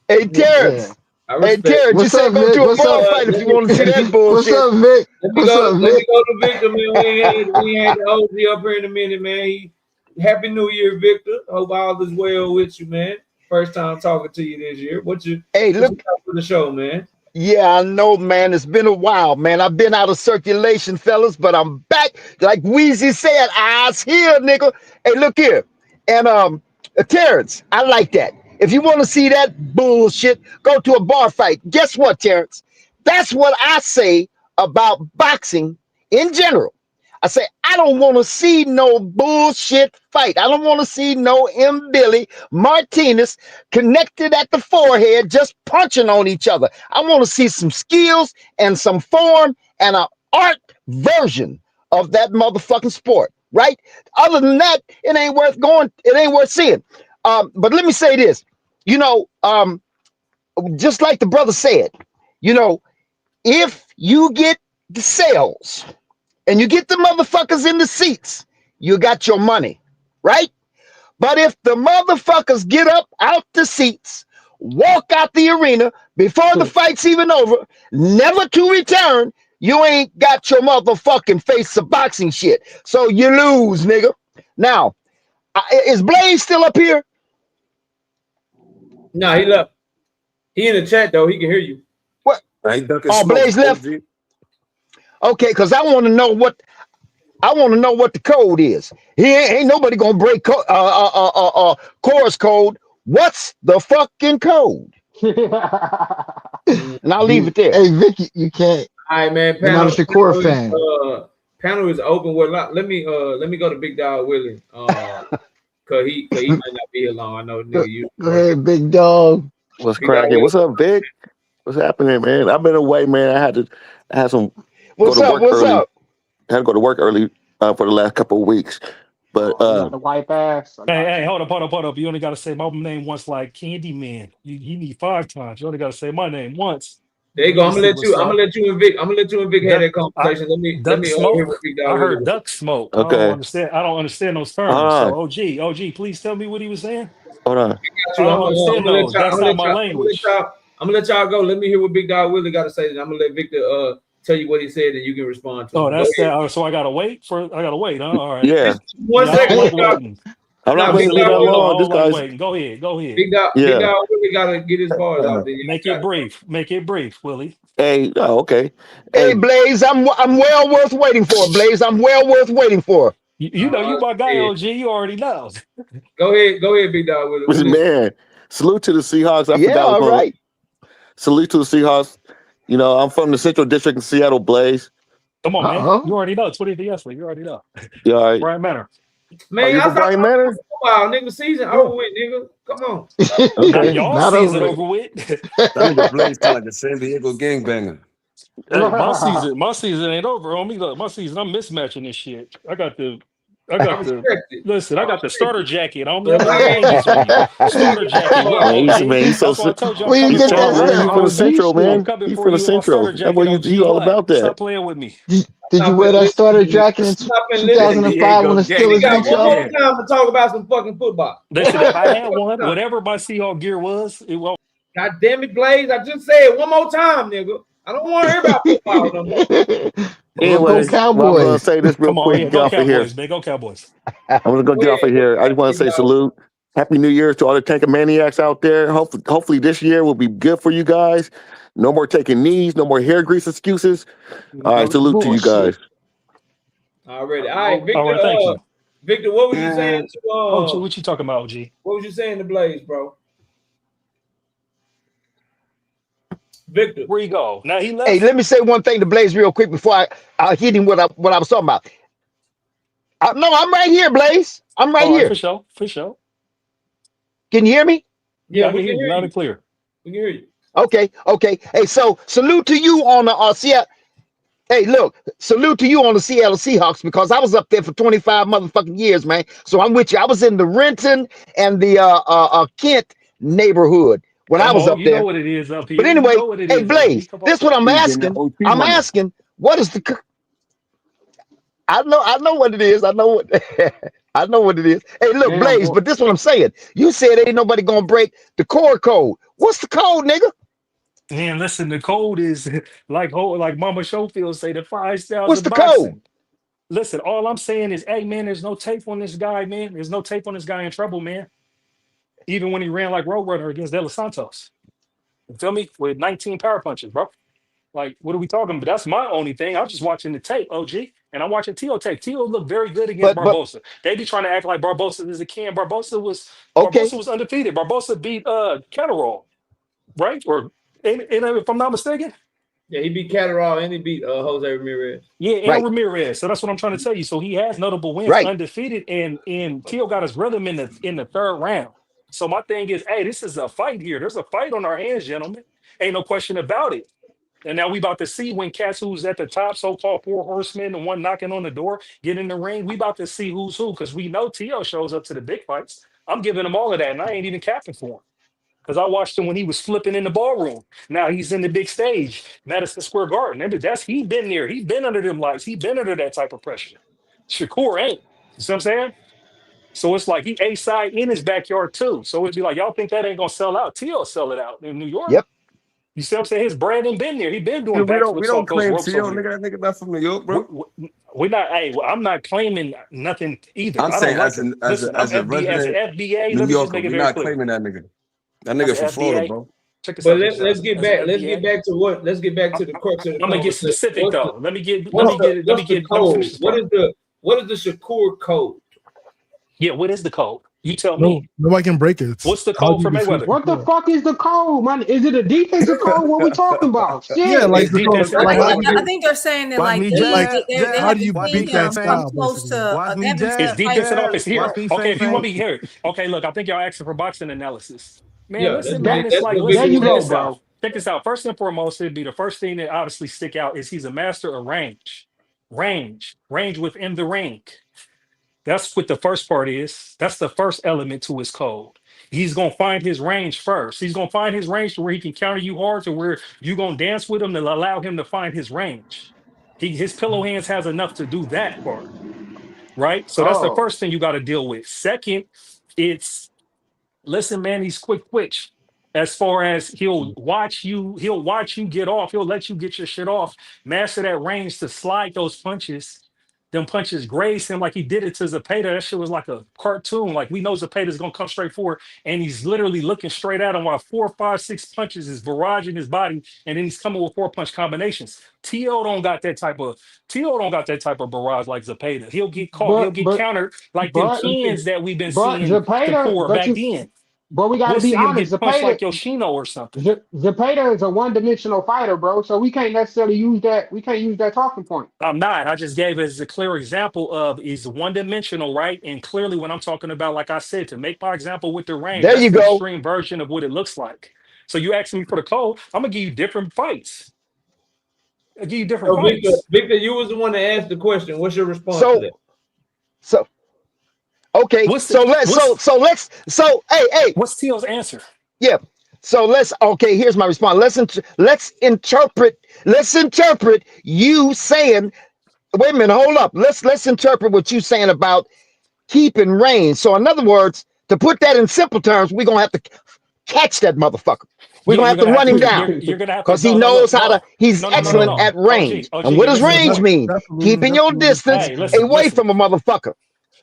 Hey, Yeah. Terrence. I Hey, respect. Terrence, you What's said up, go Vic? to a What's bar up? fight if Let you me, want to see let that me, What's bullshit. up, Vic? What's up, let me Vic? go to Victor, man. We ain't the OG up here in a minute, man. Happy New Year, Victor. Hope all is well with you, man. First time talking to you this year. What you Hey, got look. for the show, man? Yeah, I know, man. It's been a while, man. I've been out of circulation, fellas, but I'm back. Like Weezy said, eyes here, nigga. Hey, look here. And Terrence, I like that. If you want to see that bullshit, go to a bar fight. Guess what, Terrence? That's what I say about boxing in general. I say, I don't want to see no bullshit fight. I don't want to see no M. Billy Martinez connected at the forehead just punching on each other. I want to see some skills and some form and an art version of that motherfucking sport, right? Other than that, it ain't worth going. It ain't worth seeing. But let me say this, just like the brother said, if you get the sales and you get the motherfuckers in the seats, you got your money, right? But if the motherfuckers get up out the seats, walk out the arena before the fight's even over, never to return, you ain't got your motherfucking face of boxing shit. So you lose, nigga. Now, is Blaze still up here? No, he left. He in the chat though. He can hear you. What? I ducking Oh, smoke. Blaze left. OG. Okay, because I want to know what the code is. Ain't nobody gonna break chorus code. What's the fucking code? And I'll leave it there. Hey, Vic, you can't. All right, man. You're not a Shakur fan. Panel is open. Let me go to Big Dog Willie. Cause he might not be here long. I know nigga you. Go ahead, big dog. What's cracking? What's up, Vic? What's happening, man? I've been away, man. I had some What's go to up? work What's early. up? I had to go to work early for the last couple of weeks. But You got the wipe ass. Hey, hold up. You only got to say my name once, like Candyman. You need 5 times. You only got to say my name once. There you go. I'm Let's see what's gonna up. let you and Vic. I'm gonna let you and Vic have that conversation. Let me Duck hear what smoke. Big Dog I Willie heard was. duck smoke. okay, I don't understand those terms. So OG, please tell me what he was saying. hold on. I don't I'm understand gonna those. That's not my language. I'm gonna let y'all go. Let me hear what Big Dog Willie got to say. And I'm gonna let Victor tell you what he said, and you can respond to him. Oh, that's that. So I gotta wait, huh? All right. Yeah. Just 1 I don't second. like waiting. I'm not gonna Big sit there that Dog long. I This don't like guy's waiting. Go ahead. Big Dog Willie gotta get his bars out there. Make it brief. Make it brief, Willie. Hey, okay. Hey, Blaze, I'm well worth waiting for, Blaze. I'm well worth waiting for. You know you my guy, OG. You already know. Go ahead, Big Dog Willie. Man, salute to the Seahawks. I Yeah, forgot all right. Salute to the Seahawks. I'm from the Central District in Seattle, Blaze. Come on, man. You already know. 20th yesterday. You already know. Yeah, all right. Brian Manor. Man, you from Brian Manor? Wow, nigga, season over with, nigga. Come on. Okay. Y'all season over with. That nigga Blaze sound like a San Diego gangbanger. Hey, my season ain't over, homie. Look, my season, I'm mismatching this shit. I got the starter jacket, homie. I'm not playing this on you. Starter jacket with me, OG. Man, he's so That's why I told you I'm Where you coming get for that you. stuff? He's from the Central, man. I'm coming He's for from the you with my Central. starter That's what jacket, OG. he's all about that. Stop playing with me. Did you wear that starter jacket in 2005 when the Steelers got beat one more y'all? time to talk about some fucking football. Listen, if I had one, whatever my Seahawk gear was, it won't. God damn it, Blaze. I just said one more time, nigga. I don't want to hear about football no more. Anyways, I'm going to say this real Come on, quick. yeah, Get go off of here. Cowboys, man. Go Cowboys. I'm going to go get off of here. I just want to say salute. Happy New Year to all the Tank Maniacs out there. Hopefully this year will be good for you guys. No more taking knees. No more hair grease excuses. All right, salute to you guys. Already. All right, Victor. All right, thank you. Victor, what was you saying to what you talking about, OG? What was you saying to Blaze, bro? Victor, where you go? Now he left. Hey, let me say one thing to Blaze real quick before I hit him what I was talking about. No, I'm right here, Blaze. I'm right All right, here. for sure, for sure. Can you hear me? Yeah, I we can hear you loud and clear. We can hear you. Okay. Hey, so salute to you on the Seattle. Hey, look, salute to you on the Seattle Seahawks because I was up there for 25 motherfucking years, man. So I'm with you. I was in the Renton and the Kent neighborhood when I was up You know there. what it is up But here. You anyway, know what it hey, is up here. Blaze, Come on. this what I'm He's getting that asking. OT I'm money. asking, what is the? I know what it is. I know what I know what it is. Hey, look, Damn, Blaze, boy. but this what I'm saying. You said ain't nobody gonna break the core code. What's the code, nigga? Man, listen, the code is like Mama Schofield say, the 5 styles What's of the code? boxing. Listen, all I'm saying is, hey man, there's no tape on this guy, man. There's no tape on this guy in trouble, man. Even when he ran like Roadrunner against De Los Santos. You feel me? With 19 power punches, bro. Like, what are we talking about? That's my only thing. I'm just watching the tape, OG, and I'm watching Tio tape. Tio looked very good against But Barbosa. They be trying to act like Barbosa is a can. Barbosa okay. was undefeated. Barbosa beat Catterall, right? Or if I'm not mistaken. Yeah, he beat Catterall and he beat Jose Ramirez. Yeah, and Right. Ramirez. So that's what I'm trying to tell you. So he has notable wins, Right. undefeated, and Tio got his rhythm in the third round. So my thing is, hey, this is a fight here. There's a fight on our hands, gentlemen. Ain't no question about it. And now we about to see when cats who's at the top, so-called 4 horsemen, the one knocking on the door, get in the ring. We about to see who's who, because we know Tio shows up to the big fights. I'm giving him all of that, and I ain't even capping for him. Because I watched him when he was flipping in the ballroom. Now he's in the big stage, Madison Square Garden. He been there. He been under them lights. He been under that type of pressure. Shakur ain't. You see what I'm saying? So it's like he A-side in his backyard too. So it'd be like, y'all think that ain't gonna sell out? Tio sell it out in New York. Yep. You see what I'm saying? His brand ain't been there. He been doing We backflips don't off those claim ropes Tio, over there. nigga. That nigga not from New York, bro. We're not. Hey, I'm not claiming nothing either. I'm I don't saying like as it. an Listen, I'm as a FBA as an resident FBA. New Let me just Yorker, make it we're very not clear. claiming that nigga. That As nigga an from Florida, FBA, bro. check this But out. let's get back. Let's get back to what. Let's get back to the crux of the I'm gonna get conversation. specific though. Let me get. What's Let me code? finish this part. What is the Shakur code? Yeah, what is the code? You tell No, me. nobody can break it. What's the How code do for you defeat Mayweather? What the Shakur? fuck is the code, man? Is it a defensive code? What we talking about? Shit. Yeah, like It's the code. defensive. Like how do I you think they're saying that Watch like me they jab, they jab. how do haven't you Watch seen me beat him that fang come style, fang. close basically? to Watch they me haven't seen It's a jab, fight defensive jab. office similar. here. Watch me Okay, fang if you want fang. me here. Okay, look, I think y'all asking for boxing analysis. Man, Yeah, listen, man, it's that's like, what There listen, you check go, this out. bro. Check this out. First and foremost, it'd be the first thing that obviously stick out is he's a master of range. Range within the ring. That's what the first part is. That's the first element to his code. He's gonna find his range first. He's gonna find his range to where he can counter you hard, to where you gonna dance with him to allow him to find his range. His pillow hands has enough to do that part, right? So that's the Oh. first thing you got to deal with. Second, it's listen, man, he's quick twitch. As far as he'll watch you get off, he'll let you get your shit off, master that range to slide those punches. Them punches graze him like he did it to Zepeda. That shit was like a cartoon. Like we know Zepeda's gonna come straight forward, and he's literally looking straight at him while 4, 5, 6 punches is barraging his body, and then he's coming with 4-punch combinations. Tio don't got that type of barrage like Zepeda. He'll get caught, he'll But get but countered like them but cans that we've been but seeing Zepeda, before back then. but we got to We'll be see him honest. get punched like Yoshino or something. Zepeda is a one-dimensional fighter, bro. So we can't necessarily use that. We can't use that talking point. I'm not. I just gave it as a clear example of he's one dimensional, right? And clearly, when I'm talking about, like I said, to make my example with the range, There that's you the go. extreme version of what it looks like. So you asking me for the code, I'm gonna give you different fights. I'll give you different So fights. Victor, you was the one that asked the question. What's your response to that? So okay. Hey. What's Tio's answer? Yeah. So here's my response. Let's interpret you saying, wait a minute, hold up. Let's interpret what you saying about keeping range. So in other words, to put that in simple terms, we're gonna have to catch that motherfucker. We're gonna have to run him down. You're gonna have to Because he knows how to, he's no. excellent at range. OG, And what does listen to range me. mean? Keeping your distance Hey, listen. away from a motherfucker.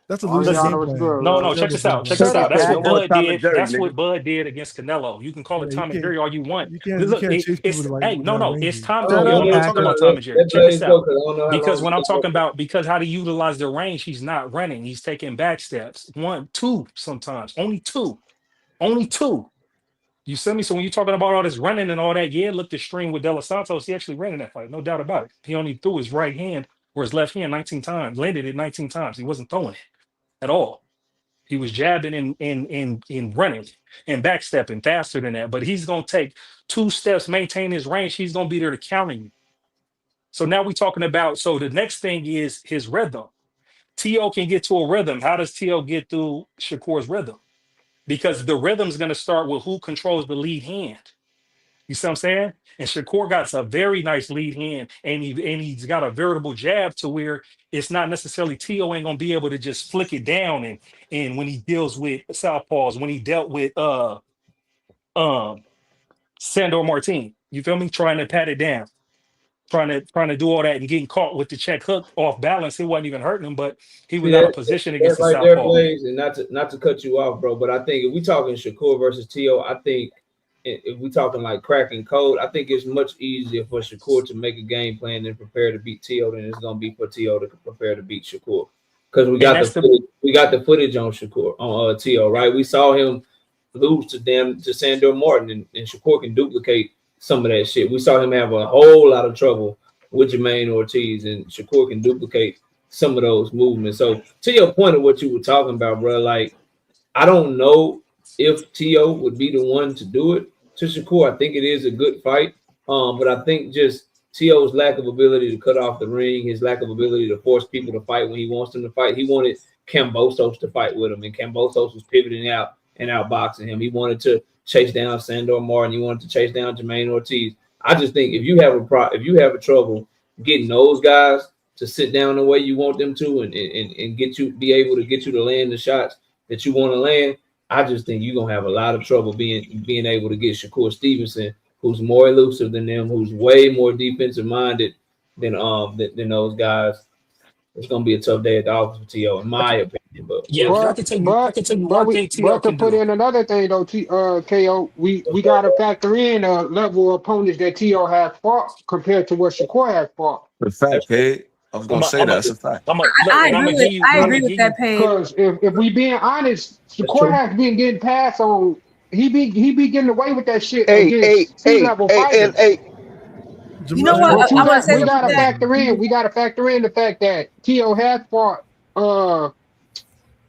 That's a All losing y'all game know what's plan. good, No, bro. check this out. Check Shut this out. up, That's man. what No more Bud Tom and did. Jerry, That's nigga. what Bud did against Canelo. You can call it Yeah, Tom and Jerry all you want. You Look, can't chase it's people like hey, no, without it's range. Tom. Shut No, up, I'm not talking Packer. about Tom and Jerry. Let Check this Blaze go out. because I don't know how Because long when we I'm got talking left. about because how to utilize the range, he's not running. He's taking back steps. 1, 2, sometimes. Only two. Only two. You see me? So when you're talking about all this running and all that, yeah, look, the string with De Los Santos, he actually ran in that fight. No doubt about it. He only threw his right hand or his left hand 19 times, landed it 19 times. He wasn't throwing it at all. He was jabbing and running and backstepping faster than that. But he's gonna take 2 steps, maintain his range. He's gonna be there to counter you. So now we're talking about. So the next thing is his rhythm. T.O. can get to a rhythm. How does T.O. get through Shakur's rhythm? Because the rhythm's going to start with who controls the lead hand. You see what I'm saying? And Shakur got a very nice lead hand, and he's got a veritable jab to where it's not necessarily T.O. ain't going to be able to just flick it down. And when he deals with southpaws, when he dealt with Sandor Martin, you feel me? Trying to pat it down. Trying to do all that and getting caught with the check hook off balance. It wasn't even hurting him, but he was out of position against the right southpaw. there, Blaze, and not to cut you off, bro, but I think if we talking Shakur versus T.O., I think if we talking like cracking code, I think it's much easier for Shakur to make a game plan and prepare to beat T.O. than it's gonna be for T.O. to prepare to beat Shakur. Because we got the footage on Shakur on T.O., right? We saw him lose to Sandor Martin, and Shakur can duplicate some of that shit. We saw him have a whole lot of trouble with Jermaine Ortiz, and Shakur can duplicate some of those movements. So to your point of what you were talking about, bro, like I don't know if T.O. would be the one to do it to Shakur. I think it is a good fight, but I think just T.O.'s lack of ability to cut off the ring, his lack of ability to force people to fight when he wants them to fight. He wanted Kambosos to fight with him, and Kambosos was pivoting out and outboxing him. He wanted to chase down Sandor Martin. You wanted to chase down Jermaine Ortiz. I just think if you have a trouble getting those guys to sit down the way you want them to and be able to get you to land the shots that you want to land, I just think you're gonna have a lot of trouble being able to get Shakur Stevenson, who's more elusive than them, who's way more defensive minded than those guys. It's gonna be a tough day at the office for T.O., in my opinion. But yeah, I can tell you one thing T.O. to can put do. in another thing though, KO, we gotta factor in the level of opponents that T.O. has fought compared to what Shakur has fought. The fact, hey, I was gonna say that's a fact. I agree with that, Paige. Because if we being honest, Shakur has been getting passed on. He be getting away with that shit against C-level fighters. You know what? We gotta factor in. We gotta factor in the fact that T.O. has fought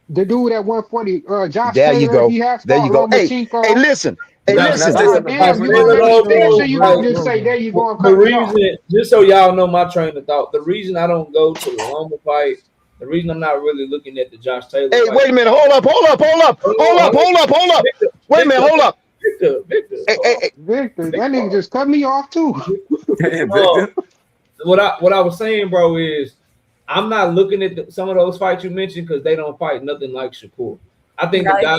the dude at 140, Josh there Taylor. you go. He has There you fought go. Hey, Lomachenko. listen. Damn, you gonna just say there you go and cut it off. Just so y'all know my train of thought, the reason I don't go to the Loma fight, the reason I'm not really looking at the Josh Taylor Hey, fight. wait a minute. Hold up. Wait a minute. Hold up. Victor. Victor, that nigga just cut me off too. What I was saying, bro, is I'm not looking at some of those fights you mentioned because they don't fight nothing like Shakur. I think the guy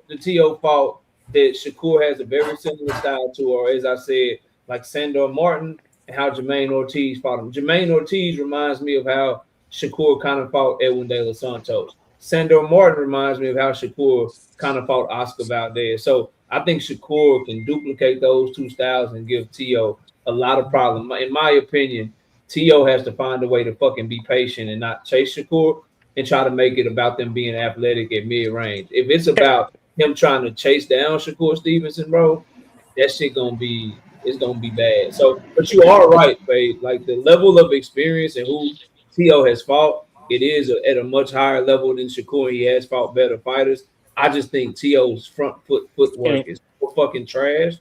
the T.O. fought that Shakur has a very similar style to, or as I said, like Sandor Martin and how Jermaine Ortiz fought him. Jermaine Ortiz reminds me of how Shakur kind of fought Edwin De Los Santos. Sandor Martin reminds me of how Shakur kind of fought Oscar Valdez. So I think Shakur can duplicate those two styles and give T.O. a lot of problems. In my opinion, T.O. has to find a way to fucking be patient and not chase Shakur and try to make it about them being athletic at mid-range. If it's about him trying to chase down Shakur Stevenson, bro, that shit gonna be bad. So, but you are right, babe. Like the level of experience and who T.O. has fought, it is at a much higher level than Shakur. He has fought better fighters. I just think T.O.'s front footwork is so fucking trash.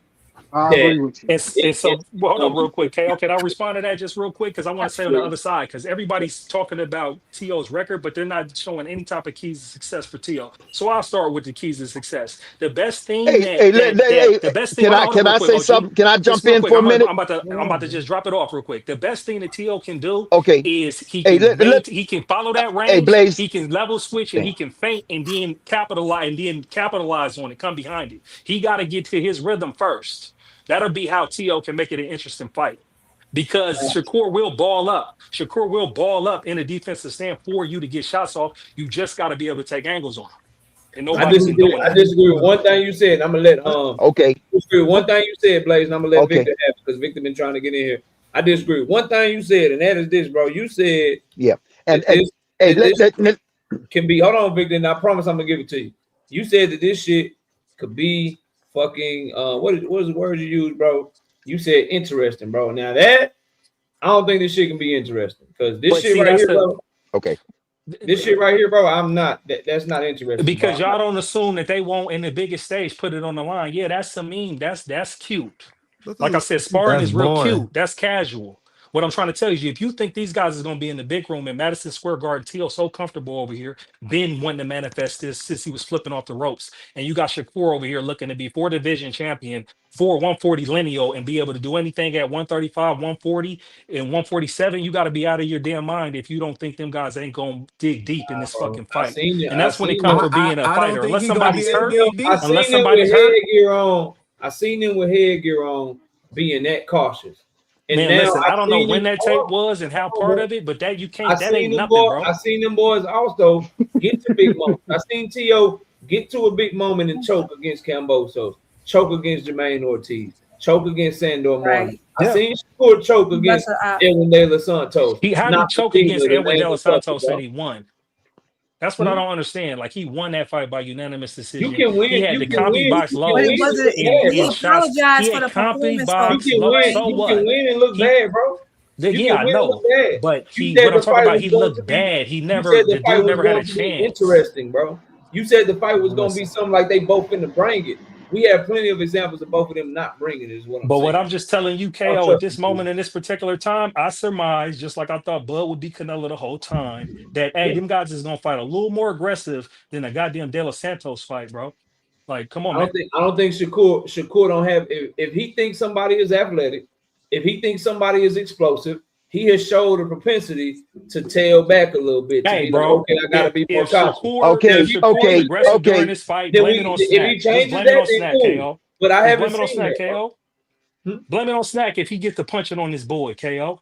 I agree with you. And so, hold on real quick, KO. Can I respond to that just real quick? Because I want to say on the other side, because everybody's talking about T.O.'s record, but they're not showing any type of keys to success for T.O. So I'll start with the keys to success. The best thing the best thing. Can I say something? Can I jump in for a minute? I'm about to just drop it off real quick. The best thing that T.O. can do is he can follow that range, he can level switch, and he can feint and then capitalize on it, come behind it. He got to get to his rhythm first. That'll be how T.O. can make it an interesting fight. Because Shakur will ball up. Shakur will ball up in a defensive stand for you to get shots off. You just got to be able to take angles on him. And nobody's doing that. I disagree with one thing you said. I'm gonna let disagree with one thing you said, Blaze, and I'm gonna let Victor have it because Victor been trying to get in here. I disagree with one thing you said, and that is this, bro. You said this can be. Hold on, Victor, and I promise I'm gonna give it to you. You said that this shit could be fucking what is the word you use, bro? You said interesting, bro. Now that I don't think this shit can be interesting because this But shit see, right that's here, the bro. Okay. This shit right here, bro. I'm not. That's not interesting. because bro. y'all don't assume that they won't in the biggest stage put it on the line. Yeah, that's a meme. That's cute. Like I said, sparring That's is real boring. cute. That's casual. What I'm trying to tell you, if you think these guys is going to be in the big room in Madison Square Garden, Teal so comfortable over here, Ben wanting to manifest this since he was flipping off the ropes, and you got Shakur over here looking to be 4 division champion, 140 lineal, and be able to do anything at 135, 140, and 147. You got to be out of your damn mind if you don't think them guys ain't going to dig deep in this Bro. fucking I fight. seen you. And I that's when it seen comes them. for being a I don't fighter. think Unless he gonna I be somebody's able to hurt, dig I deep. seen unless them somebody's with hurt. headgear on. I seen them with headgear on, being that cautious. And Man, now listen, I I don't know seen when them. that tape was and how part of it, but that you I can't, that seen ain't them nothing, boys. bro. I seen them boys also get to big moments. I seen T.O. get to a big moment and choke against Cambosos, choke against Jermaine Ortiz, choke against Sandor Martin. Right. I Yeah. seen Shakur choke against Edwin De Los Santos. How'd he Not the choke king against of the Edwin name De Los of fucking, Santos and he won? That's what I don't understand. Like he won that fight by unanimous You decision. can win. He had You the can copy win. box You can But win it low and wasn't. look in bad, He bro. shots. apologized He for had the copy performance, though. You box can low. win. So You can what? win and look He, bad, bro. You yeah, can I win and look know. bad. But You he, said what I'm the talking fight about, was he going looked to be. bad. You said the The fight dude was never had a going to be chance. interesting, bro. You said the fight was going to be Listen. something like they both finna bring it. We have plenty of examples of both of them not bringing it. Is what I'm But what saying. I'm just telling you, I don't KO, at trust this you. moment in this particular time, I surmise, just like I thought Bud would be Canelo the whole time, that hey, them guys is gonna fight a little more aggressive than a goddamn De Los Santos fight, bro. Like, come on, man. I don't think Shakur don't have if he thinks somebody is athletic, if he thinks somebody is explosive, he has showed a propensity to tail back a little bit, to Hey, be like, bro, okay, I gotta be more if cautious. Shakur Now, if if Okay. he Shakur is Okay. aggressive during Okay. this fight, then blame it on if he Snack. Just changes blame it that, on then Snack, cool. KO. But I Just haven't blame it on seen Snack, that, bro. KO. Blame it on Snack if he gets to punching on his boy, KO.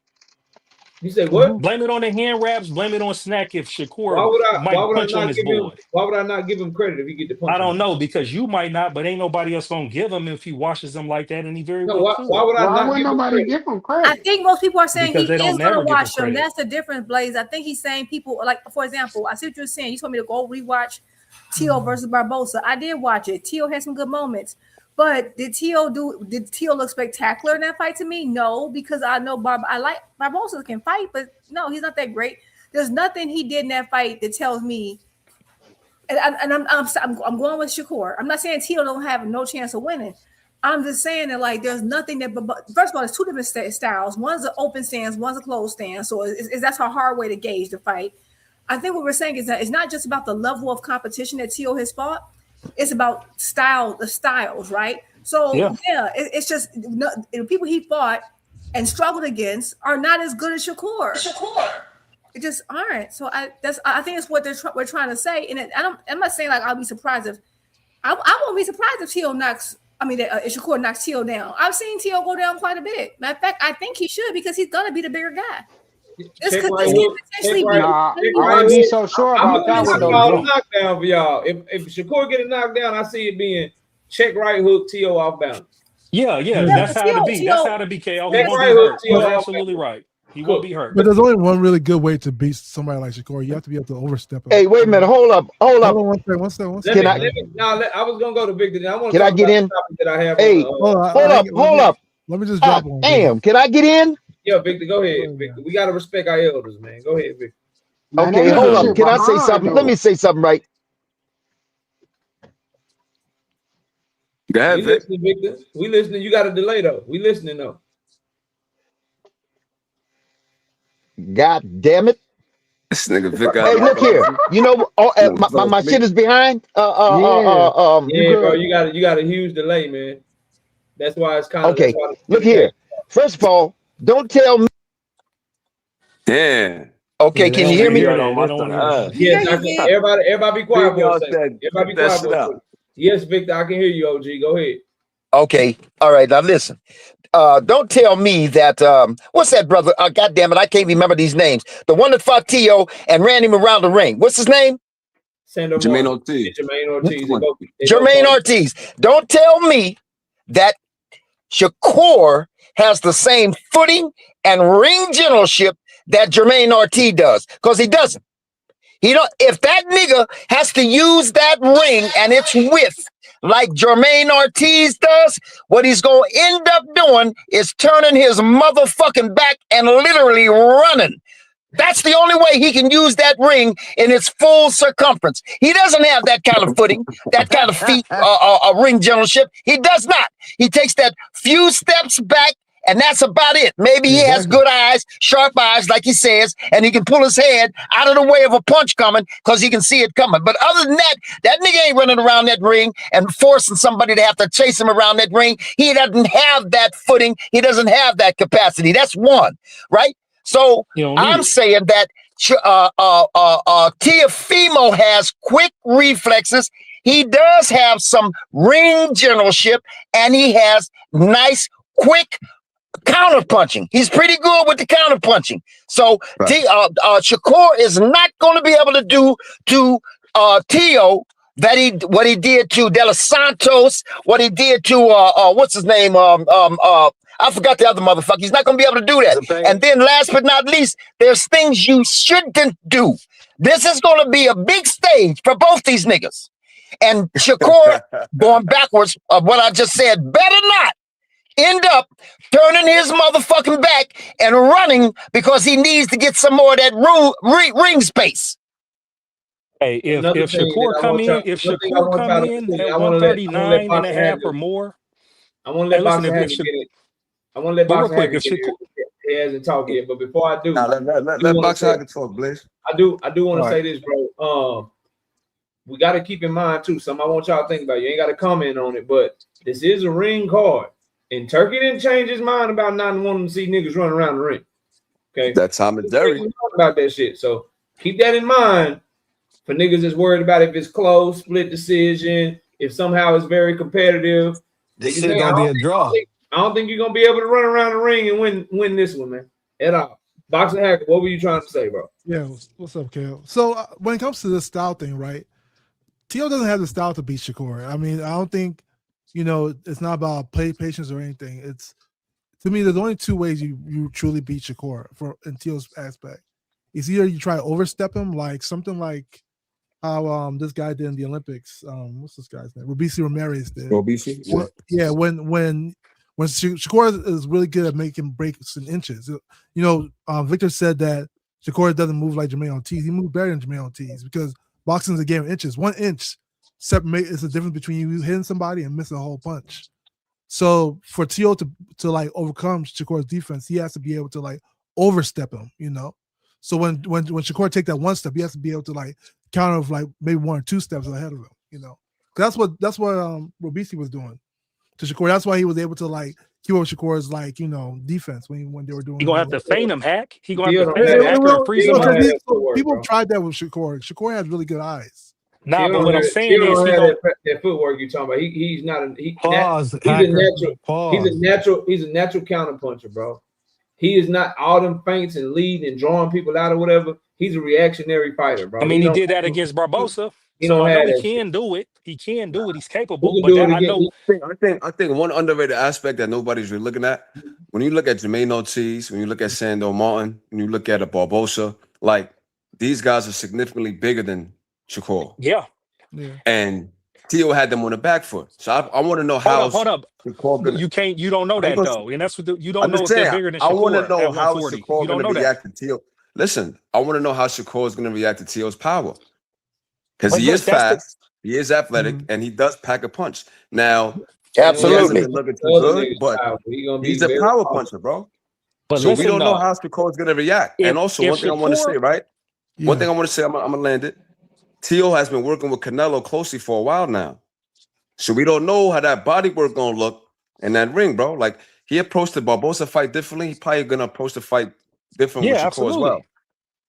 You said what? Blame it on the hand wraps. Blame it on Snack if Why Shakur would I might punch on his boy. why would I not give him credit if he get the punch I on don't him? know because you might not, but ain't nobody else gonna give him if he washes them like that, and he very No, well why could would I Why not wouldn't give him nobody credit? give him I credit? think most people are saying because they he don't is going to never give him watch them. credit. That's the difference, Blaze. I think he's saying people like, for example, I see what you're saying. You told me to go rewatch Tio versus Barbosa. I did watch it. Tio had some good moments, but did Tio look spectacular in that fight to me? No, because I know I like Barbosa can fight, but no, he's not that great. There's nothing he did in that fight that tells me. And I'm going with Shakur. I'm not saying Tio don't have no chance of winning. I'm just saying that like there's nothing that. But first of all, it's two different styles. One's an open stance, one's a closed stance. So that's a hard way to gauge the fight. I think what we're saying is that it's not just about the level of competition that Tio has fought. It's about the styles, right? So yeah, it's just the people he fought and struggled against are not as good as Shakur. It just aren't. So I think it's what we're trying to say. And I'm not saying like I'll be surprised if I won't be surprised if Tio knocks. I mean, if Shakur knocks Tio down. I've seen Tio go down quite a bit. Matter of fact, I think he should because he's gonna be the bigger guy. This could potentially be. Nah, I wouldn't be so sure I'm about that looking one to though, call a G. knockdown for y'all. If Shakur get a knockdown, I see it being check right hook, Tio off balance. Yeah, that's how to be. That's how to be, KO. He Check won't right be hook, hurt. Tio He's off absolutely balance. right. He won't be hurt. But there's only one really good way to beat somebody like Shakur. You have to be able to overstep it. Hey, wait a minute. Hold up. Hold on one second. Can I was gonna go to Victor. I want Can to I talk get about in? the topic that I have. Hey, hold up. Let me just drop one. Damn, can I get in? Yeah, Victor, go ahead. Victor, we gotta respect our elders, man. Go ahead, Victor. Man, Okay, that hold shit up. Can I say behind, something? though. Let me say something right. Go ahead, We Vic. listening, Victor. We listening. You got a delay though. We listening though. God damn it. This nigga Vic Hey, look here. You know, my shit is behind. Yeah, bro. You got a huge delay, man. That's why it's kind of Okay, look here. First of all, don't tell me. Damn. Okay, can you hear me? Yes, I can. Everybody be quiet for a second. Everybody be quiet for a second. Yes, Victor, I can hear you, OG. Go ahead. Okay, all right. Now listen. Don't tell me that what's that brother? God damn it, I can't remember these names. The one that fought Tio and ran him around the ring. What's his name? Jermaine Ortiz. Jermaine Ortiz. Don't tell me that Shakur has the same footing and ring generalship that Jermaine Ortiz does, because he doesn't. He don't. If that nigga has to use that ring and its width like Jermaine Ortiz does, what he's going to end up doing is turning his motherfucking back and literally running. That's the only way he can use that ring in its full circumference. He doesn't have that kind of footing, that kind of feet, ring generalship. He does not. He takes that few steps back, and that's about it. Maybe he has good eyes, sharp eyes, like he says, and he can pull his head out of the way of a punch coming because he can see it coming. But other than that, that nigga ain't running around that ring and forcing somebody to have to chase him around that ring. He doesn't have that footing. He doesn't have that capacity. That's one, right? So I'm saying that Teofimo has quick reflexes. He does have some ring generalship, and he has nice, quick counter punching. He's pretty good with the counter punching. So Shakur is not going to be able to do to Tio what he did to De Los Santos, what he did to what's his name? I forgot the other motherfucker. He's not going to be able to do that. And then last but not least, there's things you shouldn't do. This is going to be a big stage for both these niggas. And Shakur, going backwards of what I just said, better not end up turning his motherfucking back and running because he needs to get some more of that ring space. Hey, if Shakur come in, at 139 and a half or more, I want to let Boxer have to get it. I want to let Boxer have to get it. He hasn't talked yet, but before I do, let Boxer have to talk, Blaze. I do want to say this, bro. We got to keep in mind too. Something I want y'all to think about. You ain't got to comment on it, but this is a ring card. And Turkey didn't change his mind about not wanting to see niggas running around the ring. Okay, that's Tom and Derry about that shit. So keep that in mind for niggas that's worried about if it's close, split decision, if somehow it's very competitive. This shit gonna be a draw. I don't think you're gonna be able to run around the ring and win this one, man. At all. Boxing Hacker, what were you trying to say, bro? Yeah, what's up, Kale? So when it comes to this style thing, right? Tio doesn't have the style to beat Shakur. I mean, I don't think, it's not about patience or anything. It's, to me, there's only two ways you truly beat Shakur in Tio's aspect. It's either you try to overstep him, like something like how this guy did in the Olympics. What's this guy's name? Robeisy Ramirez did. Robeisy? Yeah, when Shakur is really good at making breaks in inches. Victor said that Shakur doesn't move like Jermaine Ortiz. He moves better than Jermaine Ortiz because boxing is a game of inches. 1 inch is the difference between you hitting somebody and missing a whole punch. So for Tio to like overcome Shakur's defense, he has to be able to like overstep him, So when Shakur take that one step, he has to be able to like counter of like maybe 1 or 2 steps ahead of him, That's what Robeisy was doing to Shakur. That's why he was able to like keep up Shakur's like defense when they were doing. He gonna have to feign him, Hack. He gonna have to feign him, Hack, or freeze him. People tried that with Shakur. Shakur has really good eyes. Nah, but what I'm saying is that footwork you're talking about. He's not a he's a natural counter puncher, bro. He is not all them feints and leading and drawing people out or whatever. He's a reactionary fighter, bro. I mean, he did that against Barbosa. He can do it. He can do it. He's capable. I think one underrated aspect that nobody's really looking at, when you look at Jermaine Ortiz, when you look at Sando Martin, when you look at a Barbosa, like these guys are significantly bigger than Shakur. Yeah. And Tio had them on the back foot. So I want to know how. Hold up. You don't know that though, and that's what you don't know if they're bigger than Shakur. I want to know how Shakur going to react to Tio. Listen, I want to know how Shakur is going to react to Tio's power. Because he is fast, he is athletic, and he does pack a punch. Now, absolutely, he hasn't been looking too good, but he's a power puncher, bro. But so we don't know how Shakur is going to react. And also, one thing I want to say, right? One thing I want to say, I'm going to land it. Tio has been working with Canelo closely for a while now. So we don't know how that body work going to look in that ring, bro. Like, he approached the Barbosa fight differently. He's probably going to approach the fight different with Shakur as well.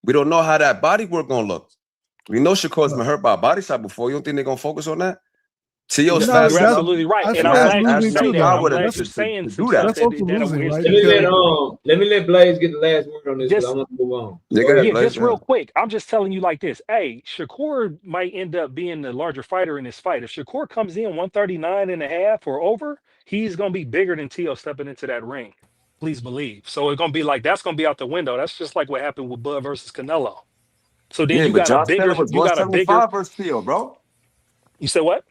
We don't know how that body work going to look. We know Shakur's been hurt by a body shot before. You don't think they're going to focus on that? Tio's fast. You're absolutely right. And I'm glad you say that. I'm glad you're saying do that. That's also losing, right? Let me let Blaze get the last word on this because I want to move on. Just real quick. I'm just telling you like this. Hey, Shakur might end up being the larger fighter in this fight. If Shakur comes in 139 and a half or over, he's going to be bigger than Tio stepping into that ring. Please believe. So it's going to be like, that's going to be out the window. That's just like what happened with Bud versus Canelo. So then you got a bigger, versus Tio, bro. You said what?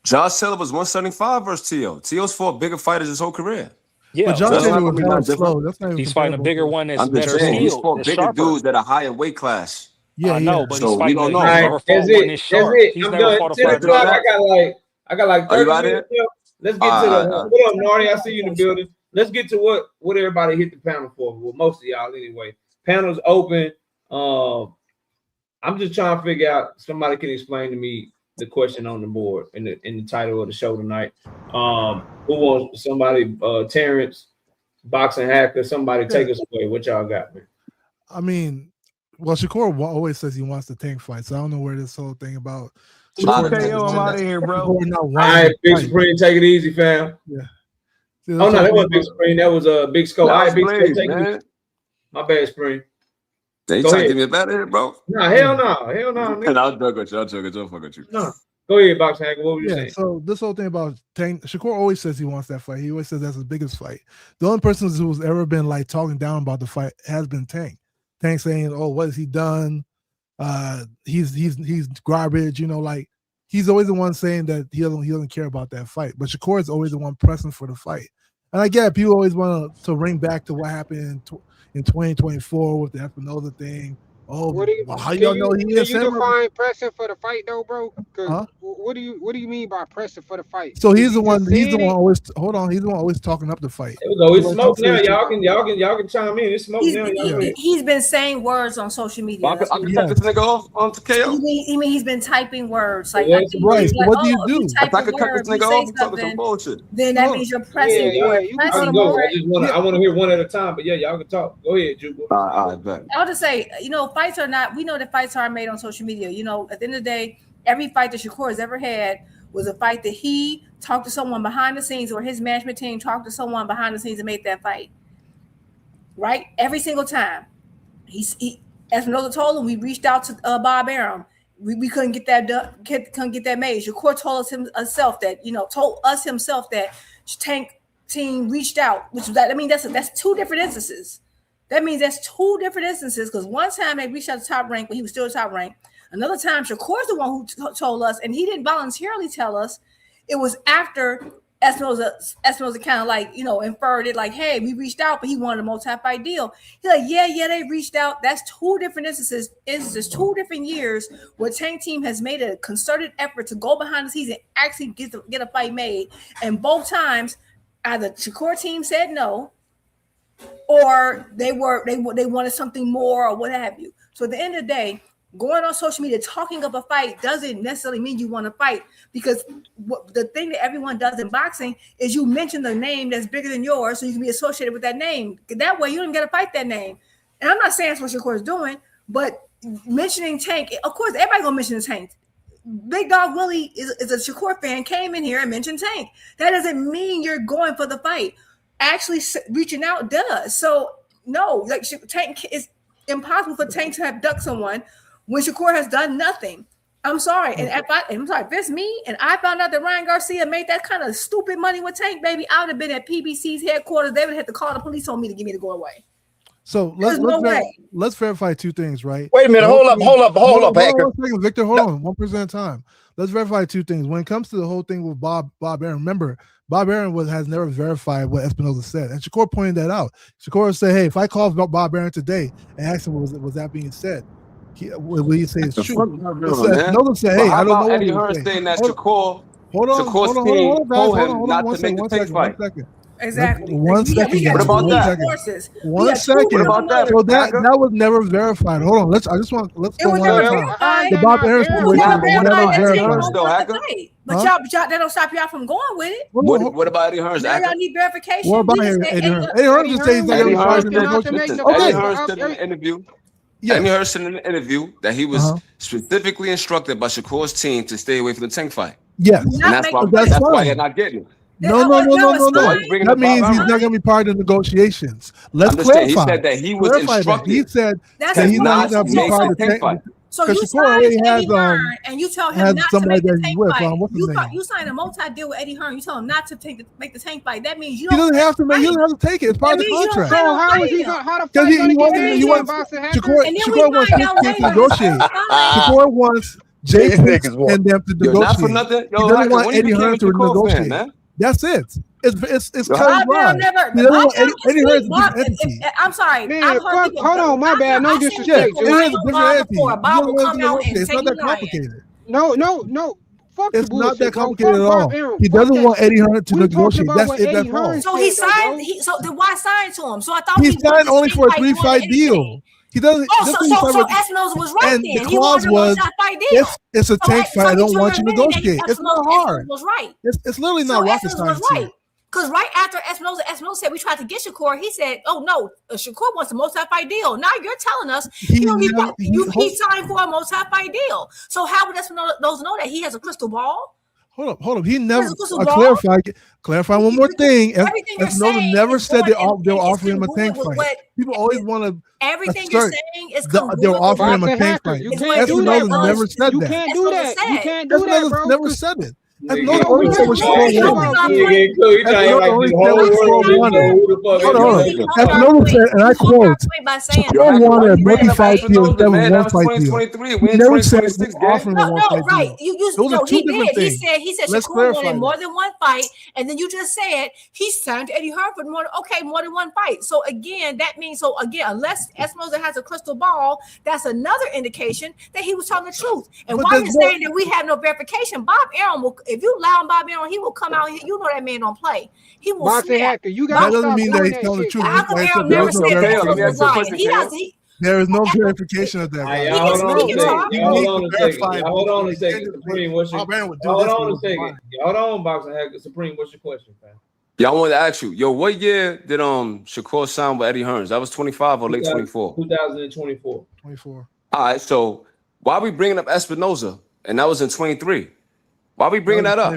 Josh Taylor was 175 versus T.O. T.O.'s fought bigger fighters his whole career. Yeah, But Josh that's Taylor not was gonna be hella not different. slow. That's not even he's fighting a comparable bigger to. one that's I'm just better saying, he's skilled, fought that's bigger sharper. dudes at a higher weight class. Yeah, I yeah. know, but So he's we fighting. don't He's know. All right, never that's fought one it. this That's sharp. it. He's I'm never done. fought a 10 fighter o'clock. that sharp. I got like Are you 30 out minutes. here? Let's get to the. All right. What up, Nardi? I see you in the building. Let's get to what everybody hit the panel for. Well, most of y'all anyway. Panel's open. I'm just trying to figure out. Somebody can explain to me the question on the board in the title of the show tonight. Who wants somebody? Terrence, boxing hacker. Somebody take us away. What y'all got, man? I mean, well, Shakur always says he wants the Tank fight, so I don't know where this whole thing about. KO, I'm out of here, bro. All right, Big Supreme, take it easy, fam. Yeah. Oh no, that wasn't Big Supreme. That was a Big Scope. All right, Big Scope, Blaze, take it man. easy. My bad, Spring. They Go trying to ahead. give me a better here, bro. Nah, hell no, nigga. And I'll joke with you. I'll fuck with you. No. Go ahead, boxing hacker. What were you Yeah, saying? so this whole thing about Tank, Shakur always says he wants that fight. He always says that's his biggest fight. The only person who's ever been like talking down about the fight has been Tank. Tank saying, "Oh, what has he done? He's garbage." You know, like he's always the one saying that he doesn't care about that fight. But Shakur is always the one pressing for the fight. And I get people always want to ring back to what happened in 2024 with the Espinoza thing. Oh, how y'all know he is? Can you define pressing for the fight though, bro? Huh? What do you mean by pressing for the fight? So he's the one. He's the one always. Hold on. He's the one always talking up the fight. There we go. It's smoke now. Y'all can chime in. It's smoke now. He's been saying words on social media. I can cut this nigga off on to KO. You mean he's been typing words like? Right. So what do you do? If I could cut this nigga off, I'm talking some bullshit. Then that means you're pressing. I want to hear one at a time. But yeah, y'all can talk. Go ahead, Juke. I bet. I'll just say, fights are not. We know that fights are made on social media. At the end of the day, every fight that Shakur has ever had was a fight that he talked to someone behind the scenes, or his management team talked to someone behind the scenes and made that fight. Right, every single time. As Manoza told him, we reached out to Bob Arum. We couldn't get that done. Couldn't get that made. Shakur told us himself that Tank team reached out, that's two different instances. That means that's two different instances, because one time they reached out to top rank when he was still top rank. Another time, Shakur's the one who told us, and he didn't voluntarily tell us. It was after Espinoza kind of like, inferred it like, hey, we reached out, but he wanted a multi-fight deal. He's like, yeah, they reached out. That's two different instances, 2 different years where Tank team has made a concerted effort to go behind the scenes and actually get a fight made. And both times, either Shakur team said no, or they wanted something more, or what have you. So at the end of the day, going on social media talking up a fight doesn't necessarily mean you want to fight, because the thing that everyone does in boxing is you mention the name that's bigger than yours, so you can be associated with that name. That way, you don't get to fight that name. And I'm not saying that's what Shakur is doing, but mentioning Tank, of course, everybody gonna mention the Tank. Big Dog Willie is a Shakur fan, came in here and mentioned Tank. That doesn't mean you're going for the fight. Actually reaching out does. So no, like Tank, is impossible for Tank to have ducked someone when Shakur has done nothing. I'm sorry. And if it's me and I found out that Ryan Garcia made that kind of stupid money with Tank, baby, I would have been at PBC's headquarters. They would have to call the police on me to get me to go away. So let's verify two things, right? Wait a minute. Hold up, Hacker. 1 second, Victor, hold on. 1% at a time. Let's verify two things. When it comes to the whole thing with Bob Arum, remember, Bob Arum has never verified what Espinoza said. And Shakur pointed that out. Shakur said, hey, if I call Bob Arum today and ask him was that being said, will he say it's true? Espinoza said, hey, I don't know what Eddie Hearn saying that Shakur told him not to make the Tank fight. Exactly. One second. What about that? One second. What about that? So that was never verified. Hold on. Let's go one at a time. The Bob Arum situation was never verified. But y'all, that don't stop y'all from going with it. What about Eddie Hearn's? Now y'all need verification. What about Eddie Hearn? Eddie Hearn just says Eddie Hearn said in an interview. Yeah. Eddie Hearn said in an interview that he was specifically instructed by Shakur's team to stay away from the Tank fight. Yes, and that's why you're not getting it. No. That means he's not going to be part of the negotiations. Let's clarify. He said that he was instructed. He said that he's not going to be part of the Tank fight. So you signed Eddie Hearn and you tell him not to make the Tank fight. You signed a multi-deal with Eddie Hearn. You tell him not to make the Tank fight. That means you don't. He doesn't have to make. He doesn't have to take it. It's part of the contract. So how is he going? How the fuck he wants to negotiate. Shakur wants Jay These Prince niggas want- and them to Yo, not for negotiate. nothing. Yo, He doesn't Hacker, want when you Eddie became Hearn a to Shakur fan, negotiate. man? That's it. It's Yo, cut and Bob Aaron dry. never. He doesn't Bob want Aaron Eddie Hearn's a Bob, different entity. I'm sorry. Man, I've heard fuck, people. hold on, my bad. No I've seen disrespect. people Eddie lying Hearn's a on different Bob entity. before. You Bob don't will want to come out and negotiate. It's say not he that lying. complicated. No. Fuck It's the not bullshit, that bro. complicated Fuck at all. Bob Aaron. He Fuck doesn't that want Eddie shit. Hearn to We talking negotiate. about That's what it. Eddie That's all. Hearn So he said, though, signed. bro. So then why sign to him? So I thought He he wanted signed the only street for a fight more than 3-fight anything. deal. He doesn't. Oh, This so is he signed with- Espinoza was right and then. the He clause wanted a was, one-shot fight deal. it's a tank fight. I don't want you to admitted that negotiate. It's not hard. Espinoza was right. It's literally So not rocket Espinoza science was here. right. Because right after Espinoza said we tried to get Shakur, he said, "Oh no, Shakur wants a multi-fight deal." Now you're telling us he signed for a multi-fight deal. So how would Espinoza know that he has a crystal ball? Hold up. He never crystal ball? clarify one more thing. Everything you're Espinoza saying never is said going they were in offering him a congruent tank with fight. what- People always want to Everything you're assert saying is that they were offering him a Boxing tank hacker. fight. You can't do that, Espinoza bro. never said You that. can't do that. You can't do that, Espinoza bro. never said it. Nigga, Espinoza only said what Shakur Nigga, wanted. Nigga, cool. You trying to act like only the said whole what world Shakur wanted. who the fuck Hold is on. this? Espinoza said, and I quote, Shakur wanted a multi-fight deal instead of a man. That was one-fight deal. 2023. He We in never said 2026, we're offering a No, one-fight right. deal. You Those are two he different did. things. He said Let's Shakur clarify wanted more that. than one fight, and then you just said he signed Eddie Hearn for more than one fight. So again, that means unless Espinoza has a crystal ball, that's another indication that he was telling the truth. And But while there's you're saying that we have no verification, Bob Aaron will, if you allow Bob Aaron, he will come out. You know that man don't play. He will Boxing snap. hacker, you That gotta doesn't stop mean that doing he's telling the shit, truth. bro. How come Like I Aaron said, never there's no said that Let me Espinoza ask was you a lying? question, He Kale. does. There is no verification of that. Y'all guys. hold on a He can second. talk. Y'all hold on a second. verify Y'all hold on a it. second. Supreme, what's your? Bob Aaron would do Hold this on a with second. mine. Hold on, Boxing Hacker. Supreme, what's your question, fam? Yeah, I wanted to ask you, yo, what year did Shakur sign with Eddie Hearns? That was 25 or late 24? 2024. 24. All right, so why are we bringing up Espinoza? And that was in 23. Why are we bringing that up?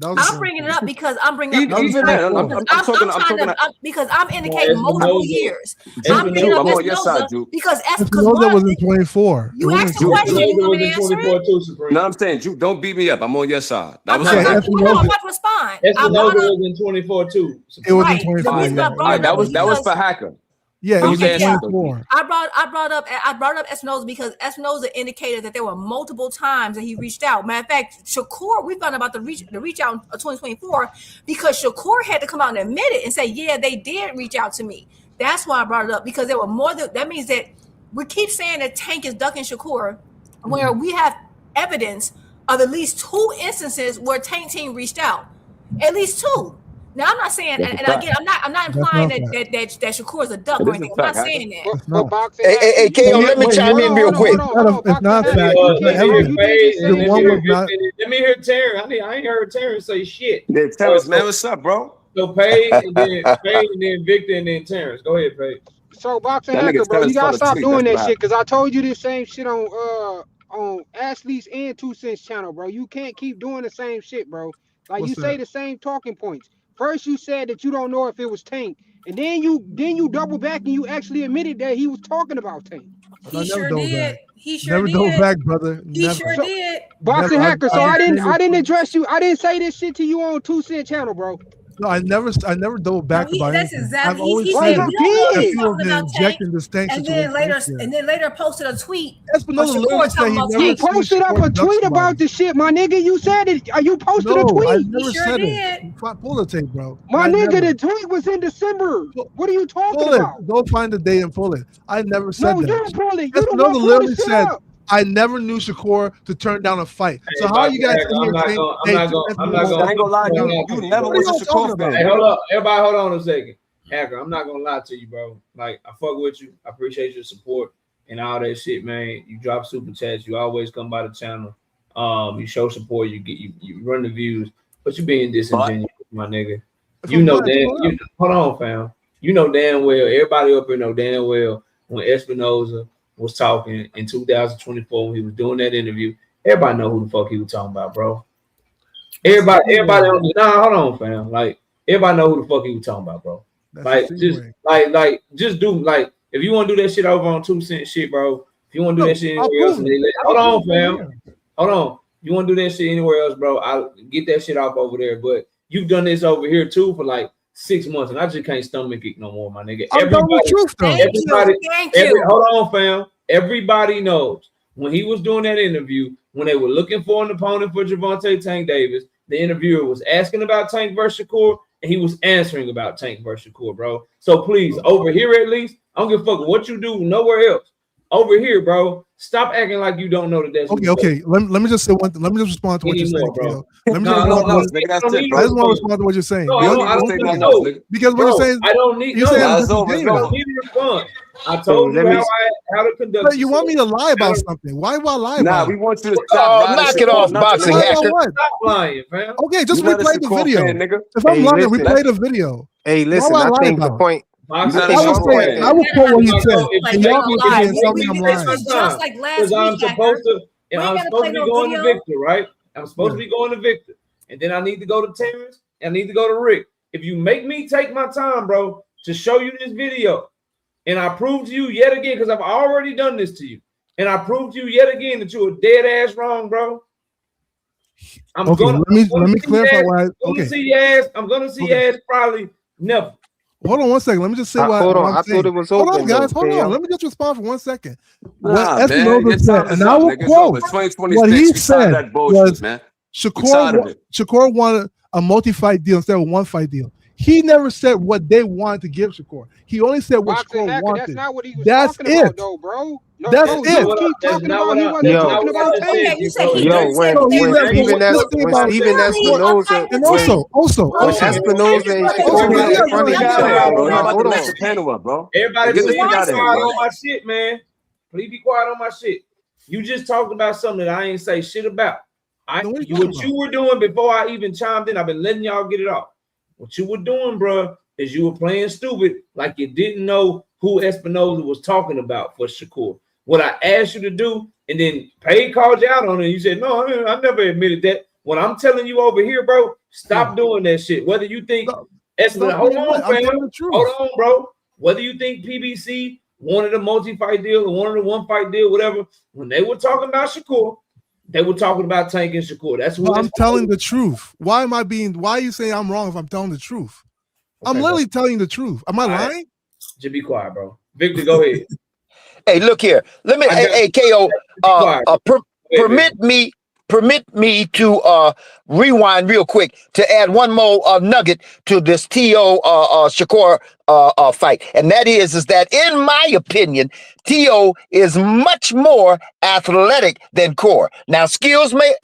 I'm bringing it up because I'm bringing up Even then, I'm talking. because I'm indicating multiple years. I'm bringing Juke, up I'm on your side, Espinoza Juke. because Espinoza was in 24. you asked the question, you want me to answer it? No, I'm saying, Juke, don't beat me up. I'm on your side. That was I'm about to respond. Espinoza was in 24 too. It was in Right. 24. The reason I yeah. brought All right, it that up was because- for Hacker. Yeah, it was Okay, in yeah. 24. I brought up Espinoza because Espinoza indicated that there were multiple times that he reached out. Matter of fact, Shakur, we found about the reach out in 2024 because Shakur had to come out and admit it and say, yeah, they did reach out to me. That's why I brought it up, because there were more than that. Means that we keep saying that Tank is ducking Shakur, where we have evidence of at least 2 instances where Tank team reached out. At least 2. Now I'm not saying, and again, I'm not implying that Shakur is a duck or anything. I'm not saying that. Hey, KO, let me chime in real quick. It's not fact. Let me hear Terrence. I ain't heard Terrence say shit. Yeah, Terrence, man, what's up, bro? So Paige and then Victor and then Terrence. Go ahead, Paige. So Boxing That nigga hacker, bro, Terrence you gotta fell stop asleep, doing that's that what shit because I told you this same shit on Ashley's and 2 Cents channel, bro. You can't keep doing the same shit, bro. Like What's you say that? the same talking points. First you said that you don't know if it was Tank, and then you double back and you actually admitted that he was talking about Tank. He sure did. He sure Never did. go back, brother. He Never. sure did. Boxing Never. hacker. So I didn't address you. I didn't say this shit to you on 2 Cent channel, bro. No, I never double back about That's anything. exactly. I've always He said said that we don't know if people he's have talking been about Tank, injecting this tank and situation. then later posted a tweet. Espinoza of literally Shakur said talking he about never You Tank. posted up a tweet about the shit, my nigga. You said it. You posted a No, tweet. I never He sure said did. it. Pull the tape, bro. My I nigga, never. the tweet was in December. What are you talking Pull it. about? Go find the date and pull it. I never said No, that. you pull it. You the one Espinoza pull literally the shit said, up. I never knew Shakur to turn down a fight. So Hey, how you guys Boxing in Hacker, here saying, I'm not gonna I ain't gonna lie, you never What are was a y'all talking Shakur about? fan. Hey, hold up. Everybody hold on a second. Hacker, I'm not gonna lie to you, bro. Like, I fuck with you. I appreciate your support and all that shit, man. You drop super chats. You always come by the channel. You show support. You run the views, but you being disingenuous, my nigga. You know damn. Hold on, fam. You know damn well. Everybody up here know damn well when Espinoza was talking in 2024 when he was doing that interview. Everybody know who the fuck he was talking about, bro. Everybody on the hold on, fam. Like, everybody know who the fuck he was talking about, bro. Like, just do, like, if you want to do that shit over on 2 Cent shit, bro. If you want to do that shit anywhere else, hold on, fam. Hold on. You want to do that shit anywhere else, bro? I'll get that shit off over there. But you've done this over here too for like 6 months, and I just can't stomach it no more, my nigga. Hold on, fam. Everybody knows when he was doing that interview, when they were looking for an opponent for Gervonta Tank Davis, the interviewer was asking about Tank versus Shakur, and he was answering about Tank versus Shakur, bro. So please, over here at least, I don't give a fuck what you do nowhere else. Over here, bro, stop acting like you don't know that that's okay. Let me just say one thing. Let me just respond to what you're saying, bro. Let me just I just want to respond to what you're saying. Because what you're saying, I don't need you're saying I don't need to respond. I told you how to conduct. But you want me to lie about something? Why would I lie about? We want you to stop. Knock it off, boxing hacker. Stop lying, fam. Okay, just replay the video. If I'm lying, replay the video. Hey, listen, I think the point. I will quote what he said. And y'all can tell me I'm lying. Just like last week, I'm supposed to be going to Victor, right? I'm supposed to be going to Victor, and then I need to go to Terrence, and I need to go to Rick. If you make me take my time, bro, to show you this video, and I prove to you yet again, because I've already done this to you, and I prove to you yet again that you were dead ass wrong, bro. Let me clarify why. I'm gonna see your ass probably never. Hold on 1 second. Let me just say why. Hold on. I thought it was open. Hold on, guys. Hold on. Let me just respond for 1 second. What Espinosa said, and I will quote what he said was Shakur wanted a multi-fight deal instead of a one-fight deal. He never said what they wanted to give Shakur. He only said what Shakur wanted. That's not what he was talking about, though, bro. That's it. Keep talking about he wasn't talking about Tank. When Steven Espinosa, and also Espinosa and Shakur in front of each other, bro. Everybody, please be quiet on my shit, man. Please be quiet on my shit. You just talked about something that I ain't say shit about. What you were doing before I even chimed in, I've been letting y'all get it off. What you were doing, bro, is you were playing stupid, like you didn't know who Espinosa was talking about for Shakur. What I asked you to do, and then Pay called you out on it, and you said, no, I never admitted that. What I'm telling you over here, bro, stop doing that shit. Whether you think Espinosa, hold on, bro. Whether you think PBC wanted a multi-fight deal or wanted a one-fight deal, whatever, when they were talking about Shakur, they were talking about Tank and Shakur. That's what I'm telling the truth. Why are you saying I'm wrong if I'm telling the truth? I'm literally telling you the truth. Am I lying? Just be quiet, bro. Victor, go ahead. Hey, look here. Let me, KO, permit me to rewind real quick to add one more nugget to this T.O. Shakur fight. And that is that in my opinion, T.O. is much more athletic than Core. Now, skills make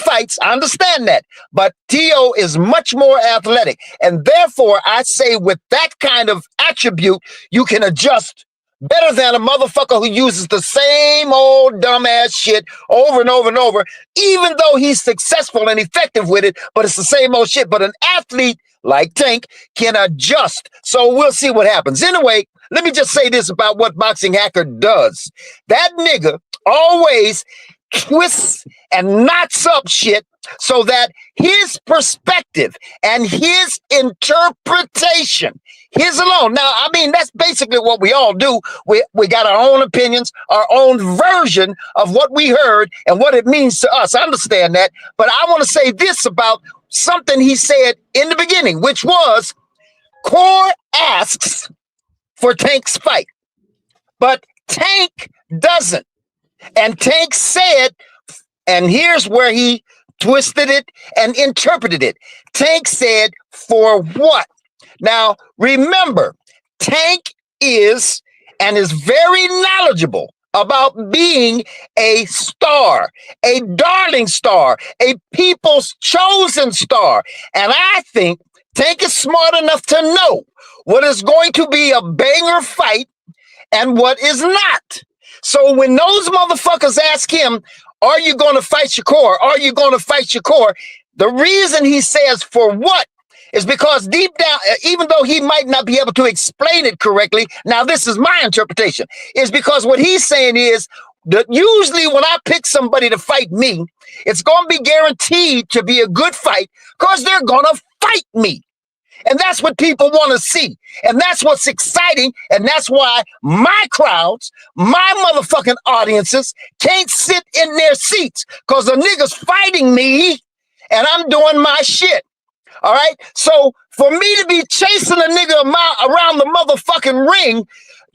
fights. I understand that. But T.O. is much more athletic. And therefore, I say with that kind of attribute, you can adjust better than a motherfucker who uses the same old dumbass shit over and over and over, even though he's successful and effective with it, but it's the same old shit. But an athlete like Tank can adjust. So we'll see what happens. Anyway, let me just say this about what Boxing Hacker does. That nigga always twists and knots up shit so that his perspective and his interpretation, his alone. Now, I mean, that's basically what we all do. We got our own opinions, our own version of what we heard and what it means to us. I understand that. But I want to say this about something he said in the beginning, which was Core asks for Tank's fight, but Tank doesn't. And Tank said, and here's where he twisted it and interpreted it. Tank said, for what? Now, remember, Tank is and is very knowledgeable about being a star, a darling star, a people's chosen star. And I think Tank is smart enough to know what is going to be a banger fight and what is not. So when those motherfuckers ask him, are you going to fight Shakur? Are you going to fight Shakur? The reason he says for what is because deep down, even though he might not be able to explain it correctly, now this is my interpretation, is because what he's saying is that usually when I pick somebody to fight me, it's going to be guaranteed to be a good fight because they're going to fight me. And that's what people want to see. And that's what's exciting. And that's why my crowds, my motherfucking audiences can't sit in their seats because the nigga's fighting me and I'm doing my shit. All right. So for me to be chasing a nigga around the motherfucking ring,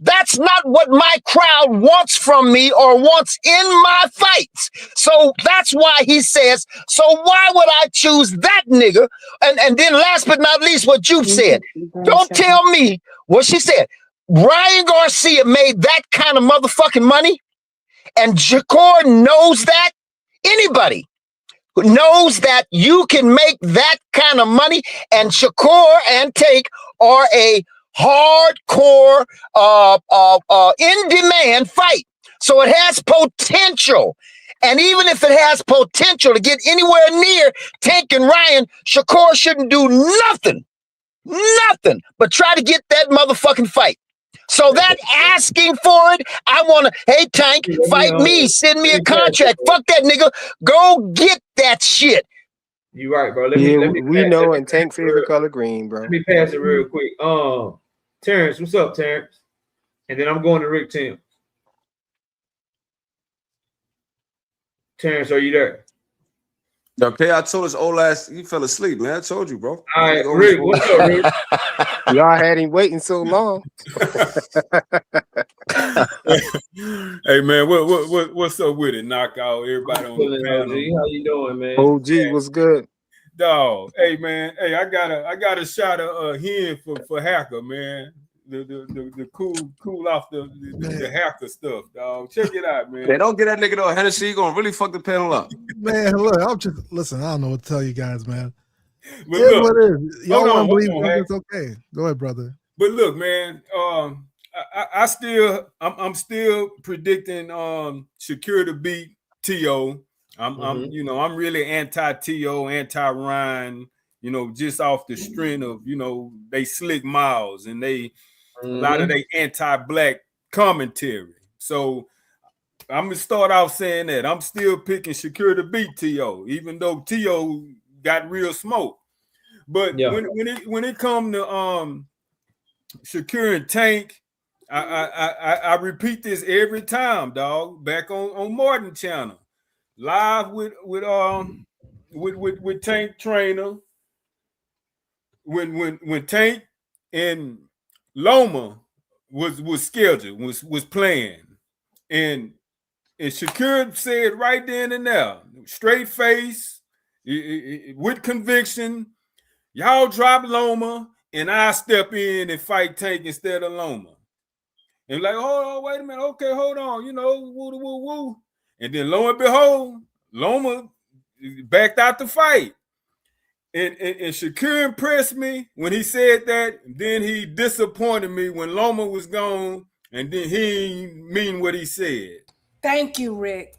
That's not what my crowd wants from me or wants in my fights. So that's why he says, so why would I choose that nigga? And then last but not least, what you've said. Don't tell me what she said. Ryan Garcia made that kind of motherfucking money, and Shakur knows that. Anybody who knows that you can make that kind of money, and Shakur and Tank are a hardcore, in-demand fight. So it has potential. And even if it has potential to get anywhere near Tank and Ryan, Shakur shouldn't do nothing but try to get that motherfucking fight. So that asking for it, I want to, hey, Tank, fight me, send me a contract. Fuck that nigga. Go get that shit. You right, bro. We know, and Tank favorite color green, bro. Let me pass it real quick. Terrence, what's up, Terrence? And then I'm going to Rick Tim. Terrence, are you there? Okay, I told his old ass he fell asleep, man. I told you, bro. All right, Rick, what's up, Rick? Y'all had him waiting so long. Hey man, what's up with it? Knockout, everybody on the panel. How you doing, man? OG, what's good? Dog, hey man, hey, I got a shot of hen for Hacker, man. The cool off the Hacker stuff, dog. Check it out, man. They don't get that nigga no Hennessy. You gonna really fuck the panel up, man. Look, I'm just listen. I don't know what to tell you guys, man. But It is look, what it is. Y'all want to believe hold on, it's okay. Go ahead, brother. But look, man, I'm still predicting Shakur to beat T.O. I'm really anti-T.O., anti-Ryan, just off the strength of, they slick miles and they a lot of they anti-black commentary. So I'm gonna start off saying that I'm still picking Shakur to beat T.O., even though T.O. got real smoke. But when it comes to Shakur and Tank, I repeat this every time, dog. Back on Martin channel, live with Tank Trainer. When Tank and Loma was scheduled, was playing, and Shakur said right then and there, straight face, with conviction, y'all drop Loma and I step in and fight Tank instead of Loma. And like, oh, wait a minute, okay, hold on, woo, woo, woo. And then lo and behold, Loma backed out the fight. And Shakur impressed me when he said that. Then he disappointed me when Loma was gone, and then he didn't mean what he said. Thank you, Rick.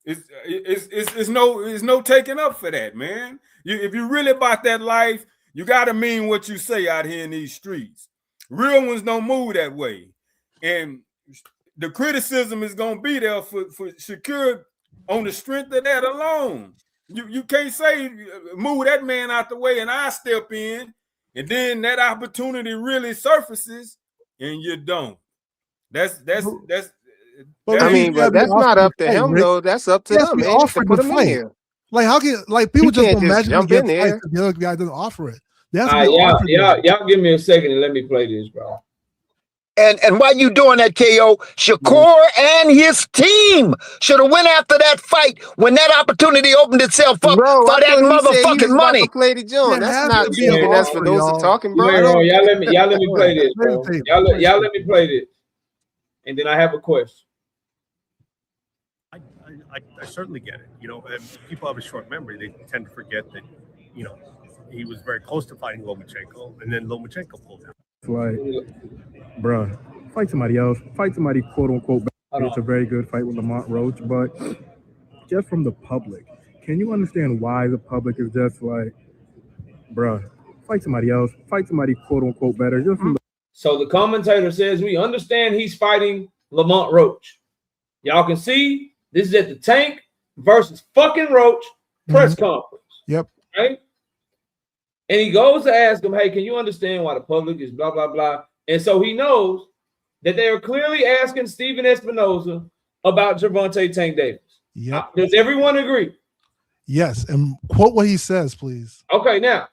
It's no taking up for that, man. If you really about that life, you got to mean what you say out here in these streets. Real ones don't move that way, and the criticism is gonna be there for Shakur on the strength of that alone. You can't say move that man out the way and I step in, and then that opportunity really surfaces and you don't. That's I mean, but that's not up to him though. That's up to them, man. To put him in here. Like how can people just can't imagine jump in there? if the other guy doesn't offer it? That's y'all give me a second and let me play this, bro. And while you doing that, KO, Shakur and his team should have went after that fight when that opportunity opened itself up for that motherfucking money. Play the joint. That's not speaking as for those who talking, bro. Y'all let me play this, bro. Y'all let me play this, and then I have a question. I certainly get it. And people have a short memory. They tend to forget that, he was very close to fighting Lomachenko, and then Lomachenko pulled out. Like, bruh, fight somebody else. Fight somebody, quote unquote. It's a very good fight with Lamont Roach, but just from the public, can you understand why the public is just like, bruh, fight somebody else. Fight somebody, quote unquote, better. Just from the So the commentator says we understand he's fighting Lamont Roach. Y'all can see this is at the Tank versus fucking Roach press conference. Yep. Right? And he goes to ask him, hey, can you understand why the public is blah, blah, blah? And so he knows that they are clearly asking Steven Espinoza about Gervonta Tank Davis. Yep. Does everyone agree? Yes. And quote what he says, please. Okay, now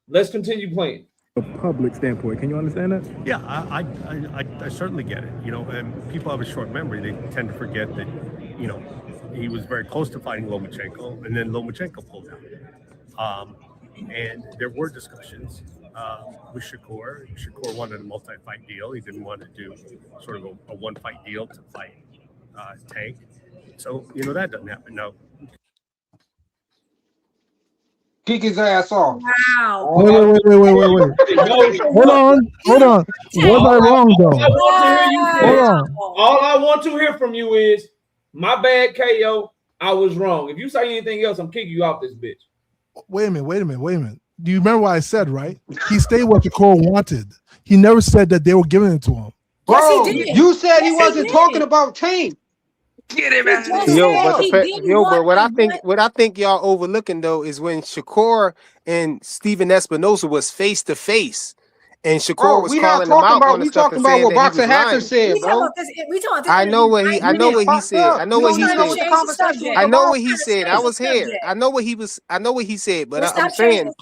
let's continue playing. A public standpoint, can you understand that? Yeah, I certainly get it. And people have a short memory. They tend to forget that, he was very close to fighting Lomachenko, and then Lomachenko pulled out. And there were discussions with Shakur. Shakur wanted a multi-fight deal. He didn't want to do sort of a one-fight deal to fight Tank. So, that doesn't happen. No. Kick his ass off. Wow. Wait. Hold on. Was I wrong though? Hold on. All I want to hear from you is, my bad, KO. I was wrong. If you say anything else, I'm kicking you off this bitch. Wait a minute. Do you remember what I said, right? He stayed what Shakur wanted. He never said that they were giving it to him. Bro, you said he wasn't talking about Tank. Get him out. But what I think y'all overlooking though is when Shakur and Steven Espinosa was face to face, and Shakur was calling them out on the stuff and saying what that Boxer he was Hacker lying. said, bro. I know what he said. I know what he said. I know what he said. I was here. I know what he said. But I'm saying,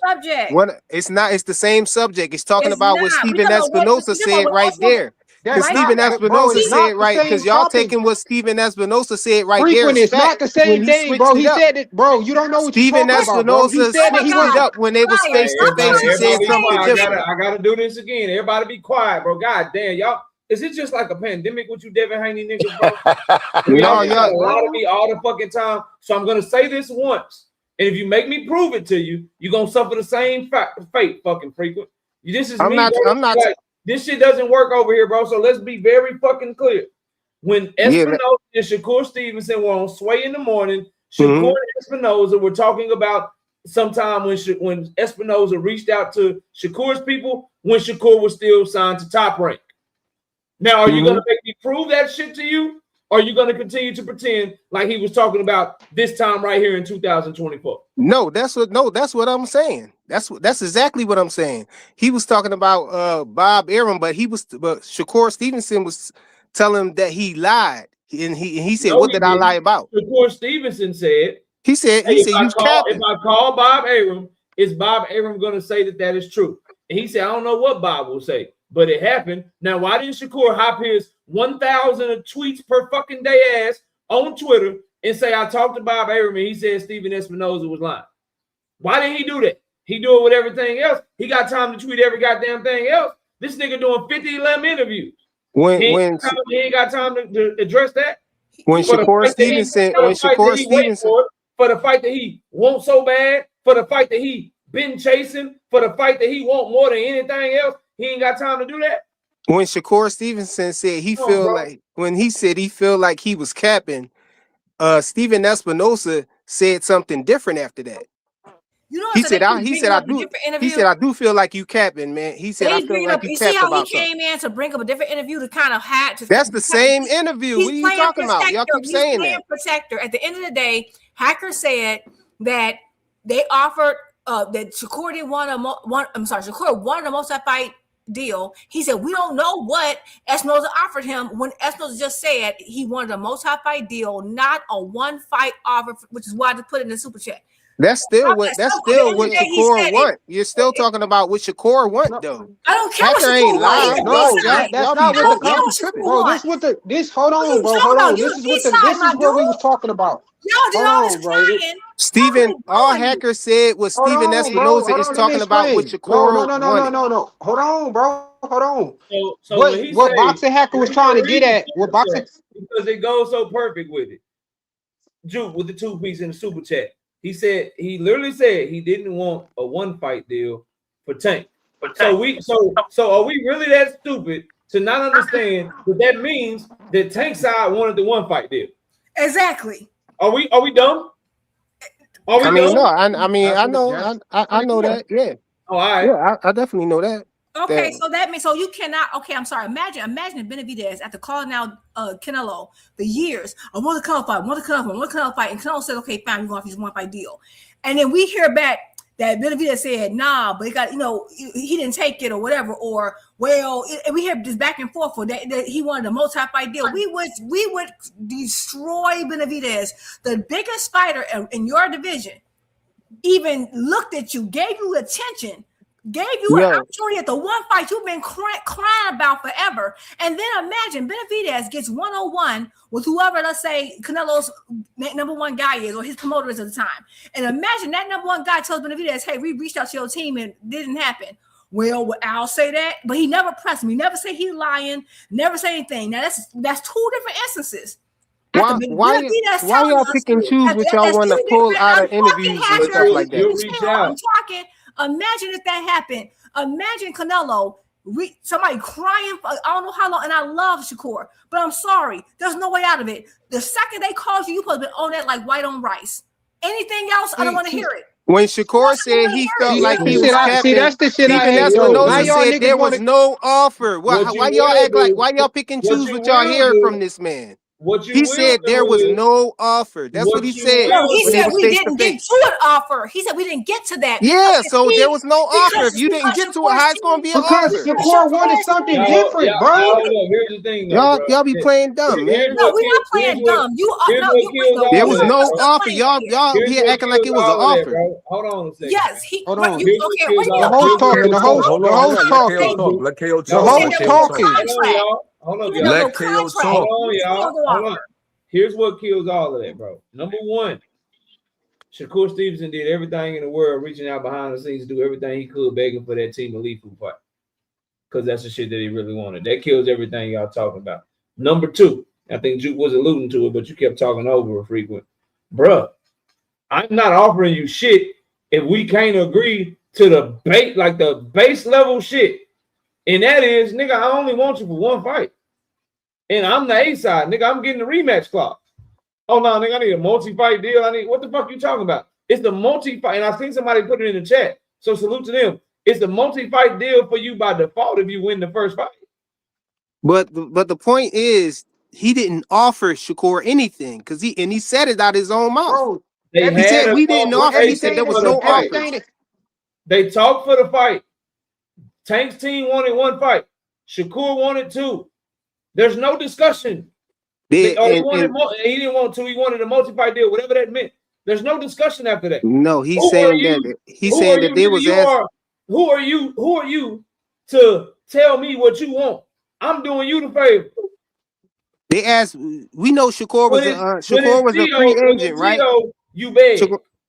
it's the same subject. It's talking about what Steven Espinosa said right there. Because Steven Espinosa said right, because y'all taking what Steven Espinosa said right there. It's not the same thing, bro. He said it, bro. You don't know what Steven Espinosa switched it up when they was face to face. He said something different. I gotta do this again. Everybody be quiet, bro. God damn, y'all. Is it just like a pandemic with you Devin Haney niggas, bro? No, y'all lie to me all the fucking time. So I'm gonna say this once. And if you make me prove it to you, you're gonna suffer the same fate, fucking frequent. This is I'm not. This shit doesn't work over here, bro. So let's be very fucking clear. When Espinosa and Shakur Stevenson were on Sway in the morning, Shakur and Espinosa were talking about sometime when Espinosa reached out to Shakur's people when Shakur was still signed to Top Rank. Now, are you going to make me prove that shit to you? Or are you going to continue to pretend like he was talking about this time right here in 2024? No, that's what I'm saying. That's exactly what I'm saying. He was talking about Bob Arum, but Shakur Stevenson was telling him that he lied. And he said, what did I lie about? Shakur Stevenson said, He said if you I call Bob Arum, is Bob Arum going to say that is true? And he said, I don't know what Bob will say, but it happened. Now, why didn't Shakur hop his 1,000 tweets per fucking day ass on Twitter and say, I talked to Bob Arum and he said Steven Espinosa was lying? Why didn't he do that? He do it with everything else. He got time to tweet every goddamn thing else. This nigga doing 50, 11 interviews. He ain't got time to address that. When Shakur Stevenson, for the fight that he wants so bad, for the fight that he been chasing, for the fight that he want more than anything else, he ain't got time to do that. When Shakur Stevenson said he feel like he was capping, Steven Espinosa said something different after that. He said I do feel like you capping, man. He said I feel like you capped about something. He came in to bring up a different interview to kind of hide. That's the same interview. What are you talking about? Y'all keep saying that. Protector. At the end of the day, Hacker said that they offered that Shakur didn't want Shakur wanted a multi-fight deal. He said we don't know what Espinosa offered him when Espinosa just said he wanted a multi-fight deal, not a one-fight offer, which is why I put it in the super chat. That's still what Shakur want. You're still talking about what Shakur want, though. I don't care. Hacker ain't lying. No, that's not what hold on, bro. Hold on. This is what we was talking about. Y'all did all this crying. Steven, all Hacker said was Steven Espinosa is talking about what Shakur wanted. No. Hold on, bro. Hold on. So what Boxing Hacker was trying to get at, because it goes so perfect with it. Juke with the 2-piece in the super chat. He literally said he didn't want a one-fight deal for Tank. So are we really that stupid to not understand that means that Tank side wanted the one-fight deal? Exactly. Are we dumb? I mean I know that. Yeah. Oh, all right. Yeah, I definitely know that. Okay, so that means you cannot. Okay, I'm sorry. Imagine Benavidez after calling out Canelo the years. I want to come fight, and Canelo said, "Okay, fine, we're going to have this one-fight deal." And then we hear back that Benavidez said, "Nah, but he got he didn't take it or whatever." Or and we hear this back and forth for that he wanted a multi-fight deal. We would destroy Benavidez, the biggest fighter in your division. Even looked at you, gave you attention. gave you an opportunity at the one fight you've been crying about forever. And then imagine Benavidez gets 1-on-1 with whoever, let's say, Canelo's number one guy is, or his promoter is at the time. And imagine that number one guy tells Benavidez, hey, we reached out to your team and it didn't happen. Well, I'll say that, but he never pressed me. Never say he's lying. Never say anything. Now, that's two different instances. Why y'all pick and choose what y'all want to pull out of interviews and stuff like that? I'm talking. Imagine if that happened. Imagine Canelo, somebody crying for I don't know how long, and I love Shakur, but I'm sorry, there's no way out of it. The second they called you, supposed to be on that like white on rice. Anything else, I don't want to hear it. When Shakur said he felt like he was capping, that's the shit even Espinosa said there was no offer. Why y'all act like, why y'all pick and choose what y'all hear from this man? He said there was no offer. That's what he said. No, he said we didn't get to an offer. He said we didn't get to that. Yeah, so there was no offer. If you didn't get to it, how it's going to be an offer? Because Shakur wanted something different, bro. Here's the thing, though, y'all be playing dumb, man. No, we're not playing dumb. There was no offer. Y'all here acting like it was an offer. Hold on a second. Yes, hold on. The host talking. The host talking. Let KO The host talking. Hold on, let KO talk. Hold on. Here's what kills all of that, bro. Number one, Shakur Stevenson did everything in the world, reaching out behind the scenes to do everything he could, begging for that Team Elite fight. Because that's the shit that he really wanted. That kills everything y'all talking about. Number two, I think Juke was alluding to it, but you kept talking over it frequent. Bruh, I'm not offering you shit if we can't agree to the base level shit. And that is, nigga, I only want you for one fight. And I'm the A side, nigga. I'm getting the rematch clause. Oh no, nigga, I need a multi-fight deal. What the fuck you talking about? It's the multi-fight, and I think somebody put it in the chat. So salute to them. It's the multi-fight deal for you by default if you win the first fight. But the point is, he didn't offer Shakur anything because he said it out his own mouth. Bro, he said we didn't offer. He said there was no offer. They talked for the fight. Tank's team wanted one fight. Shakur wanted two. There's no discussion. He didn't want two. He wanted a multi-fight deal, whatever that meant. There's no discussion after that. No, he's saying that there was. Who are you to tell me what you want? I'm doing you the favor. They asked. We know Shakur was a free agent, right? You beg.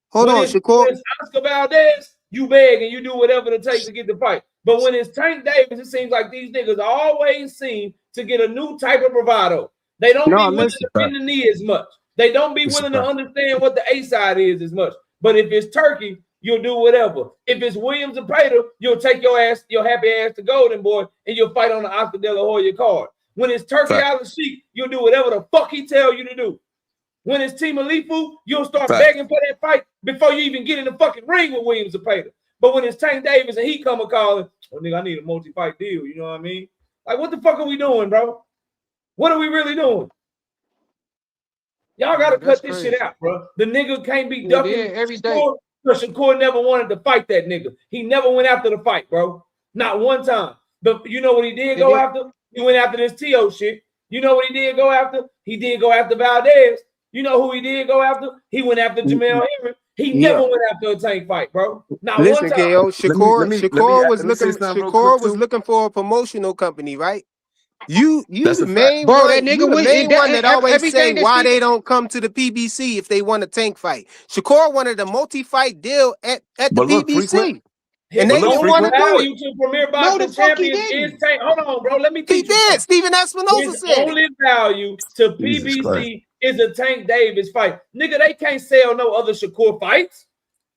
Hold on, Shakur. When it's Oscar Valdez, you beg and you do whatever it takes to get the fight. But when it's Tank Davis, it seems like these niggas always seem to get a new type of bravado. They don't be willing to bend the knee as much. They don't be willing to understand what the A side is as much. But if it's Turkey, you'll do whatever. If it's Williams and Prater, you'll take your happy ass to Golden Boy, and you'll fight on the Oscar De La Hoya card. When it's Turkey out of the Sheik, you'll do whatever the fuck he tell you to do. When it's Team Alifu, you'll start begging for that fight before you even get in the fucking ring with Williams and Prater. But when it's Tank Davis and he come a calling, oh nigga, I need a multi-fight deal. You know what I mean? Like, what the fuck are we doing, bro? What are we really doing? Y'all gotta cut this shit out, bro. The nigga can't be ducking every day. Shakur never wanted to fight that nigga. He never went after the fight, bro. Not one time. But you know what he did go after? He went after this T.O. shit. You know what he did go after? He did go after Valdez. You know who he did go after? He went after Jamel Herring. He never went after a Tank fight, bro. Not Listen, one time. KO, Shakur was looking for a promotional company, right? You the main bro, one, that nigga the main one that always say why they don't come to the PBC if they want a Tank fight. Shakur wanted a multi-fight deal at the PBC. And they didn't want to do it. To Premier Boxing Champion is Tank. Hold on, bro. Let me teach you. He did. Steven Espinosa said only value to PBC is a Tank Davis fight. Nigga, they can't sell no other Shakur fights.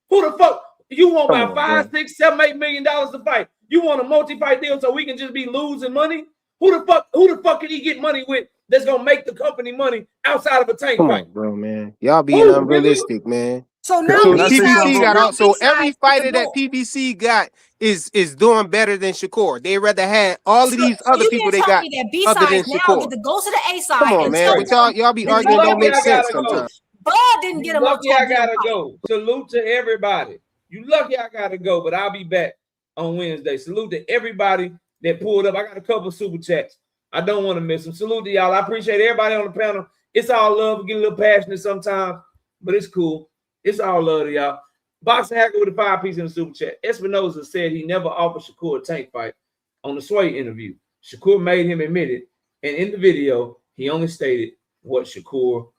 Who the fuck? You want about $5, $6, $7, $8 million to fight? You want a multi-fight deal so we can just be losing money? Who the fuck can he get money with that's gonna make the company money outside of a Tank fight? Bro, man. Y'all being unrealistic, man. So now PBC got out. So every fighter that PBC got is doing better than Shakur. They rather had all of these other people they got other than Shakur. Get to go to the A side. Come on, man. But y'all be arguing don't make sense sometimes. Bud didn't get a lucky I gotta go. Salute to everybody. You lucky I gotta go, but I'll be back on Wednesday. Salute to everybody that pulled up. I got a couple of super chats. I don't want to miss them. Salute to y'all. I appreciate everybody on the panel. It's all love. We get a little passionate sometimes, but it's cool. It's all love to y'all. Boxing Hacker with a 5-piece in the super chat. Espinoza said he never offered Shakur a Tank fight on the Sway interview. Shakur made him admit it, and in the video, he only stated what Shakur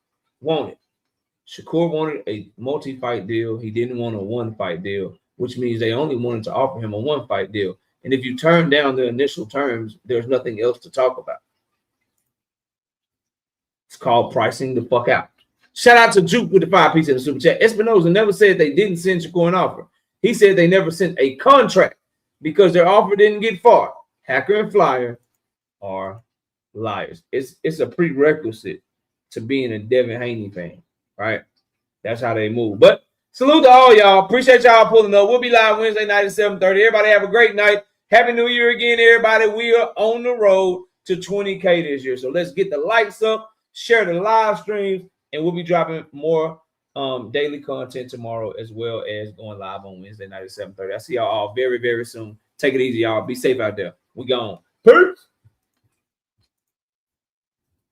wanted. Shakur wanted a multi-fight deal. He didn't want a one-fight deal, which means they only wanted to offer him a one-fight deal. And if you turn down the initial terms, there's nothing else to talk about. It's called pricing the fuck out. Shout out to Juke with the 5-piece in the super chat. Espinoza never said they didn't send Shakur an offer. He said they never sent a contract because their offer didn't get far. Hacker and Flyer are liars. It's a prerequisite to being a Devin Haney fan, right? That's how they move. But salute to all y'all. Appreciate y'all pulling up. We'll be live Wednesday night at 7:30. Everybody have a great night. Happy New Year again, everybody. We are on the road to 20K this year. So let's get the lights up, share the live streams, and we'll be dropping more daily content tomorrow, as well as going live on Wednesday night at 7:30. I see y'all all very, very soon. Take it easy, y'all. Be safe out there. We gone. Peace.